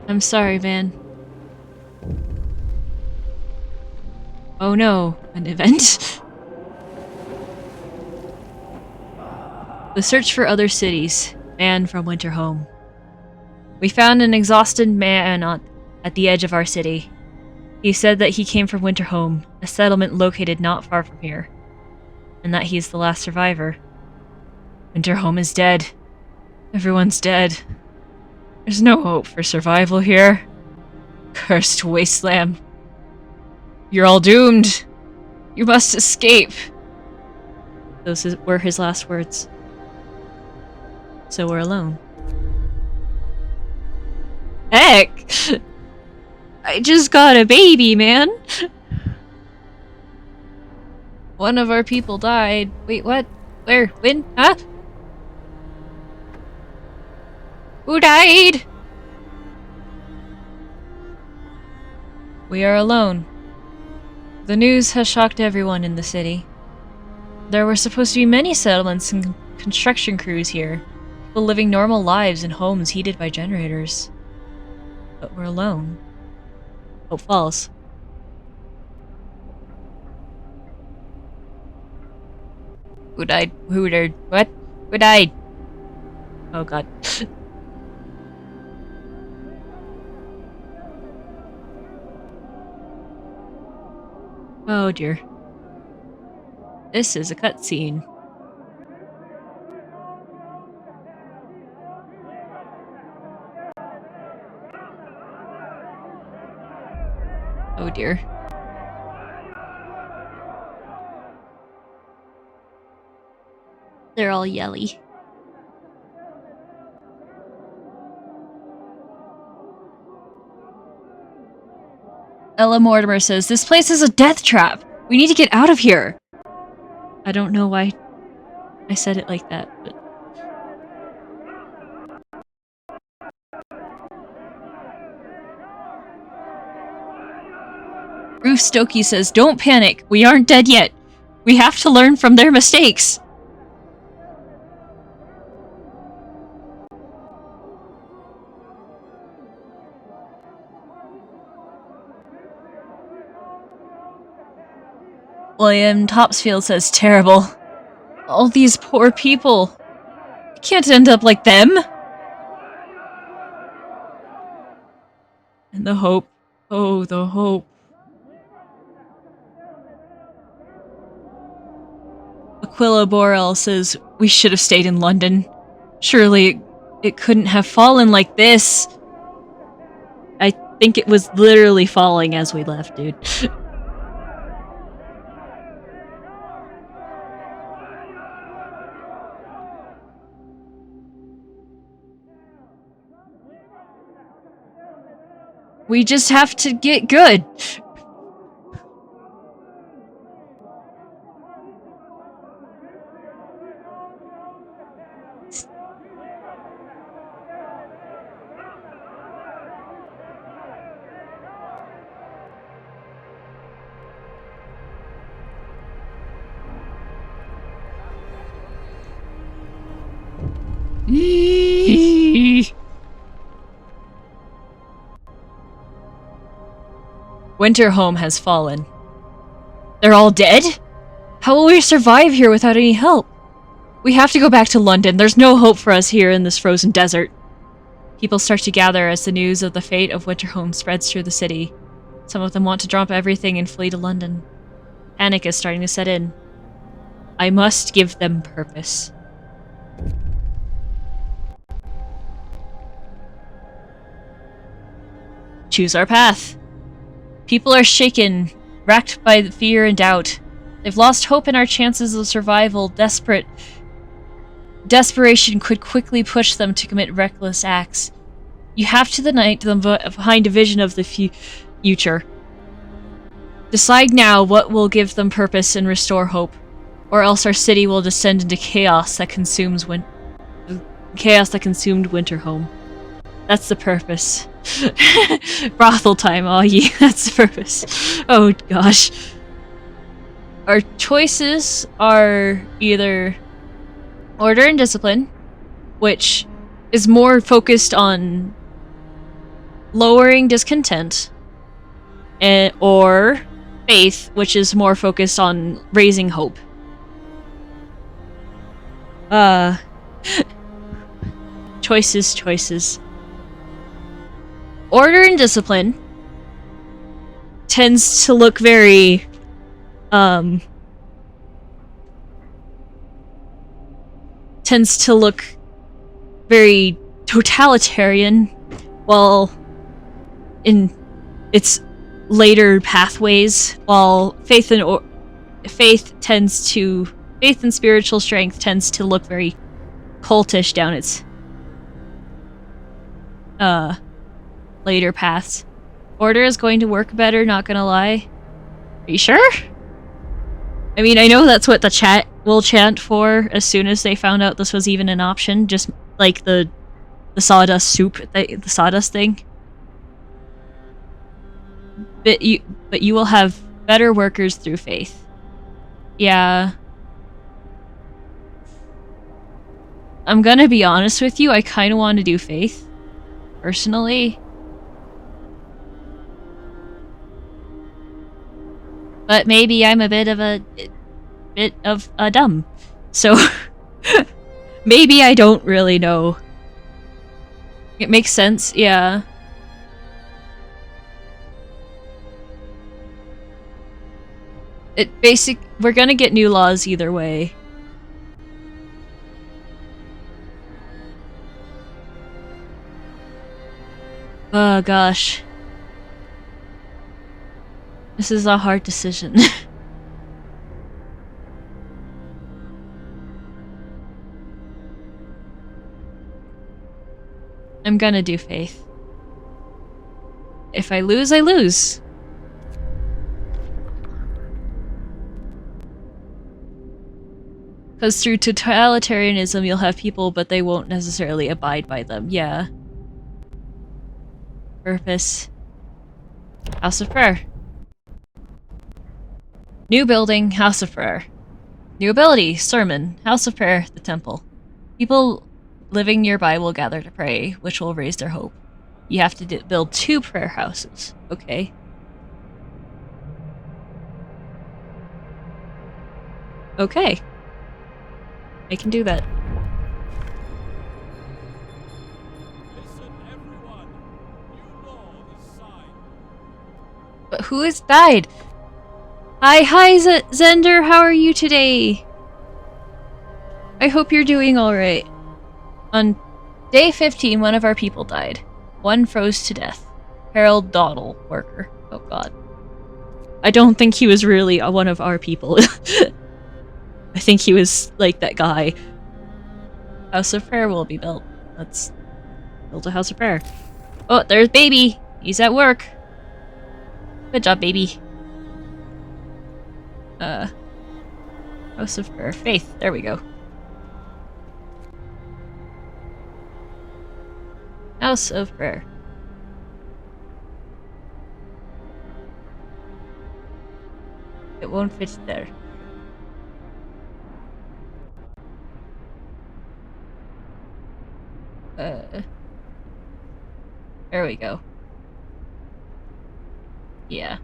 [SPEAKER 1] I'm sorry, man. Oh no, an event? The search for other cities. Man from Winterhome. We found an exhausted man at the edge of our city. He said that he came from Winterhome, a settlement located not far from here, and that he's the last survivor. Winterhome is dead. Everyone's dead. There's no hope for survival here. Cursed wasteland. You're all doomed. You must escape. Those were his last words. So we're alone. Heck! I just got a baby, man! One of our people died. Wait, what? Where? When? Huh? Who died? We are alone. The news has shocked everyone in the city. There were supposed to be many settlements and construction crews here, people living normal lives in homes heated by generators. But we're alone. Hope falls. Who died? Who died? What? Who died? Oh god. Oh dear. This is a cutscene. Oh dear. They're all yelly. Ella Mortimer says, "This place is a death trap! We need to get out of here!" I don't know why I said it like that, but... Ruth Stokey says, "Don't panic. We aren't dead yet. We have to learn from their mistakes." William Topsfield says, "Terrible. All these poor people. I can't end up like them." And the hope. Oh, the hope. Aquila Borel says we should have stayed in London. Surely it couldn't have fallen like this. I think it was literally falling as we left, dude. We just have to get good. Winterhome has fallen. They're all dead? How will we survive here without any help? We have to go back to London. There's no hope for us here in this frozen desert. People start to gather as the news of the fate of Winterhome spreads through the city. Some of them want to drop everything and flee to London. Panic is starting to set in. I must give them purpose. Choose our path. People are shaken, racked by fear and doubt. They've lost hope in our chances of survival. Desperation could quickly push them to commit reckless acts. You have to unite them behind a vision of the future. Decide now what will give them purpose and restore hope, or else our city will descend into chaos that consumed Winterhome. That's the purpose. Brothel time, all ye. That's the purpose. Oh gosh. Our choices are either order and discipline, which is more focused on lowering discontent, or faith, which is more focused on raising hope. Choices. Order and discipline tends to look very totalitarian, while in its later pathways, while faith and spiritual strength tends to look very cultish down its later paths. Order is going to work better, not gonna lie. Are you sure? I mean, I know that's what the chat will chant for as soon as they found out this was even an option, just like the sawdust soup, the sawdust thing. But you will have better workers through faith. Yeah. I'm gonna be honest with you, I kinda want to do faith. Personally. But maybe I'm a bit of a dumb. So maybe I don't really know. It makes sense, yeah. We're gonna get new laws either way. Oh gosh. This is a hard decision. I'm gonna do faith. If I lose, I lose. Because through totalitarianism, you'll have people, but they won't necessarily abide by them. Yeah. Purpose. House of Prayer. New building, House of Prayer. New ability, Sermon, House of Prayer, the Temple. People living nearby will gather to pray, which will raise their hope. You have to build 2 prayer houses. Okay. Okay. I can do that.
[SPEAKER 2] Listen, everyone. New law is signed.
[SPEAKER 1] But who has died? Hi, Zender. How are you today? I hope you're doing alright. On day 15, one of our people died. One froze to death. Harold Dawdle, worker. Oh god. I don't think he was really one of our people. I think he was like that guy. House of Prayer will be built. Let's build a House of Prayer. Oh, there's baby! He's at work. Good job, baby. House of Prayer. Faith. There we go. House of Prayer. It won't fit there. There we go. Yeah.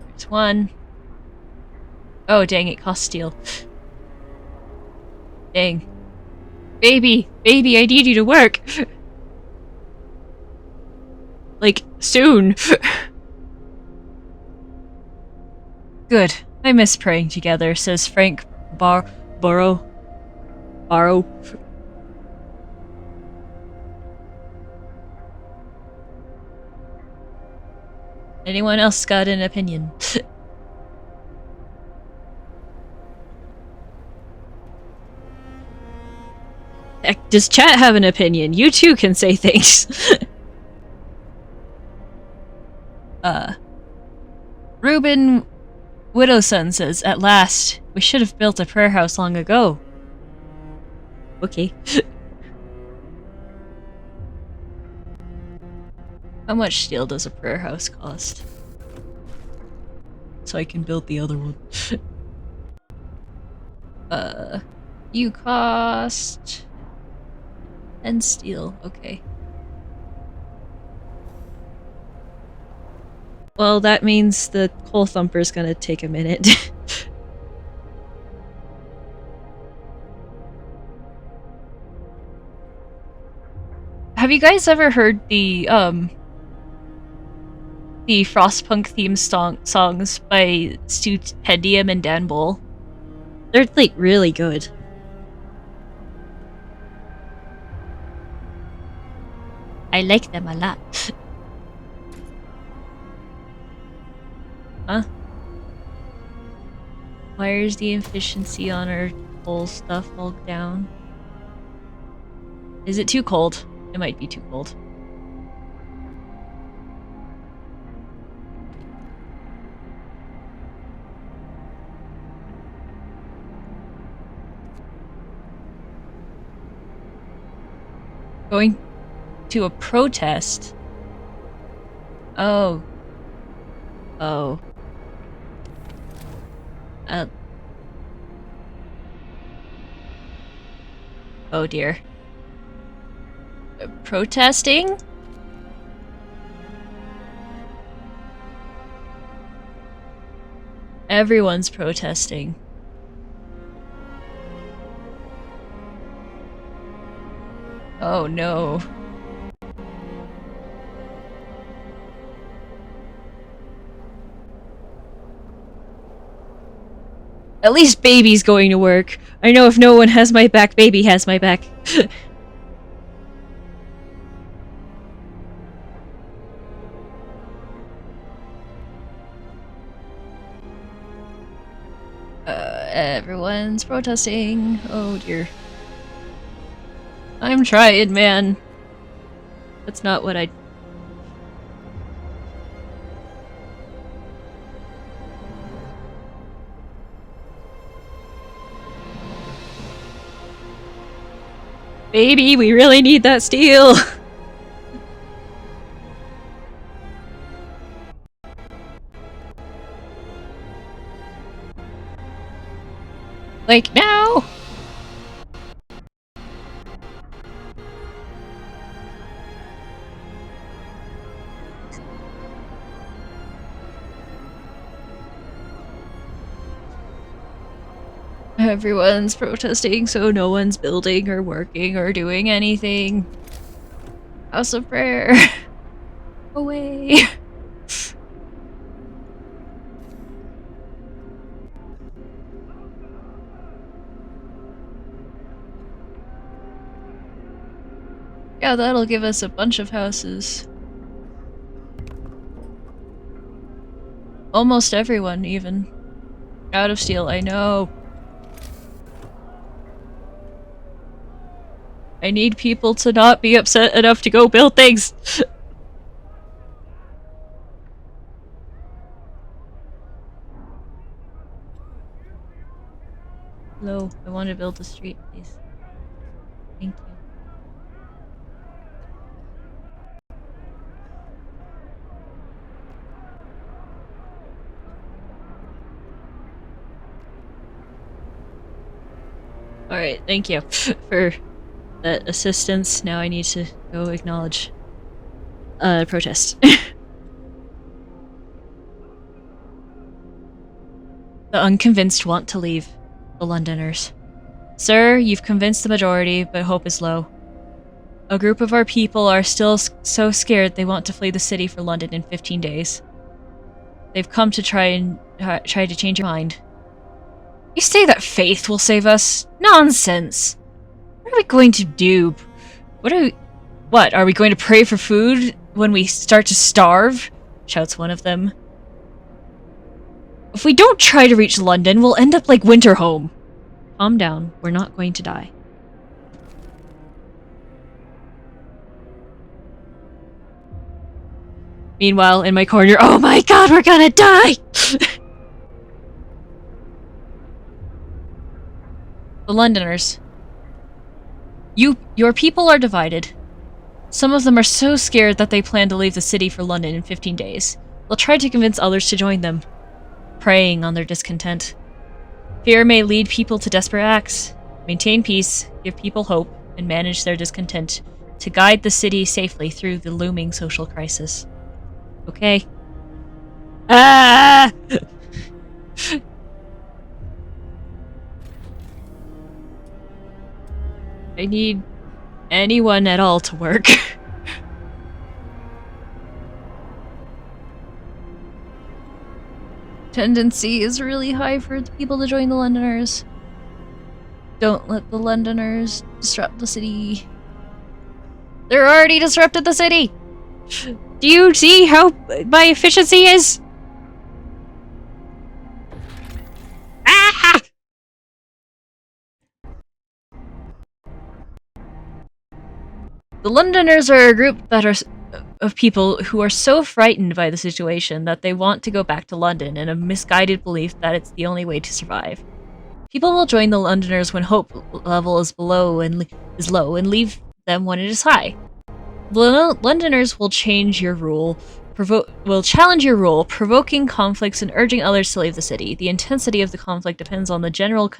[SPEAKER 1] There's one. Oh, dang, it costs steel. Dang. Baby! Baby, I need you to work! Like, soon! Good. I miss praying together, says Frank Barrow. Anyone else got an opinion? Heck, does chat have an opinion? You too can say things. Reuben Widowson says, at last, we should have built a prayer house long ago. Okay. How much steel does a prayer house cost? So I can build the other one. You cost... 10 steel, okay. Well, that means the coal thumper's gonna take a minute. Have you guys ever heard the Frostpunk theme songs by Stupendium and Dan Bull? They're, like, really good. I like them a lot. Huh? Why is the efficiency on our coal stuff all down? Is it too cold? It might be too cold. Going to a protest? Oh. Oh. Oh dear. Protesting? Everyone's protesting. Oh no. At least baby's going to work. I know if no one has my back, baby has my back. Everyone's protesting. Oh dear. I'm trying, man. That's not what I... Baby, we really need that steel! Like, now! Everyone's protesting, so no one's building or working or doing anything. House of Prayer. Away. Yeah, that'll give us a bunch of houses. Almost everyone, even. Out of steel, I know. I need people to not be upset enough to go build things! Hello, I want to build a street, please. Thank you. Alright, thank you for that assistance. Now I need to go acknowledge protest. The unconvinced want to leave. The Londoners. Sir, you've convinced the majority, but hope is low. A group of our people are still so scared they want to flee the city for London in 15 days. They've come to try to change your mind. You say that faith will save us? Nonsense! What are we going to do? What, are we going to pray for food when we start to starve? Shouts one of them. If we don't try to reach London, we'll end up like Winterhome. Calm down, we're not going to die. Meanwhile, in my corner, oh my god, we're gonna die! The Londoners. Your people are divided. Some of them are so scared that they plan to leave the city for London in 15 days. They'll try to convince others to join them, preying on their discontent. Fear may lead people to desperate acts. Maintain peace, give people hope, and manage their discontent to guide the city safely through the looming social crisis. Okay. Ah! I need anyone at all to work. Tendency is really high for the people to join the Londoners. Don't let the Londoners disrupt the city. They're already disrupted the city! Do you see how my efficiency is? Ah! The Londoners are a group of people who are so frightened by the situation that they want to go back to London in a misguided belief that it's the only way to survive. People will join the Londoners when hope level is low and leave them when it is high. The Londoners will challenge your rule, provoking conflicts and urging others to leave the city. The intensity of the conflict depends on the general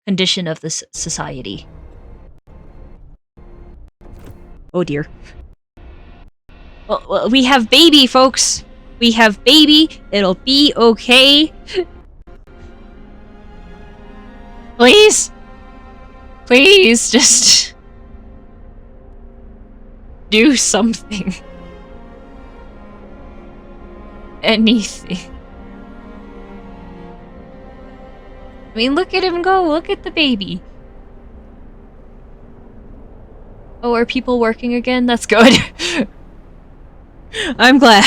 [SPEAKER 1] condition of this society. Oh dear. Well, we have baby, folks! We have baby! It'll be okay! Please! Please, just... do something. Anything. I mean, look at him go! Look at the baby! Oh, are people working again? That's good. I'm glad.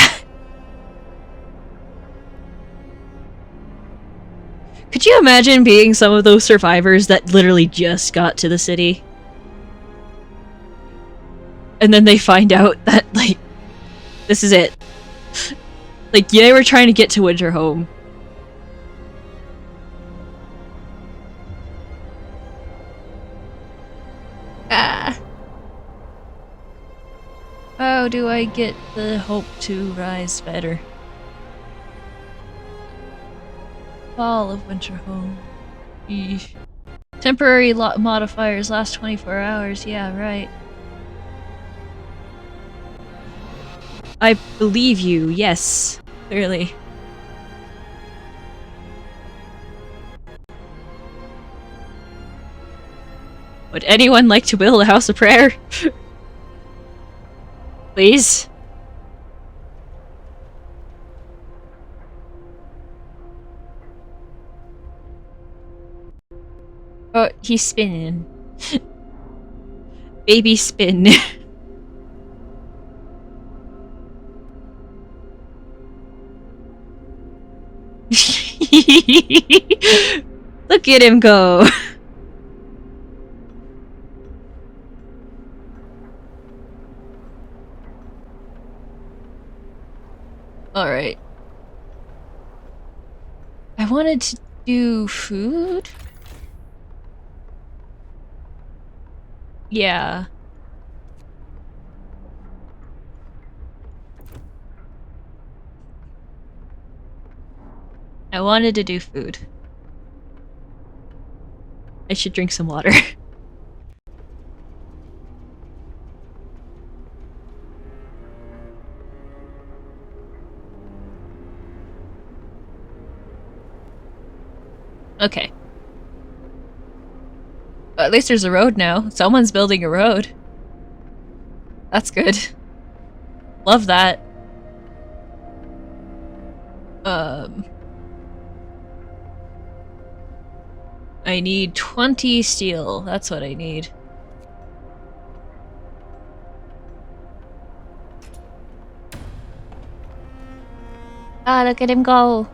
[SPEAKER 1] Could you imagine being some of those survivors that literally just got to the city? And then they find out that, like, this is it. Like, they were trying to get to Winterhome. Ah. How do I get the hope to rise better? Fall of Winterhome. Eesh. Temporary modifiers last 24 hours, yeah, right. I believe you, yes. Clearly. Would anyone like to build a house of prayer? Please? Oh, he's spinning. Baby spin. Look at him go. Alright. I wanted to do food? Yeah. I wanted to do food. I should drink some water. Okay. Well, at least there's a road now. Someone's building a road. That's good. Love that. I need 20 steel. That's what I need. Ah, look at him go.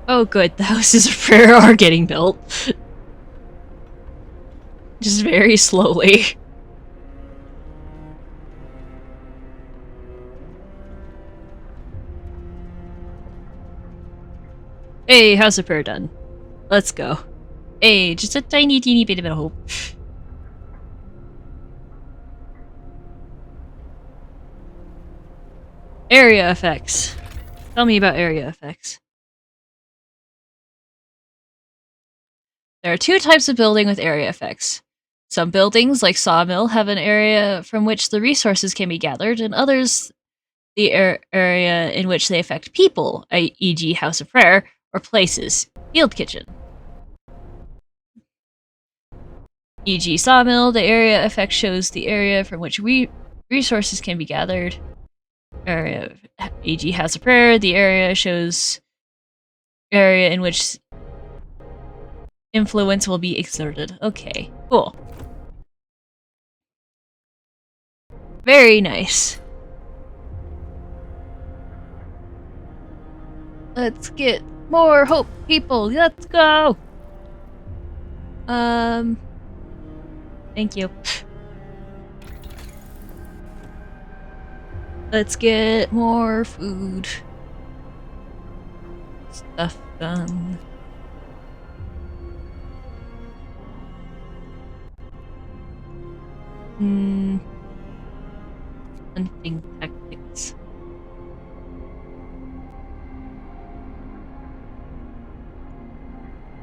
[SPEAKER 1] Oh good, the houses of prayer are getting built. Just very slowly. Hey, house of prayer done. Let's go. Hey, just a tiny, teeny bit of hope. Area effects. Tell me about area effects. There are two types of building with area effects. Some buildings, like Sawmill, have an area from which the resources can be gathered, and others the area in which they affect people, e.g. House of Prayer, or places, Field Kitchen. E.g. Sawmill, the area effect shows the area from which resources can be gathered. Area, e.g. House of Prayer, the area shows area in which influence will be exerted. Okay, cool. Very nice. Let's get more hope, people. Let's go. Thank you. Let's get more food. Stuff done. Hunting tactics.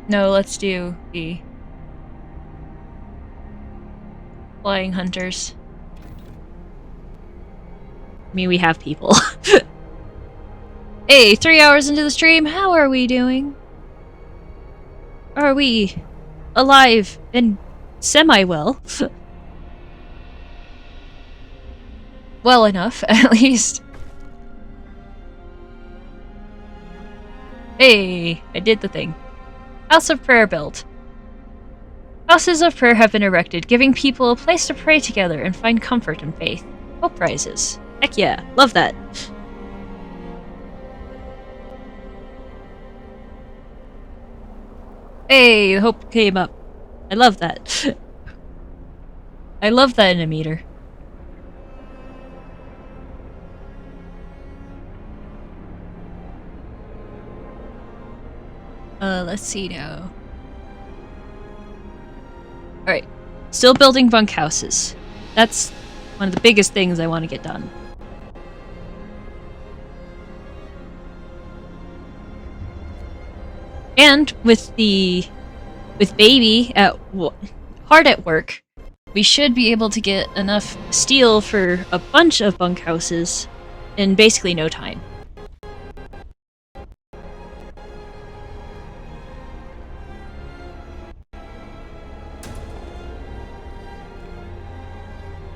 [SPEAKER 1] No, let's do the flying hunters. I mean, we have people. Hey, 3 hours into the stream, how are we doing? Are we alive and semi-well? Well enough, at least. Hey, I did the thing. House of Prayer built. Houses of prayer have been erected, giving people a place to pray together and find comfort and faith. Hope rises. Heck yeah, love that. Hey, the hope came up. I love that. I love that in a meter. Let's see now. Alright. Still building bunkhouses. That's one of the biggest things I want to get done. And with baby hard at work, we should be able to get enough steel for a bunch of bunkhouses in basically no time.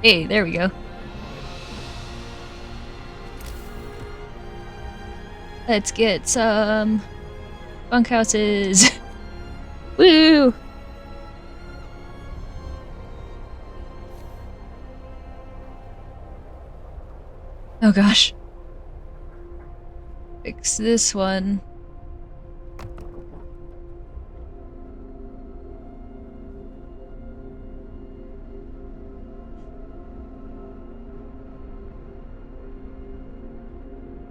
[SPEAKER 1] Hey, there we go. Let's get some bunkhouses. Woo! Oh gosh. Fix this one.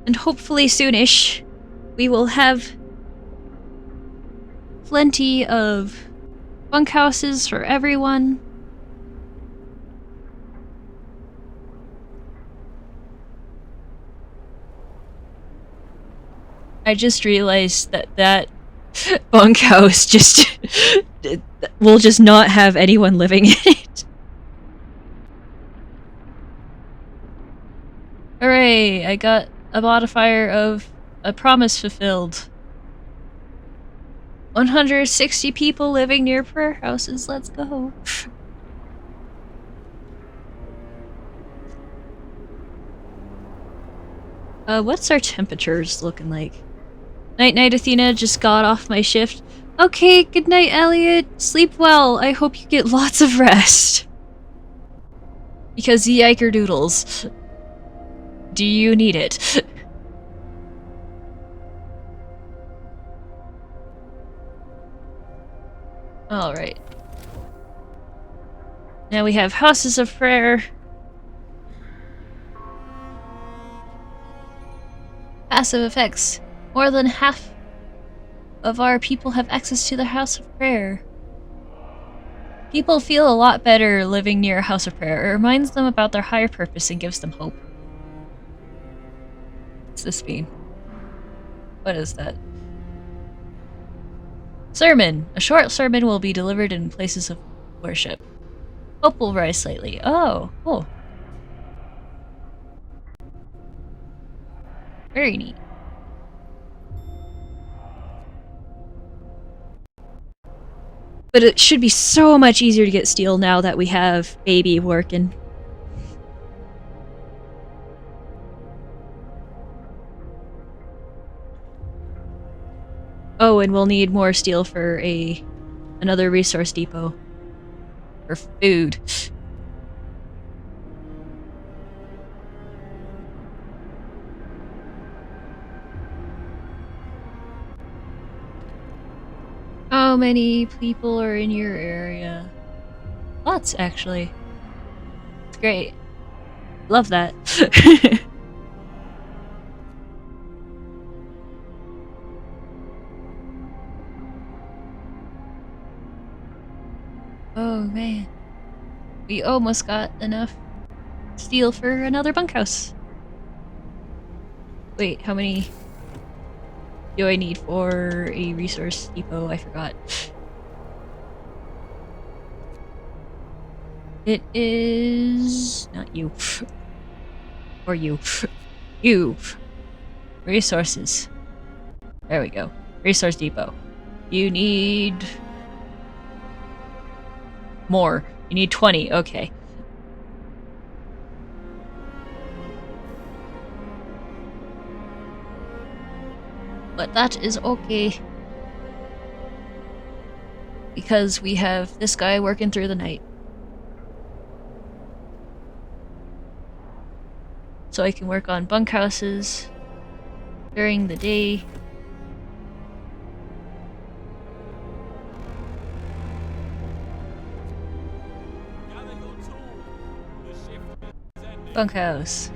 [SPEAKER 1] And hopefully soonish, we will have plenty of bunkhouses for everyone. I just realized that bunkhouse just will just not have anyone living in it. Hooray! I got a modifier of a promise fulfilled. 160 people living near prayer houses. Let's go. What's our temperatures looking like? Night night, Athena. Just got off my shift. Okay, good night, Elliot. Sleep well. I hope you get lots of rest. Because yiker doodles. Do you need it? Alright. Now we have houses of prayer. Passive effects. More than half of our people have access to the house of prayer. People feel a lot better living near a house of prayer. It reminds them about their higher purpose and gives them hope. What's this mean? What is that? Sermon. A short sermon will be delivered in places of worship. Hope will rise slightly. Oh, cool. Very neat. But it should be so much easier to get steel now that we have baby working. Oh, and we'll need more steel for another resource depot. For food. How many people are in your area? Lots, actually. It's great. Love that. Oh man. We almost got enough steel for another bunkhouse. Wait, how many do I need for a resource depot? I forgot. It is... not you. Or you. You. Resources. There we go. Resource depot. You need... more. You need 20. Okay. But that is okay. Because we have this guy working through the night. So I can work on bunkhouses during the day.
[SPEAKER 2] Gather your tools. The shift is ending.
[SPEAKER 1] Bunkhouse.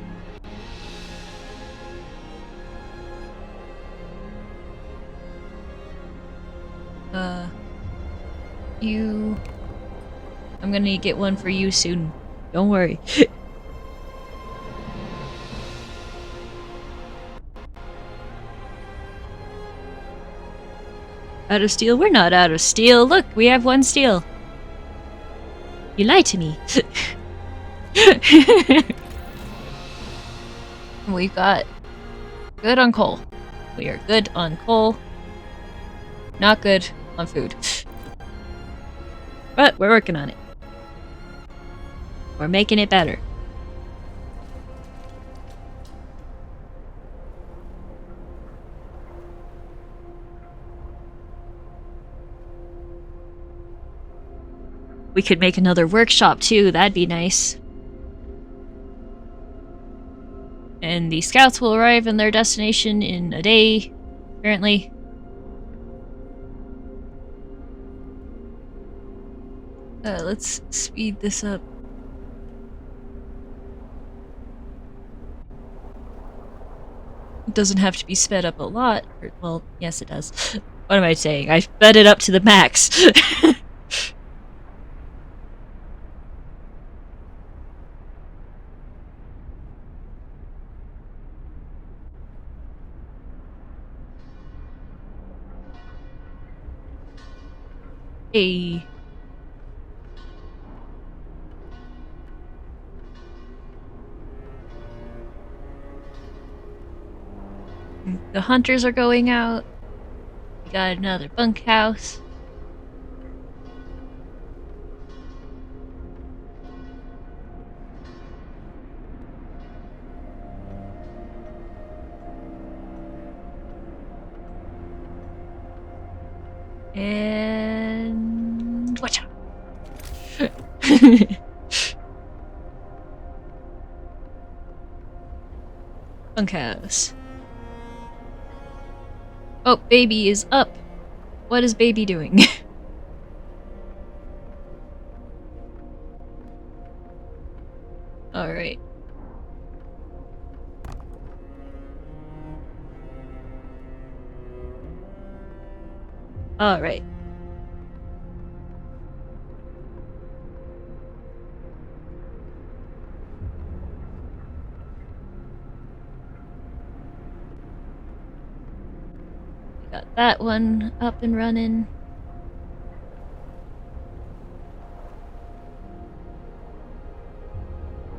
[SPEAKER 1] You... I'm gonna get one for you soon. Don't worry. Out of steel? We're not out of steel. Look, we have one steel. You lied to me. We've got good on coal. We are good on coal. Not good on food. But we're working on it. We're making it better. We could make another workshop too, that'd be nice. And the scouts will arrive in their destination in a day, apparently. Let's speed this up. It doesn't have to be sped up a lot. Well, yes it does. What am I saying? I sped it up to the max. Hey. The hunters are going out. We got another bunkhouse. And watch out. Bunkhouse. Oh, baby is up. What is baby doing? Alright. Alright. Got that one up and running.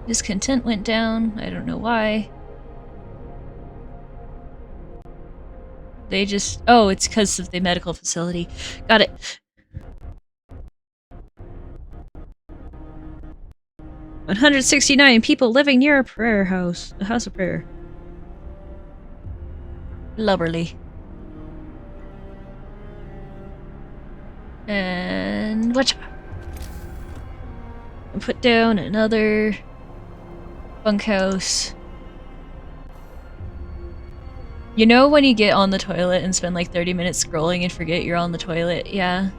[SPEAKER 1] Discontent went down. I don't know why. They just... Oh, it's because of the medical facility. Got it. "169 people living near a prayer house. A house of prayer. Lubberly. And... watch out. And put down another... bunkhouse. You know when you get on the toilet and spend like 30 minutes scrolling and forget you're on the toilet? Yeah.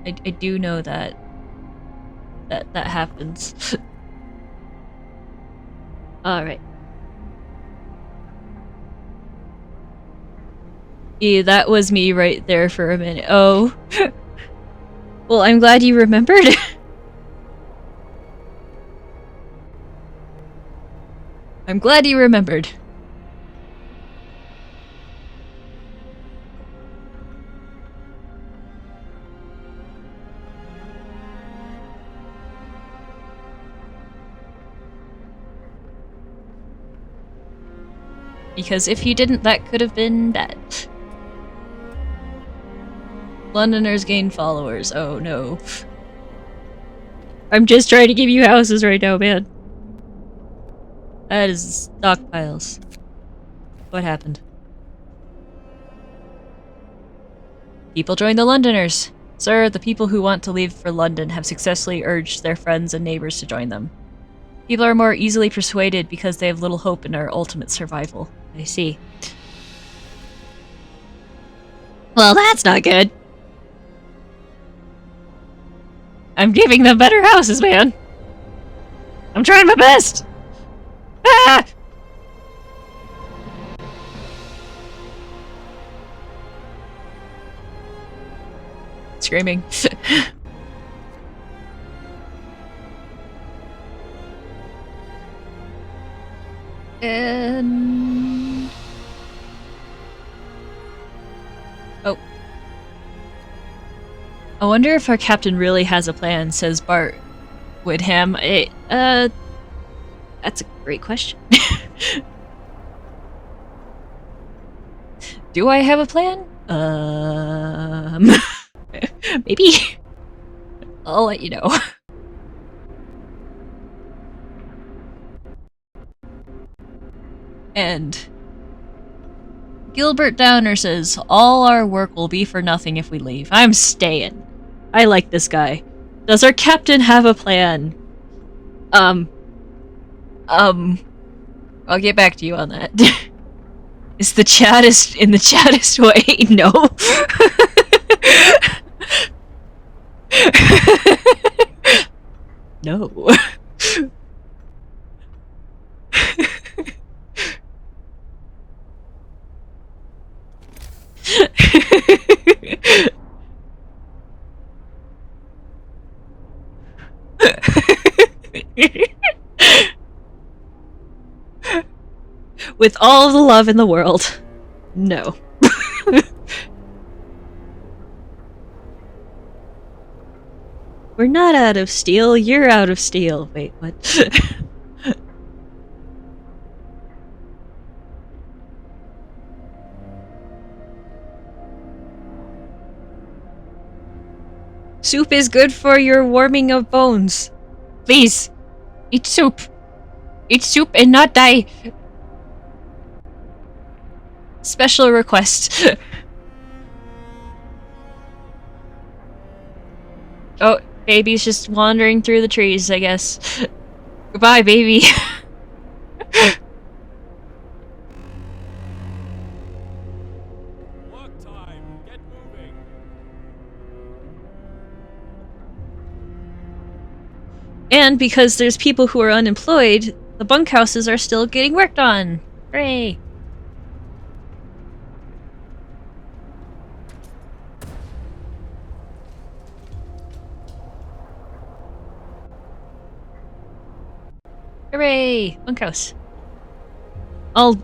[SPEAKER 1] I do know that. That happens. Alright. Yeah, that was me right there for a minute. Oh. Well, I'm glad you remembered. I'm glad you remembered. Because if you didn't, that could have been bad. Londoners gain followers. Oh no. I'm just trying to give you houses right now, man. That is stockpiles. What happened? People join the Londoners. Sir, the people who want to leave for London have successfully urged their friends and neighbors to join them. People are more easily persuaded because they have little hope in our ultimate survival. I see. Well, that's not good. I'm giving them better houses, man. I'm trying my best. Ah! Screaming. And... oh. I wonder if our captain really has a plan, says Bart Woodham. That's a great question. Do I have a plan? Maybe. I'll let you know. And Gilbert Downer says, all our work will be for nothing if we leave. I'm staying. I like this guy. Does our captain have a plan? Um, I'll get back to you on that. Is the chattest in the chattest way? No. No. With all the love in the world, no. We're not out of steel, you're out of steel. Wait, what? Soup is good for your warming of bones. Please, eat soup. Eat soup and not die. Special request. Oh, baby's just wandering through the trees, I guess. Goodbye, baby.
[SPEAKER 2] Work time. Get moving.
[SPEAKER 1] And because there's people who are unemployed, the bunkhouses are still getting worked on. Hooray! Hooray! Bunkhouse. I'll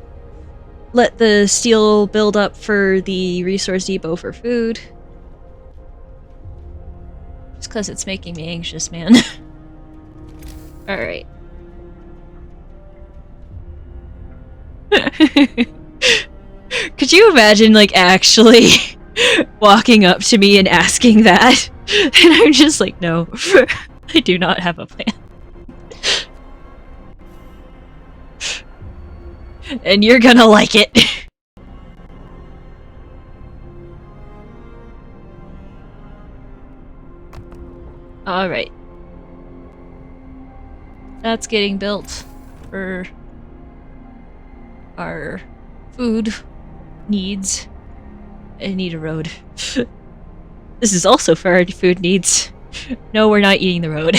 [SPEAKER 1] let the steel build up for the resource depot for food. Just because it's making me anxious, man. Alright. Could you imagine, like, actually walking up to me and asking that? And I'm just like, no. I do not have a plan. And you're gonna like it. Alright. That's getting built for our food needs. I need a road. This is also for our food needs. No, we're not eating the road.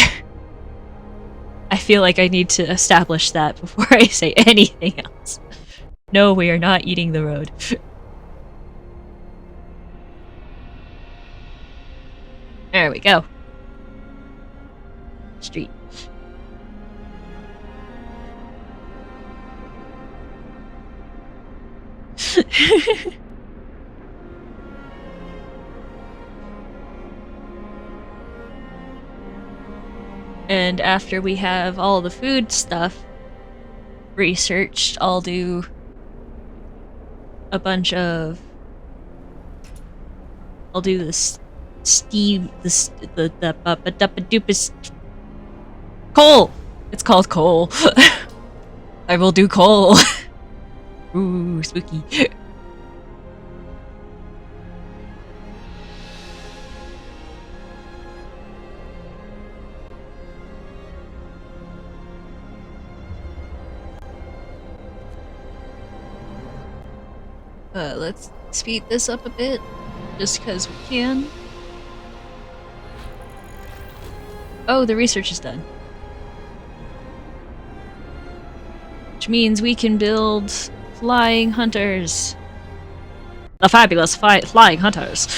[SPEAKER 1] I feel like I need to establish that before I say anything else. No, we are not eating the road. There we go. Street. And after we have all the food stuff researched, I'll do a bunch of... I'll do this steam... the coal! It's called coal. I will do coal. Ooh, spooky. Let's speed this up a bit, just because we can. Oh, the research is done. Which means we can build flying hunters. The fabulous flying hunters.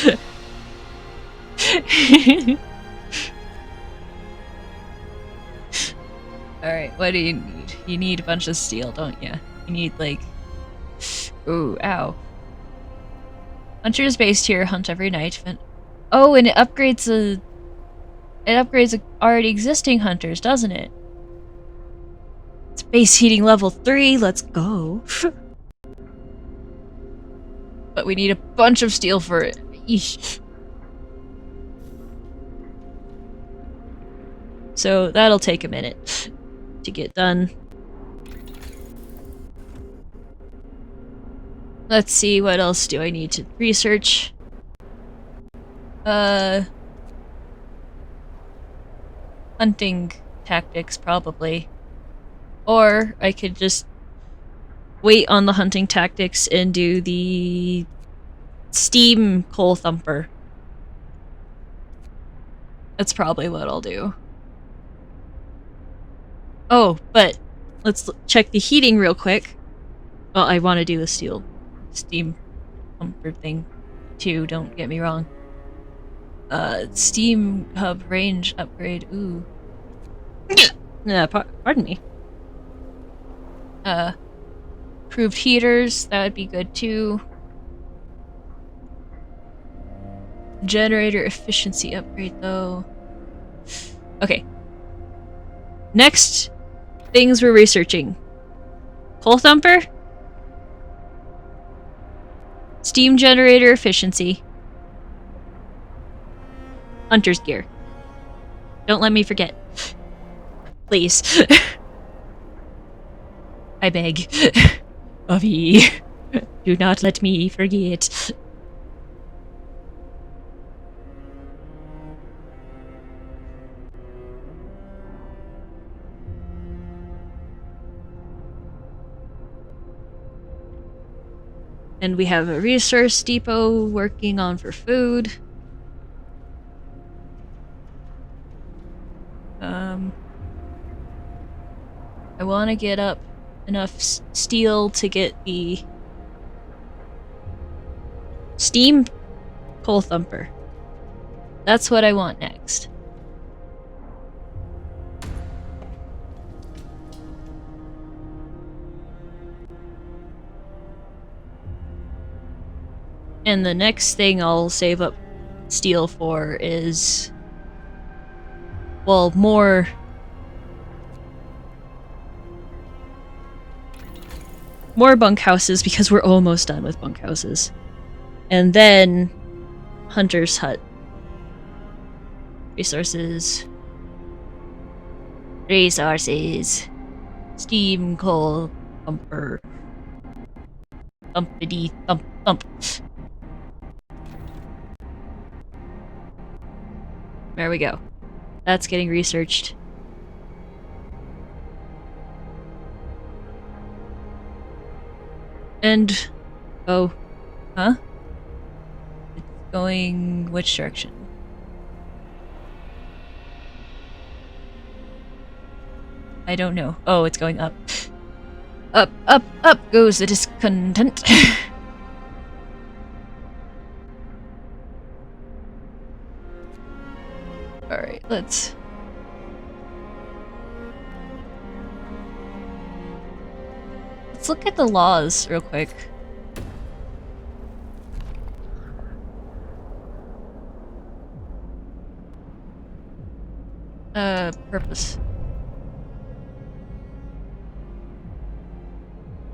[SPEAKER 1] Alright, what do you need? You need a bunch of steel, don't you? You need, like... Ooh, ow. Hunters based here hunt every night. Oh, and it upgrades already existing hunters, doesn't it? It's base heating level 3, let's go. But we need a bunch of steel for it. Eesh. So that'll take a minute to get done. Let's see, what else do I need to research? Hunting tactics, probably. Or I could just wait on the hunting tactics and do the steam coal thumper. That's probably what I'll do. Oh, but let's check the heating real quick. Well, I want to do the steam thumper thing too, don't get me wrong. Steam hub range upgrade, ooh. Pardon me. Improved heaters, that would be good too. Generator efficiency upgrade though. Okay. Next things we're researching. Coal thumper. Steam generator efficiency. Hunter's gear. Don't let me forget. Please. I beg. Avi. Do not let me forget. And we have a resource depot working on for food. I want to get up enough steel to get the steam coal thumper. That's what I want next. And the next thing I'll save up steel for is, well, more bunkhouses, because we're almost done with bunkhouses. And then Hunter's Hut. Resources. Steam coal thumper. Thumpity thump thump. There we go. That's getting researched. And... oh. Huh? It's going... which direction? I don't know. Oh, it's going up. Up, up, up goes the discontent. Alright, let's look at the laws real quick. Purpose.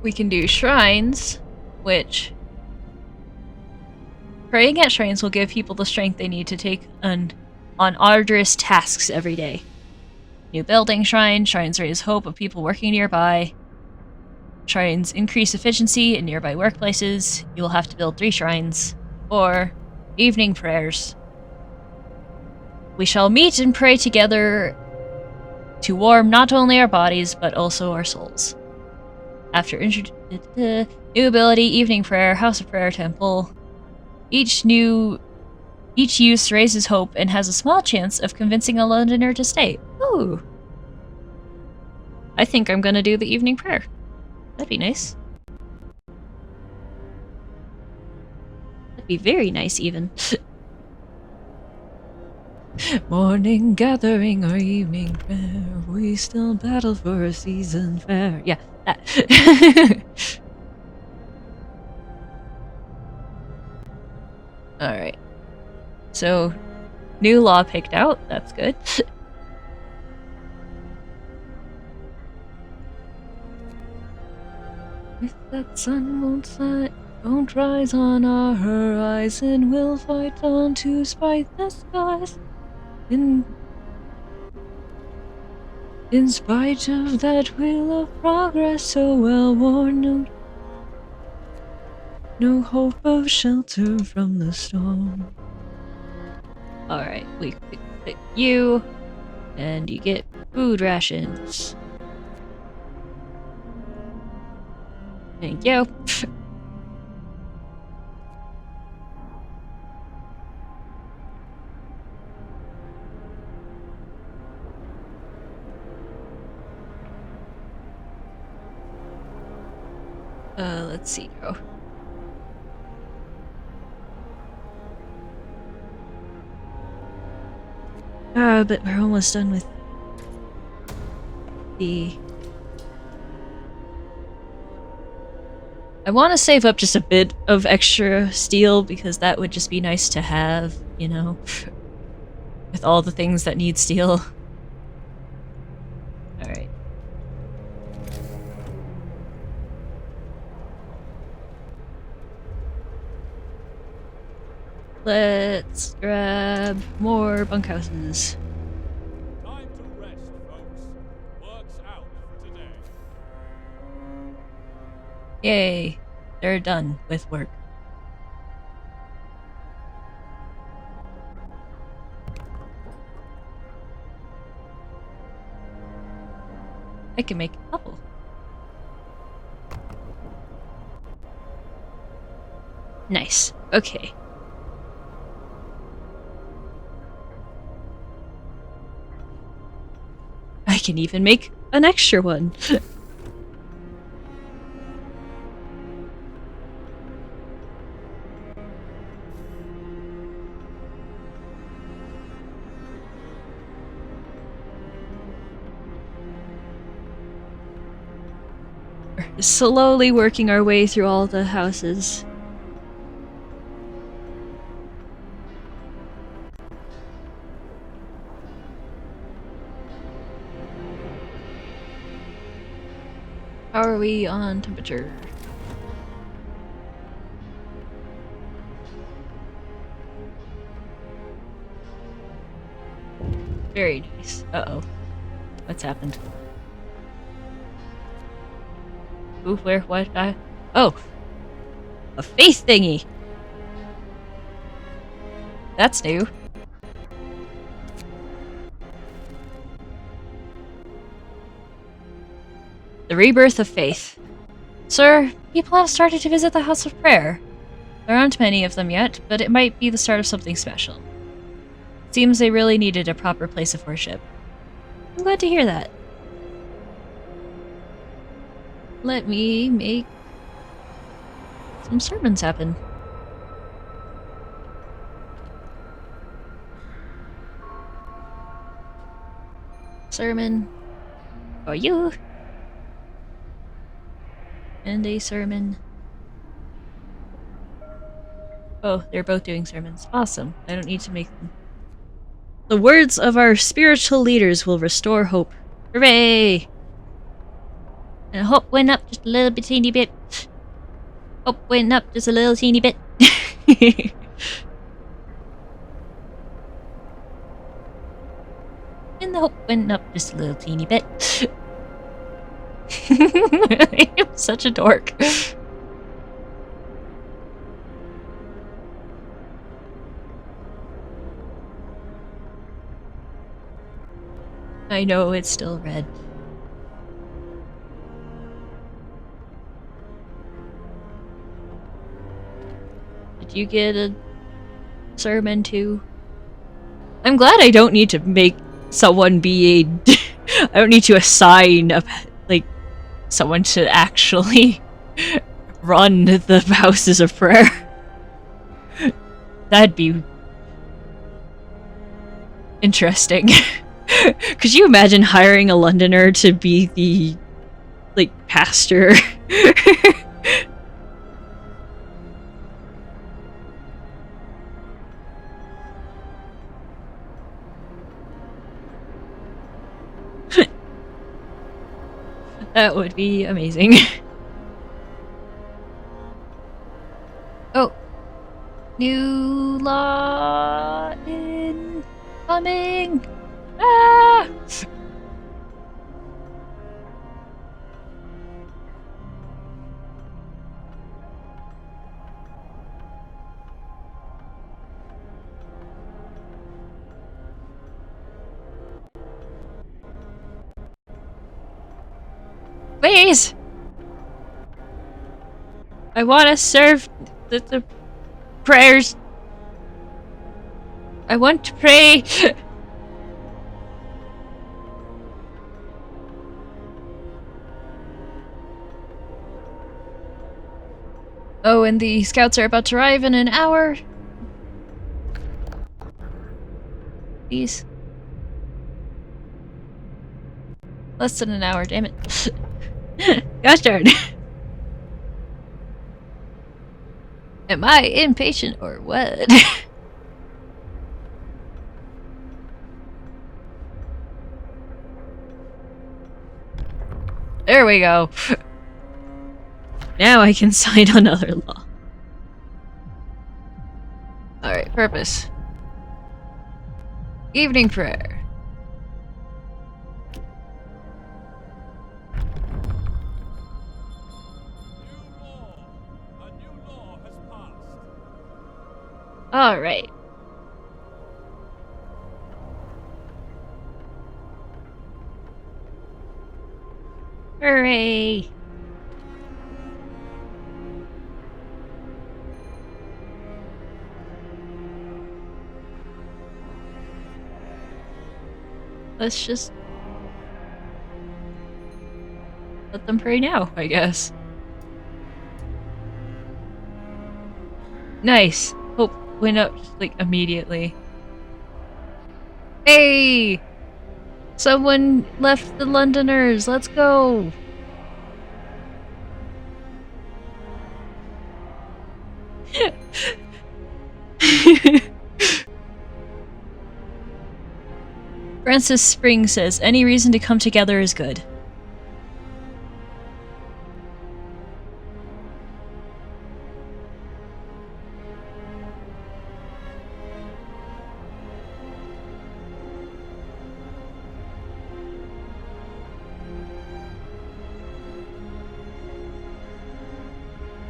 [SPEAKER 1] We can do shrines, which... praying at shrines will give people the strength they need to take on arduous tasks every day. New building shrine. Shrines raise hope of people working nearby. Shrines increase efficiency in nearby workplaces. You will have to build 3 shrines. Or evening prayers. We shall meet and pray together to warm not only our bodies, but also our souls. After new ability, evening prayer, house of prayer, temple. Each use raises hope and has a small chance of convincing a Londoner to stay. Ooh. I think I'm gonna do the evening prayer. That'd be nice. That'd be very nice, even. Morning gathering or evening prayer, we still battle for a season fair. Yeah, that. Alright. So, new law picked out. That's good. If that sun won't rise on our horizon, we'll fight on to spite the skies. In spite of that wheel of progress so well worn, no hope of shelter from the storm. Alright, we pick you. And you get food rations. Thank you. Let's see. Oh. But we're almost done with the... I want to save up just a bit of extra steel because that would just be nice to have, you know, with all the things that need steel. Alright. Let's grab more bunkhouses.
[SPEAKER 2] Time to rest, folks. Work's out for today.
[SPEAKER 1] Yay, they're done with work. I can make a couple. Nice. Okay. I can even make an extra one. We're slowly working our way through all the houses. How are we on temperature? Very nice. Uh-oh. What's happened? Ooh, where? What? Oh! A faith thingy! That's new. The rebirth of faith. Sir, people have started to visit the House of Prayer. There aren't many of them yet, but it might be the start of something special. Seems they really needed a proper place of worship. I'm glad to hear that. Let me make some sermons happen. Sermon for you. And a sermon. Oh, they're both doing sermons. Awesome. I don't need to make them. The words of our spiritual leaders will restore hope. Hooray! And hope went up just a little bit teeny bit. Hope went up just a little teeny bit. And the hope went up just a little teeny bit. I'm such a dork. I know it's still red. Did you get a sermon too? I'm glad I don't need to make someone be a... I don't need to assign a, like, someone to actually run the houses of prayer. That'd be interesting. Could you imagine hiring a Londoner to be the, like, pastor? That would be amazing. Oh. New law incoming! Ah! Please! I want to serve the prayers. I want to pray. Oh, and the scouts are about to arrive in an hour. Please. Less than an hour, damn it. Gosh darn. Am I impatient or what? There we go. Now I can sign another law. Alright, purpose. Evening prayer.
[SPEAKER 2] A new law has passed.
[SPEAKER 1] Alright. Hooray! Let's just let them pray now, I guess. Nice. Hope went up like immediately. Hey! Someone left the Londoners. Let's go. Francis Spring says, any reason to come together is good.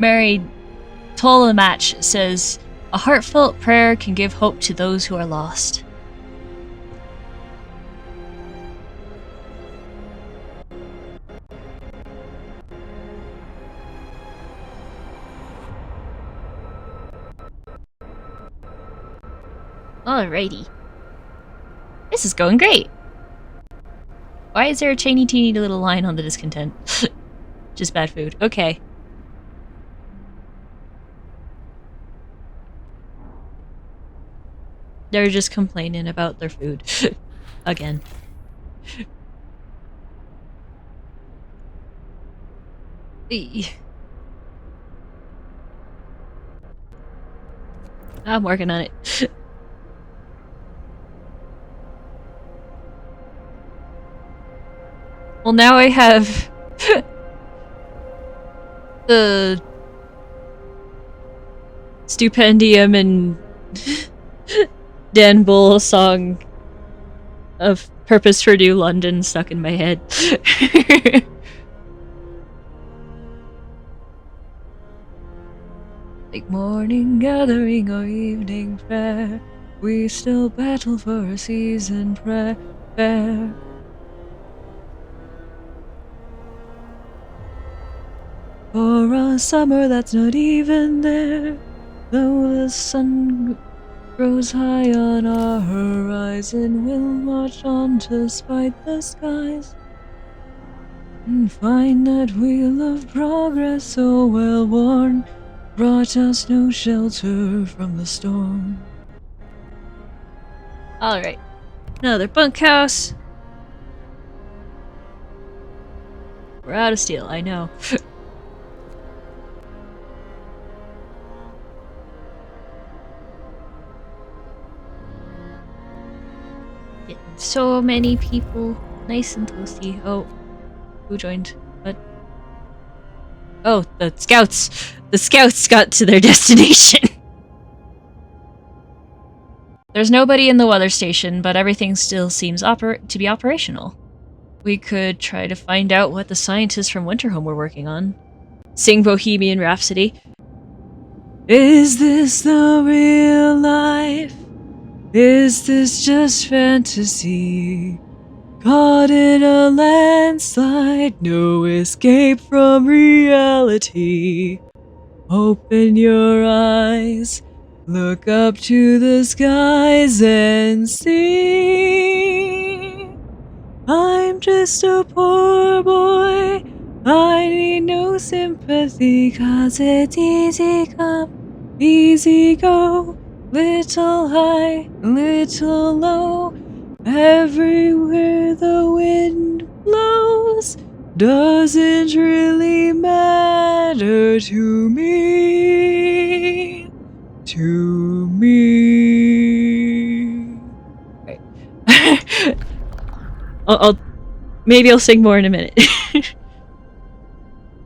[SPEAKER 1] Mary Tolamach says, a heartfelt prayer can give hope to those who are lost. Alrighty. This is going great. Why is there a teeny little line on the discontent? Just bad food. Okay. They're just complaining about their food. Again. I'm working on it. Well, now I have the Stupendium and Dan Bull song of Purpose for New London stuck in my head. Like morning gathering or evening prayer, we still battle for a season prayer. For a summer that's not even there, though the sun grows high on our horizon, we'll march on despite the skies and find that wheel of progress so well worn brought us no shelter from the storm. Alright, another bunkhouse. We're out of steel, I know. Getting so many people. Nice and toasty. Oh, who joined? What? Oh, the scouts! The scouts got to their destination! There's nobody in the weather station, but everything still seems to be operational. We could try to find out what the scientists from Winterhome were working on. Sing Bohemian Rhapsody. Is this the real life? Is this just fantasy? Caught in a landslide, no escape from reality. Open your eyes, look up to the skies and see. I'm just a poor boy, I need no sympathy, 'cause it's easy come, easy go, little high, little low. Everywhere the wind blows doesn't really matter to me. To me. Right. Maybe I'll sing more in a minute.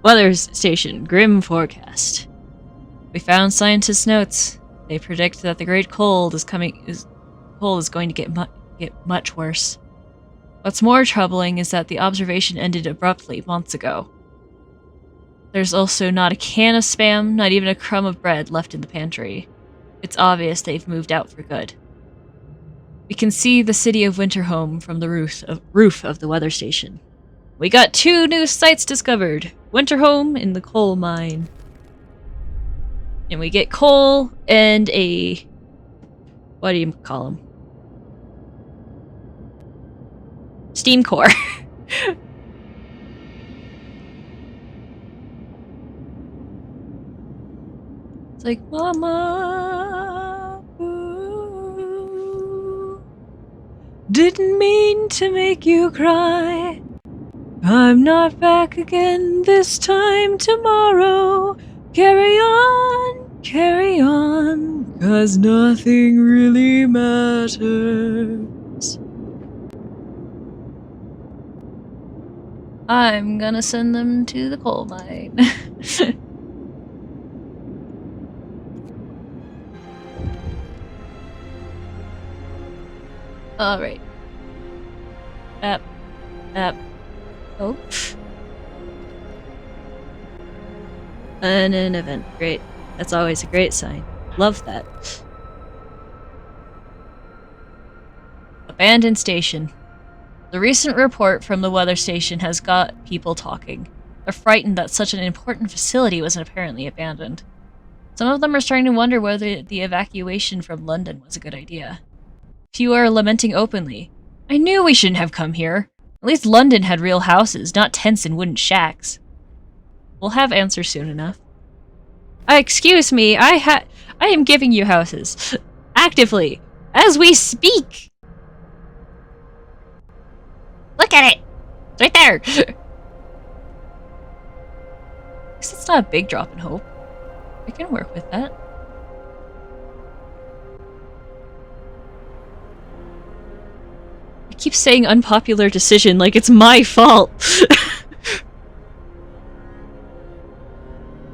[SPEAKER 1] Weather station, grim forecast. We found scientists' notes. They predict that the great cold is going to get much worse. What's more troubling is that the observation ended abruptly months ago. There's also not a can of Spam, not even a crumb of bread left in the pantry. It's obvious they've moved out for good. We can see the city of Winterhome from the roof of the weather station. We got 2 new sites discovered. Winterhome in the coal mine. And we get coal and a... what do you call them? Steam core. It's like, Mama, ooh, didn't mean to make you cry. I'm not back again this time tomorrow. Carry on, 'cause nothing really matters. I'm gonna send them to the coal mine. Alright. Oh. An event. Great. That's always a great sign. Love that. Abandoned station. The recent report from the weather station has got people talking. They're frightened that such an important facility was apparently abandoned. Some of them are starting to wonder whether the evacuation from London was a good idea. Few are lamenting openly. I knew we shouldn't have come here. At least London had real houses, not tents and wooden shacks. We'll have answers soon enough. Excuse me, I am giving you houses. Actively. As we speak! Look at it! It's right there! At least it's not a big drop in hope. I can work with that. I keep saying unpopular decision like it's my fault.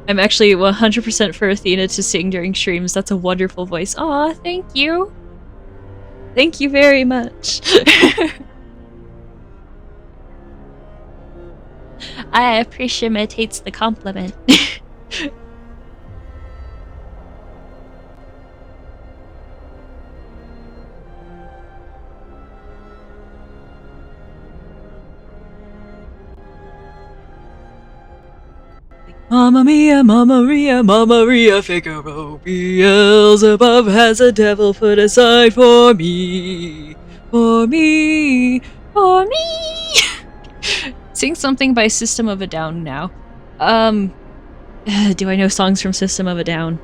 [SPEAKER 1] I'm actually 100% for Athena to sing during streams. That's a wonderful voice. Aw, thank you. Thank you very much. I appreciate the compliment. Mamma mia, Mamma Maria, Mamma Maria, Figaro. Beelzebub has a devil put aside for me. For me. For me. Sing something by System of a Down now. Do I know songs from System of a Down?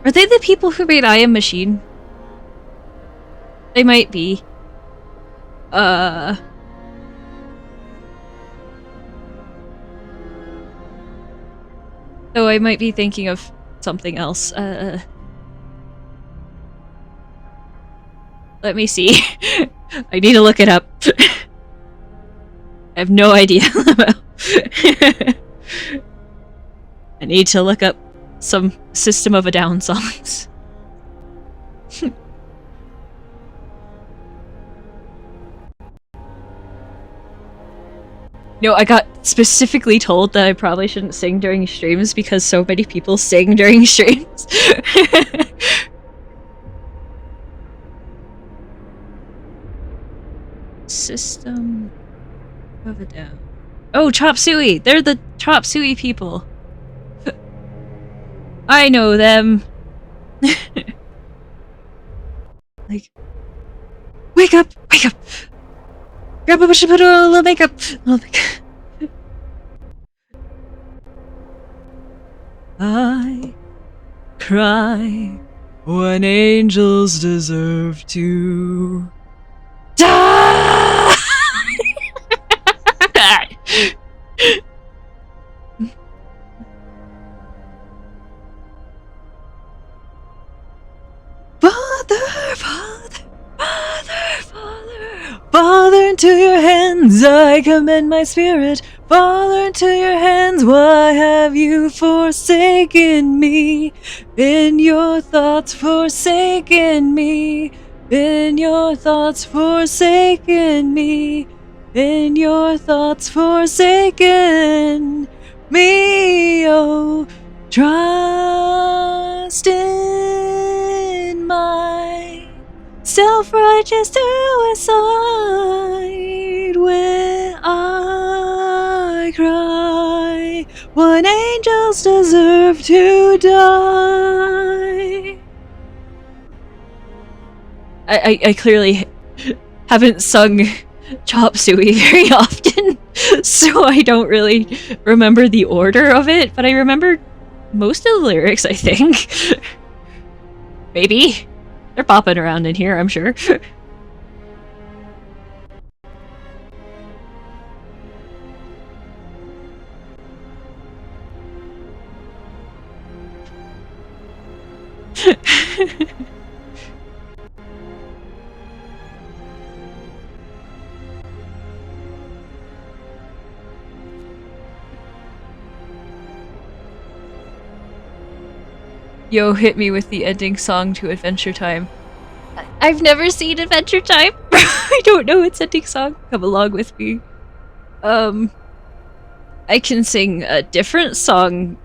[SPEAKER 1] Are they the people who made I Am Machine? They might be. Though I might be thinking of something else. Let me see. I need to look it up. I have no idea. I need to look up some System of a Down songs. No, I got specifically told that I probably shouldn't sing during streams because so many people sing during streams. System of a Down. Oh, Chop Suey! They're the Chop Suey people. I know them. Like, wake up! Wake up! Grab a bush and put on a little makeup! Little makeup. I cry when angels deserve to die! Father, into your hands I commend my spirit. Father, into your hands, why have you forsaken me? In your thoughts forsaken me. In your thoughts forsaken me. In your thoughts forsaken me. Oh, trust in my self-righteous suicide when I cry when angels deserve to die. I clearly haven't sung Chop Suey very often, so I don't really remember the order of it, but I remember most of the lyrics, I think. Maybe. They're popping around in here, I'm sure. Yo, hit me with the ending song to Adventure Time. I've never seen Adventure Time. I don't know its ending song. Come along with me. I can sing a different song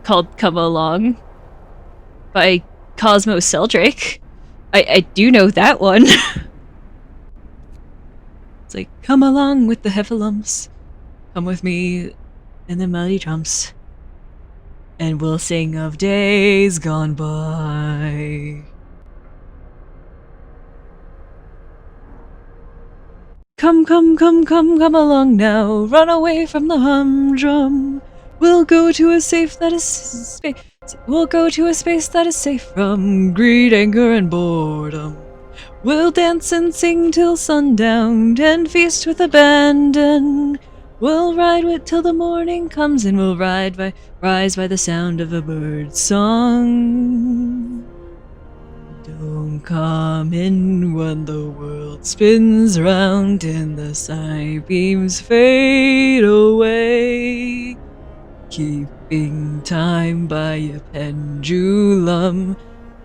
[SPEAKER 1] called Come Along by Cosmo Seldrake. I do know that one. It's like, come along with the heffalumps. Come with me in the melody drums. And we'll sing of days gone by. Come along now. Run away from the humdrum. We'll go to a safe that is We'll go to a space that is safe from greed, anger, and boredom. We'll dance and sing till sundown and feast with abandon. We'll ride till the morning comes and we'll rise by the sound of a bird's song. Don't come in when the world spins round and the side beams fade away. Keeping time by a pendulum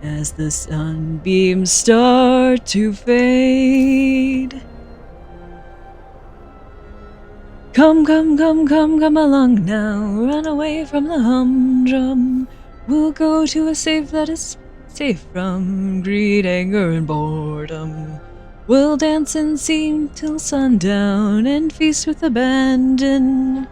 [SPEAKER 1] as the sunbeams start to fade. Come along now, run away from the humdrum. We'll go to a safe that is safe from greed, anger, and boredom. We'll dance and sing till sundown and feast with abandon.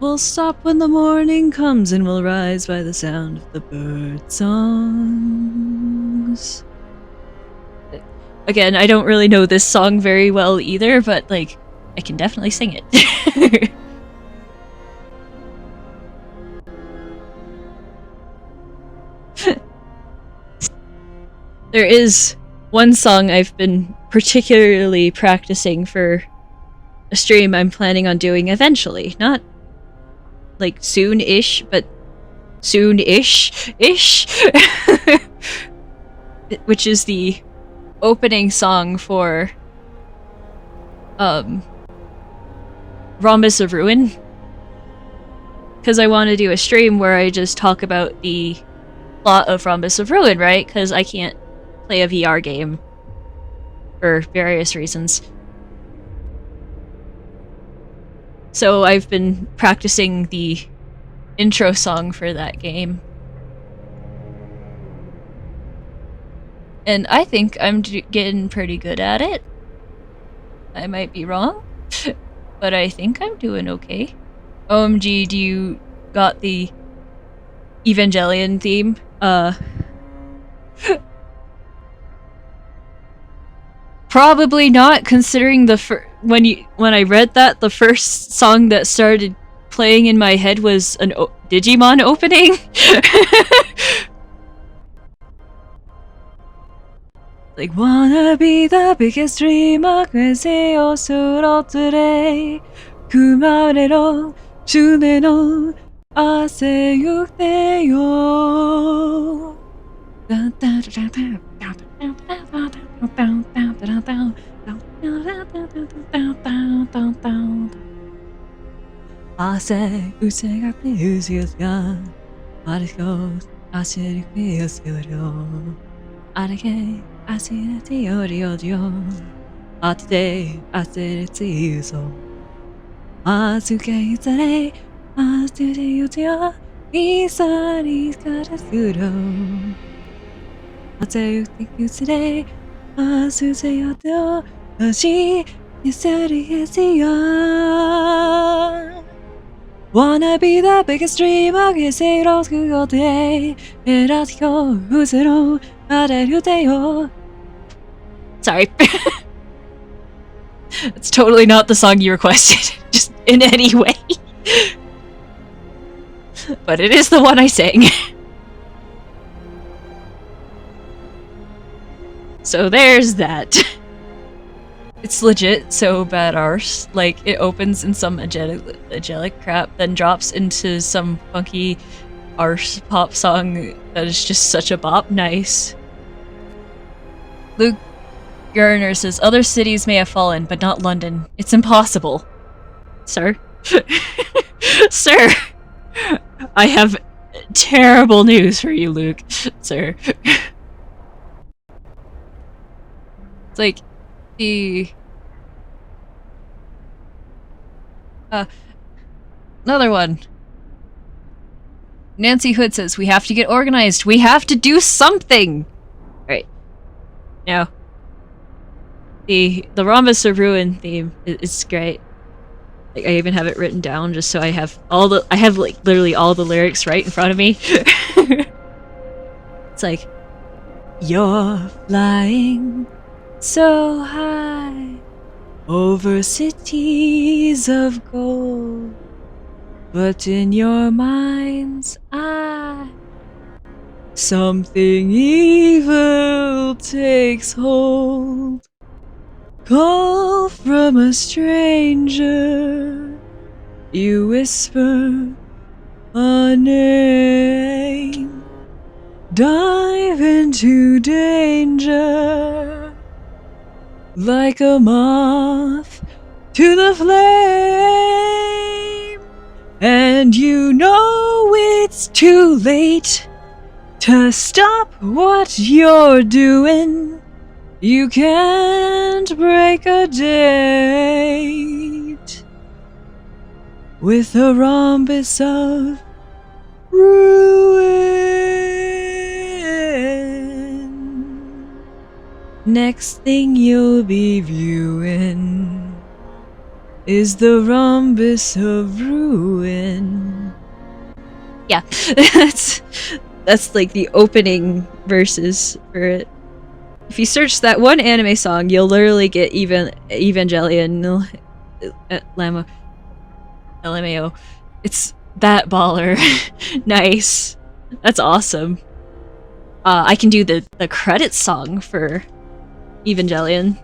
[SPEAKER 1] We'll stop when the morning comes and we'll rise by the sound of the bird songs. Again, I don't really know this song very well either, but like, I can definitely sing it. There is one song I've been particularly practicing for a stream I'm planning on doing eventually. Not like soon-ish, but soon-ish-ish. Which is the opening song for Rhombus of Ruin, because I want to do a stream where I just talk about the plot of Rhombus of Ruin, right? Because I can't play a VR game for various reasons. So I've been practicing the intro song for that game. And I think I'm getting pretty good at it. I might be wrong, but I think I'm doing okay. OMG, do you got the Evangelion theme? Probably not, considering when I read that, the first song that started playing in my head was an Digimon opening. Like, wanna be the biggest dreamer, crazy or today. Kumarero, shumeno, ase yukte yo. 汗失がってゆすゆすがあれこ足にゆすよりょあれけ足にてよりよりよあてて汗につゆそあつけいざれあててよてよいさりからすろあてゆてゆすれあすせよてよあしゆせりへしよWanna be the biggest dreamer, que se los gote, eratio, usero, aderuteo. Sorry. It's totally not the song you requested, just in any way. But it is the one I sang. So there's that. It's legit so bad arse. Like, it opens in some angelic crap, then drops into some funky arse pop song that is just such a bop. Nice. Luke Garner says, other cities may have fallen, but not London. It's impossible. Sir? Sir! I have terrible news for you, Luke. Sir. It's like, another one. Nancy Hood says, we have to get organized. We have to do something! Right. Now, the Rhombus of Ruin theme is great. Like, I even have it written down just so I have like literally all the lyrics right in front of me. It's like, you're flying so high over cities of gold, but in your mind's eye, something evil takes hold. Call from a stranger, you whisper a name, dive into danger. Like a moth to the flame, and you know it's too late to stop what you're doing. You can't break a date with a rhombus of ruin. Next thing you'll be viewing is the rhombus of ruin. Yeah, that's like the opening verses for it. If you search that one anime song, you'll literally get Evangelion LMAO. It's that baller. Nice. That's awesome. I can do the credits song for Evangelion.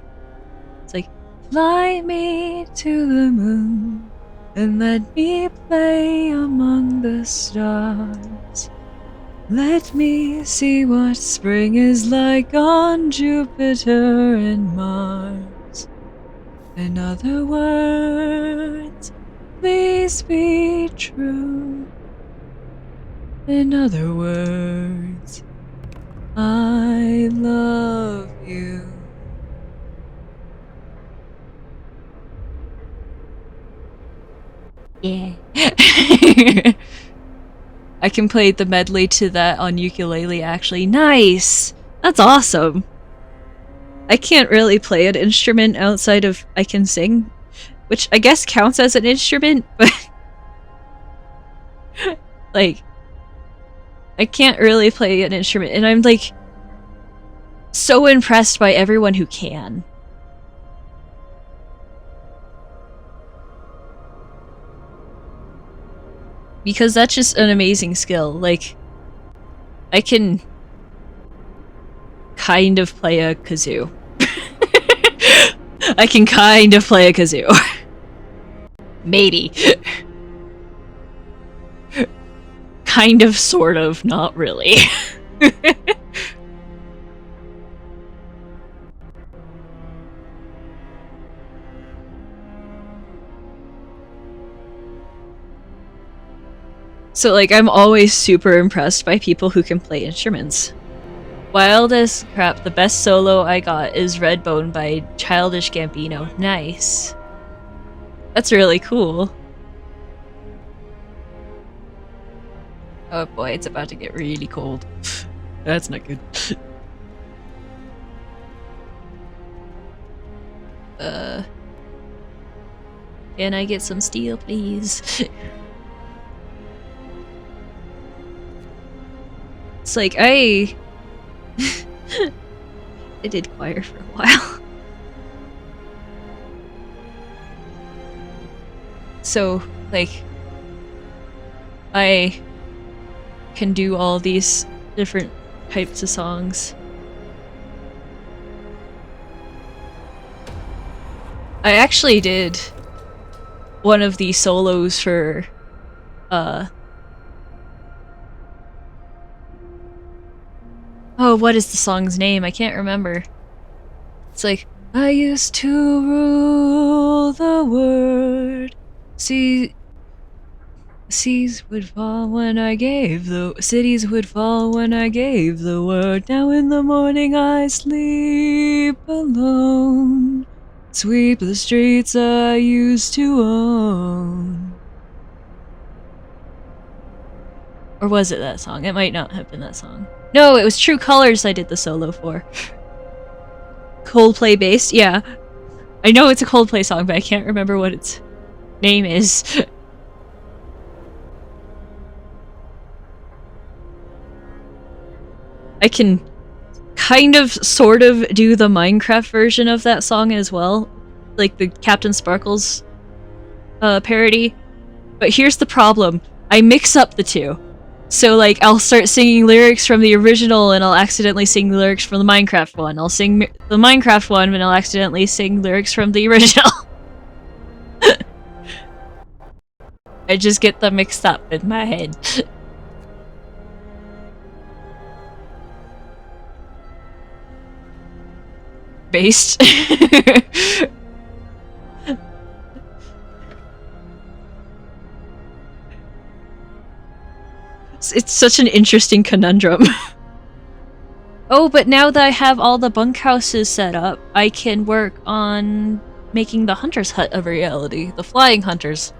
[SPEAKER 1] It's like, fly me to the moon and let me play among the stars. Let me see what spring is like on Jupiter and Mars. In other words, please be true. In other words, I love you. Yeah. I can play the medley to that on ukulele, actually. Nice! That's awesome! I can't really play an instrument outside of I can sing, which I guess counts as an instrument, but like I can't really play an instrument, and I'm like so impressed by everyone who can. Because that's just an amazing skill. Like, I can kind of play a kazoo. I can kind of play a kazoo. Maybe. Kind of, sort of, not really. So, like, I'm always super impressed by people who can play instruments. Wild as crap, the best solo I got is Redbone by Childish Gambino. Nice. That's really cool. Oh boy, it's about to get really cold. That's not good. Can I get some steel, please? It's like, I did choir for a while. So, like, I can do all these different types of songs. I actually did one of the solos for, oh, what is the song's name? I can't remember. It's like, I used to rule the world. Seas would fall when I gave the cities would fall when I gave the word. Now in the morning I sleep alone. Sweep the streets I used to own. Or was it that song? It might not have been that song. No, it was True Colors I did the solo for. Coldplay based, yeah. I know it's a Coldplay song, but I can't remember what its name is. I can kind of, sort of do the Minecraft version of that song as well. Like the Captain Sparkles parody. But here's the problem. I mix up the two. So, like, I'll start singing lyrics from the original and I'll accidentally sing the lyrics from the Minecraft one. I'll sing the Minecraft one and I'll accidentally sing lyrics from the original. I just get them mixed up in my head. Based. It's such an interesting conundrum. Oh, but now that I have all the bunkhouses set up, I can work on making the Hunter's Hut a reality. The Flying Hunters.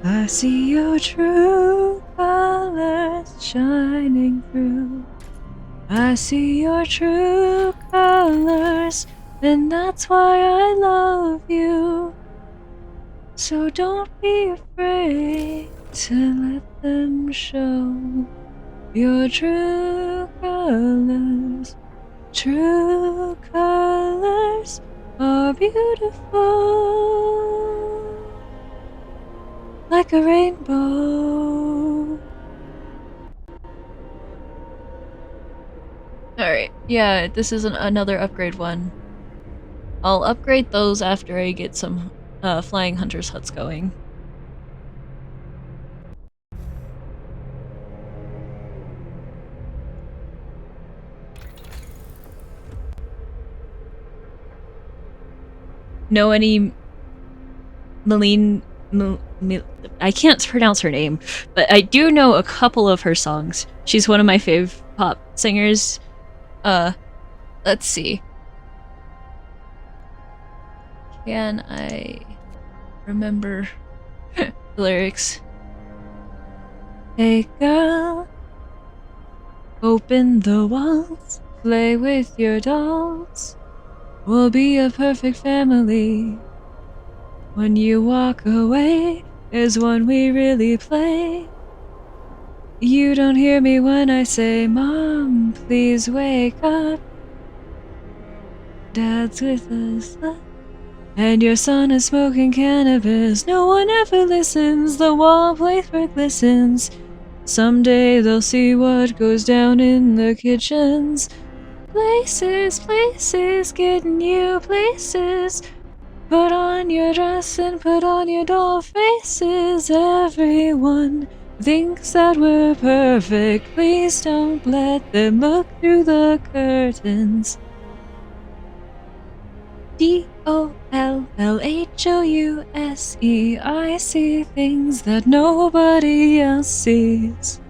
[SPEAKER 1] I see your true colors shining through. I see your true colors, and that's why I love you. So don't be afraid to let them show your true colors. True colors are beautiful, like a rainbow. Alright, yeah, this is another upgrade one. I'll upgrade those after I get some Flying Hunters huts going. Know any Malene... I can't pronounce her name, but I do know a couple of her songs. She's one of my fave pop singers. Let's see. Can I remember the lyrics? Hey girl, open the walls, play with your dolls. We'll be a perfect family. When you walk away is when we really play. You don't hear me when I say, Mom, please wake up. Dad's with us, and your son is smoking cannabis. No one ever listens, the wallpaper glistens. Someday they'll see what goes down in the kitchens. Places, places, getting you places. Put on your dress and put on your doll faces. Everyone thinks that we're perfect. Please don't let them look through the curtains. DOLLHOUSE. I see things that nobody else sees.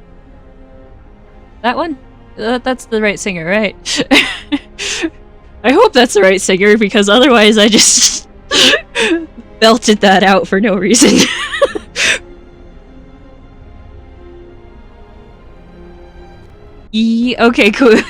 [SPEAKER 1] That one? That's the right singer, right? I hope that's the right singer, because otherwise I just belted that out for no reason. Okay, good.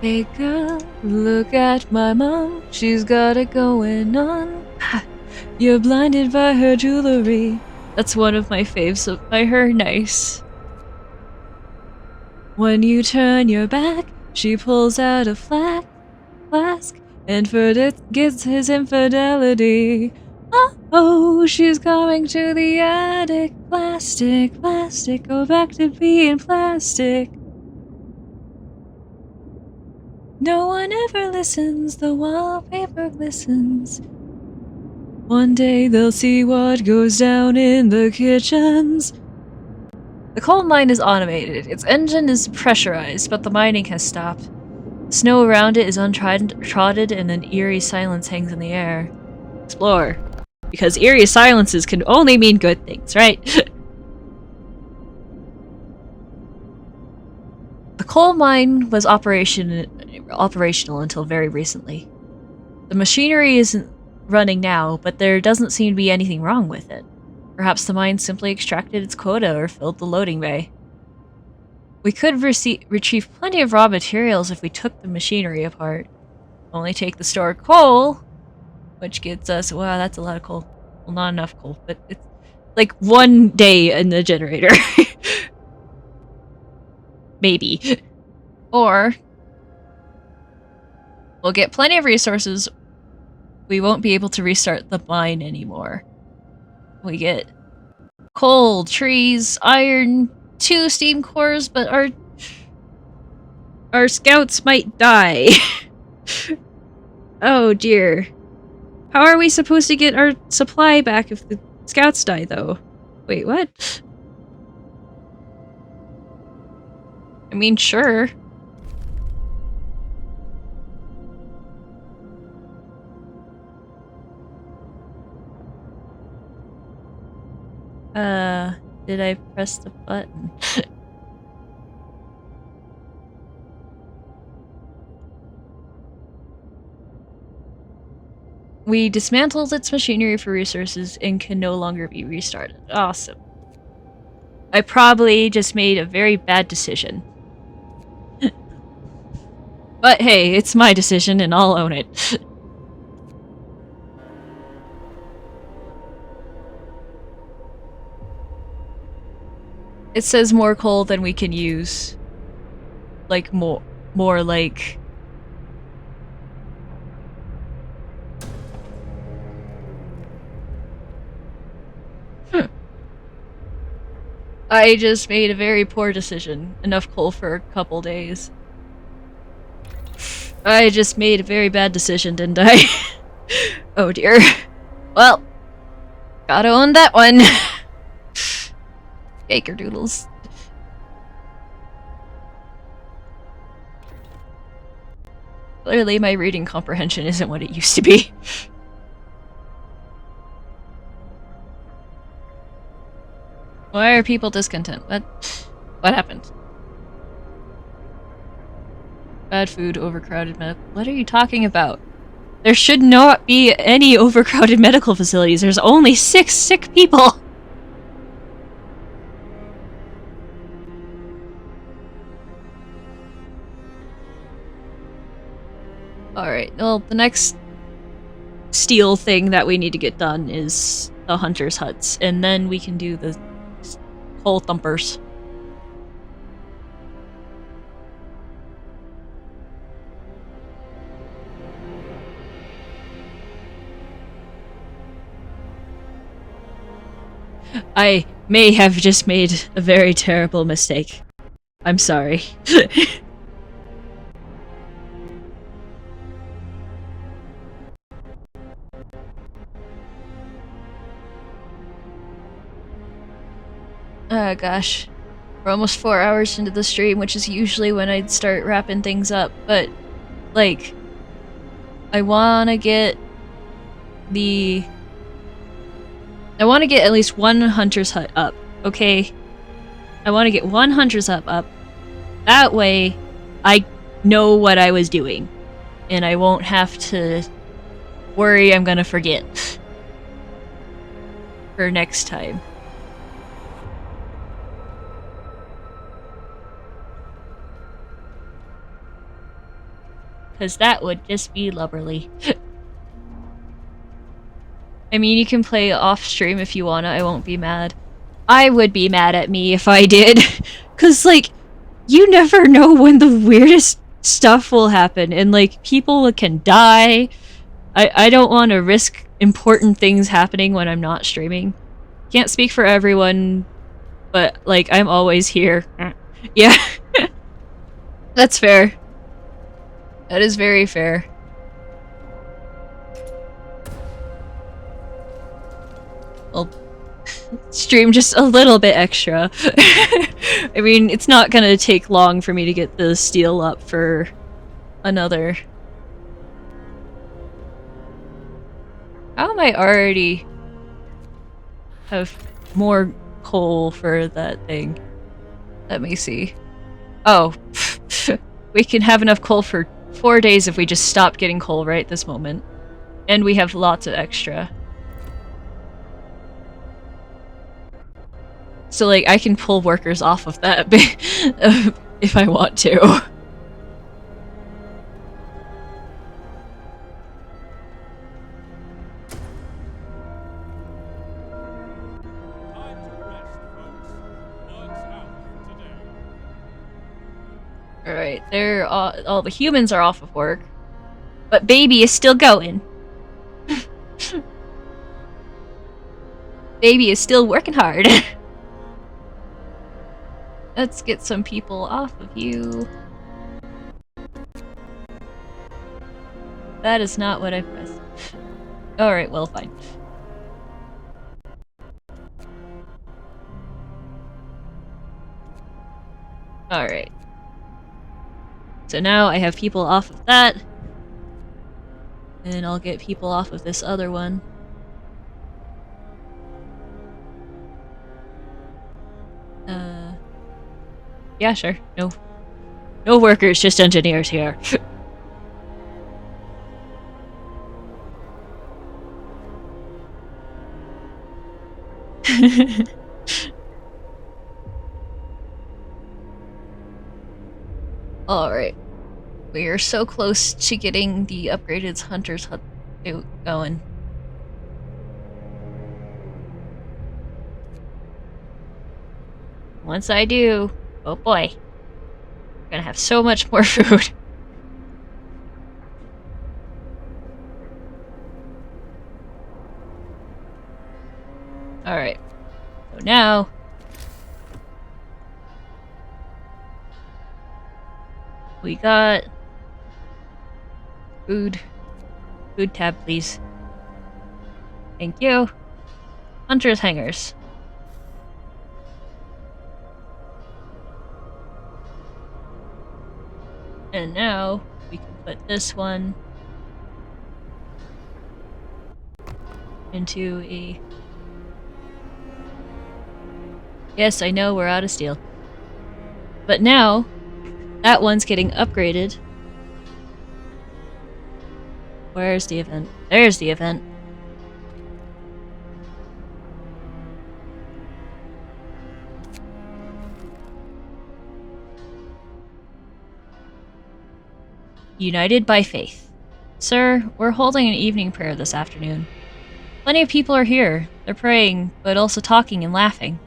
[SPEAKER 1] Hey girl, look at my mom, she's got it going on. You're blinded by her jewelry. That's one of my faves by her, nice. When you turn your back, she pulls out a flask and gets his infidelity. Oh, she's coming to the attic. Plastic, plastic, go back to being plastic. No one ever listens, the wallpaper glistens. One day they'll see what goes down in the kitchens. The coal mine is automated. Its engine is pressurized, but the mining has stopped. The snow around it is untrodden and an eerie silence hangs in the air. Explore. Because eerie silences can only mean good things, right? The coal mine was operational until very recently. The machinery isn't running now, but there doesn't seem to be anything wrong with it. Perhaps the mine simply extracted its quota or filled the loading bay. We could retrieve plenty of raw materials if we took the machinery apart. Only take the stored coal, which gets us— wow, that's a lot of coal. Well, not enough coal, but it's like 1 day in the generator. Maybe. Or we'll get plenty of resources. We won't be able to restart the mine anymore. We get coal, trees, iron, 2 steam cores, but our scouts might die. Oh dear. How are we supposed to get our supply back if the scouts die, though? Wait, what? I mean, sure. Did I press the button? We dismantled its machinery for resources and can no longer be restarted. Awesome. I probably just made a very bad decision. But hey, it's my decision and I'll own it. It says more coal than we can use. Like, more like... I just made a very poor decision. Enough coal for a couple days. I just made a very bad decision, didn't I? Oh dear. Well, gotta own that one. Baker doodles. Clearly my reading comprehension isn't what it used to be. Why are people discontent? What happened? Bad food, overcrowded medical. What are you talking about? There should not be any overcrowded medical facilities. There's only 6 sick people. Alright, well, the next steel thing that we need to get done is the hunter's huts, and then we can do the coal thumpers. I may have just made a very terrible mistake. I'm sorry. Oh gosh. We're almost 4 hours into the stream, which is usually when I'd start wrapping things up, but, like, I wanna get at least one hunter's hut up, okay? I want to get one hunter's hut up. That way, I know what I was doing. And I won't have to worry I'm gonna forget. For next time. Because that would just be lubberly. I mean, you can play off stream if you wanna, I won't be mad. I would be mad at me if I did. Cause, like, you never know when the weirdest stuff will happen, and, like, people can die. I don't want to risk important things happening when I'm not streaming. Can't speak for everyone, but, like, I'm always here. Yeah. That's fair. That is very fair. I'll stream just a little bit extra. I mean, it's not gonna take long for me to get the steel up for another. How am I already have more coal for that thing? Let me see. Oh, we can have enough coal for 4 days if we just stop getting coal right this moment. And we have lots of extra. So, like, I can pull workers off of that if I want to.
[SPEAKER 2] Time to rest, folks. Work's out for today.
[SPEAKER 1] Alright, they're all the humans are off of work. But baby is still going. Baby is still working hard. Let's get some people off of you. That is not what I pressed. Alright, well, fine. Alright. So now I have people off of that. And I'll get people off of this other one. Yeah, sure. No workers, just engineers here. Alright. We are so close to getting the upgraded hunter's hut going. Once I do, oh boy, we're gonna have so much more food. Alright, so now we got food. Food tab, please. Thank you. Hunter's hangers. And now we can put this one into a... Yes, I know we're out of steel. But now, that one's getting upgraded Where's the event? There's the event. United by faith. Sir, we're holding an evening prayer this afternoon. Plenty of people are here. They're praying, but also talking and laughing.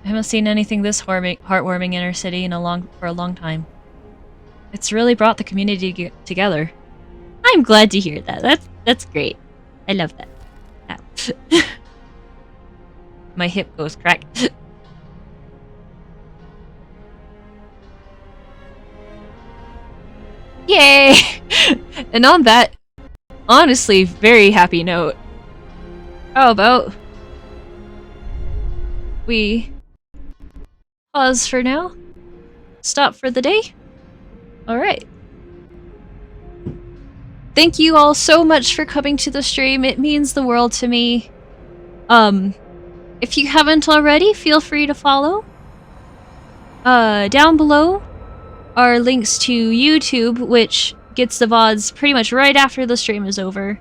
[SPEAKER 1] I haven't seen anything this heartwarming in our city for a long time. It's really brought the community together. I'm glad to hear that. That's great. I love that. Ow. My hip goes crack. Yay! And on that, honestly, very happy note, how about we pause for now? Stop for the day? Alright. Thank you all so much for coming to the stream. It means the world to me. If you haven't already, feel free to follow. Down below are links to YouTube, which gets the VODs pretty much right after the stream is over.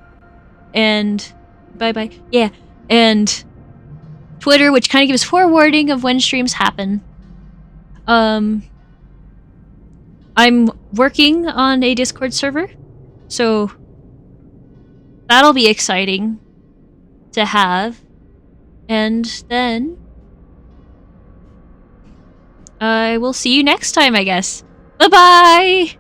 [SPEAKER 1] And bye-bye. Yeah. And Twitter, which kind of gives forewarning of when streams happen. I'm working on a Discord server, so that'll be exciting to have. And then I will see you next time, I guess. Bye-bye!